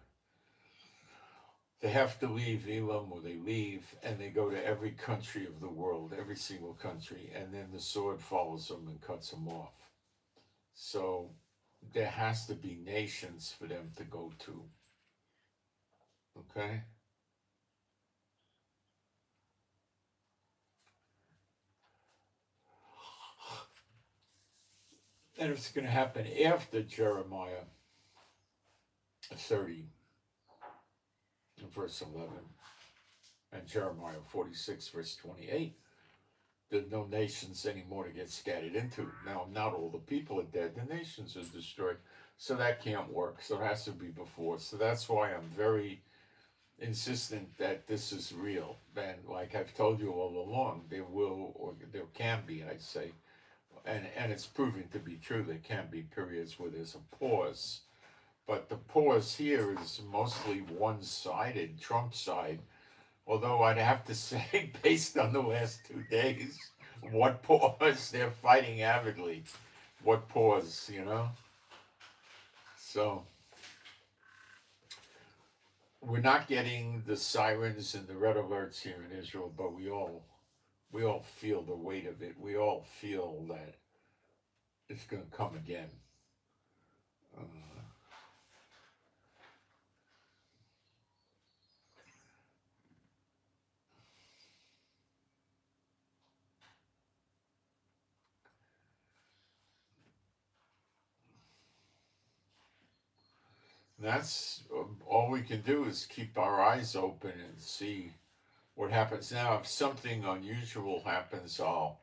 A: They have to leave Elam, or they leave, and they go to every country of the world, every single country, and then the sword follows them and cuts them off. So there has to be nations for them to go to. Okay? And it's going to happen after Jeremiah 30. in verse 11, and Jeremiah 46, verse 28. There's no nations anymore to get scattered into. Now, not all the people are dead. The nations are destroyed. So that can't work. So it has to be before. So that's why I'm very insistent that this is real. And like I've told you all along, there will, or there can be, I say, and it's proving to be true, there can be periods where there's a pause. But the pause here is mostly one-sided, Trump side. Although I'd have to say, based on the last 2 days, what pause? They're fighting avidly. What pause, you know? So we're not getting the sirens and the red alerts here in Israel, but we all feel the weight of it. We all feel that it's going to come again. Uh, that's all we can do is keep our eyes open and see what happens. Now, if something unusual happens, of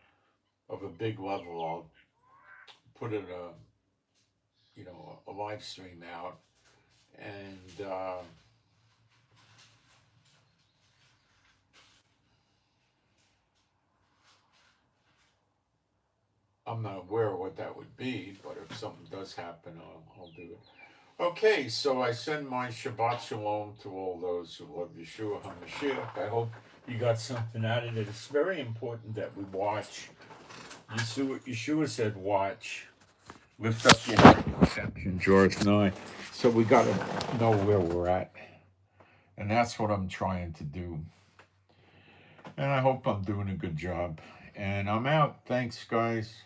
A: a big level, I'll put it a live stream out, and I'm not aware of what that would be, but if something does happen, I'll do it. Okay, so I send my Shabbat Shalom to all those who love Yeshua HaMashiach. I hope you got something out of it. It's very important that we watch. Yeshua said, watch. Lift up your head, exception, George 9. So we got to know where we're at. And that's what I'm trying to do. And I hope I'm doing a good job. And I'm out. Thanks, guys.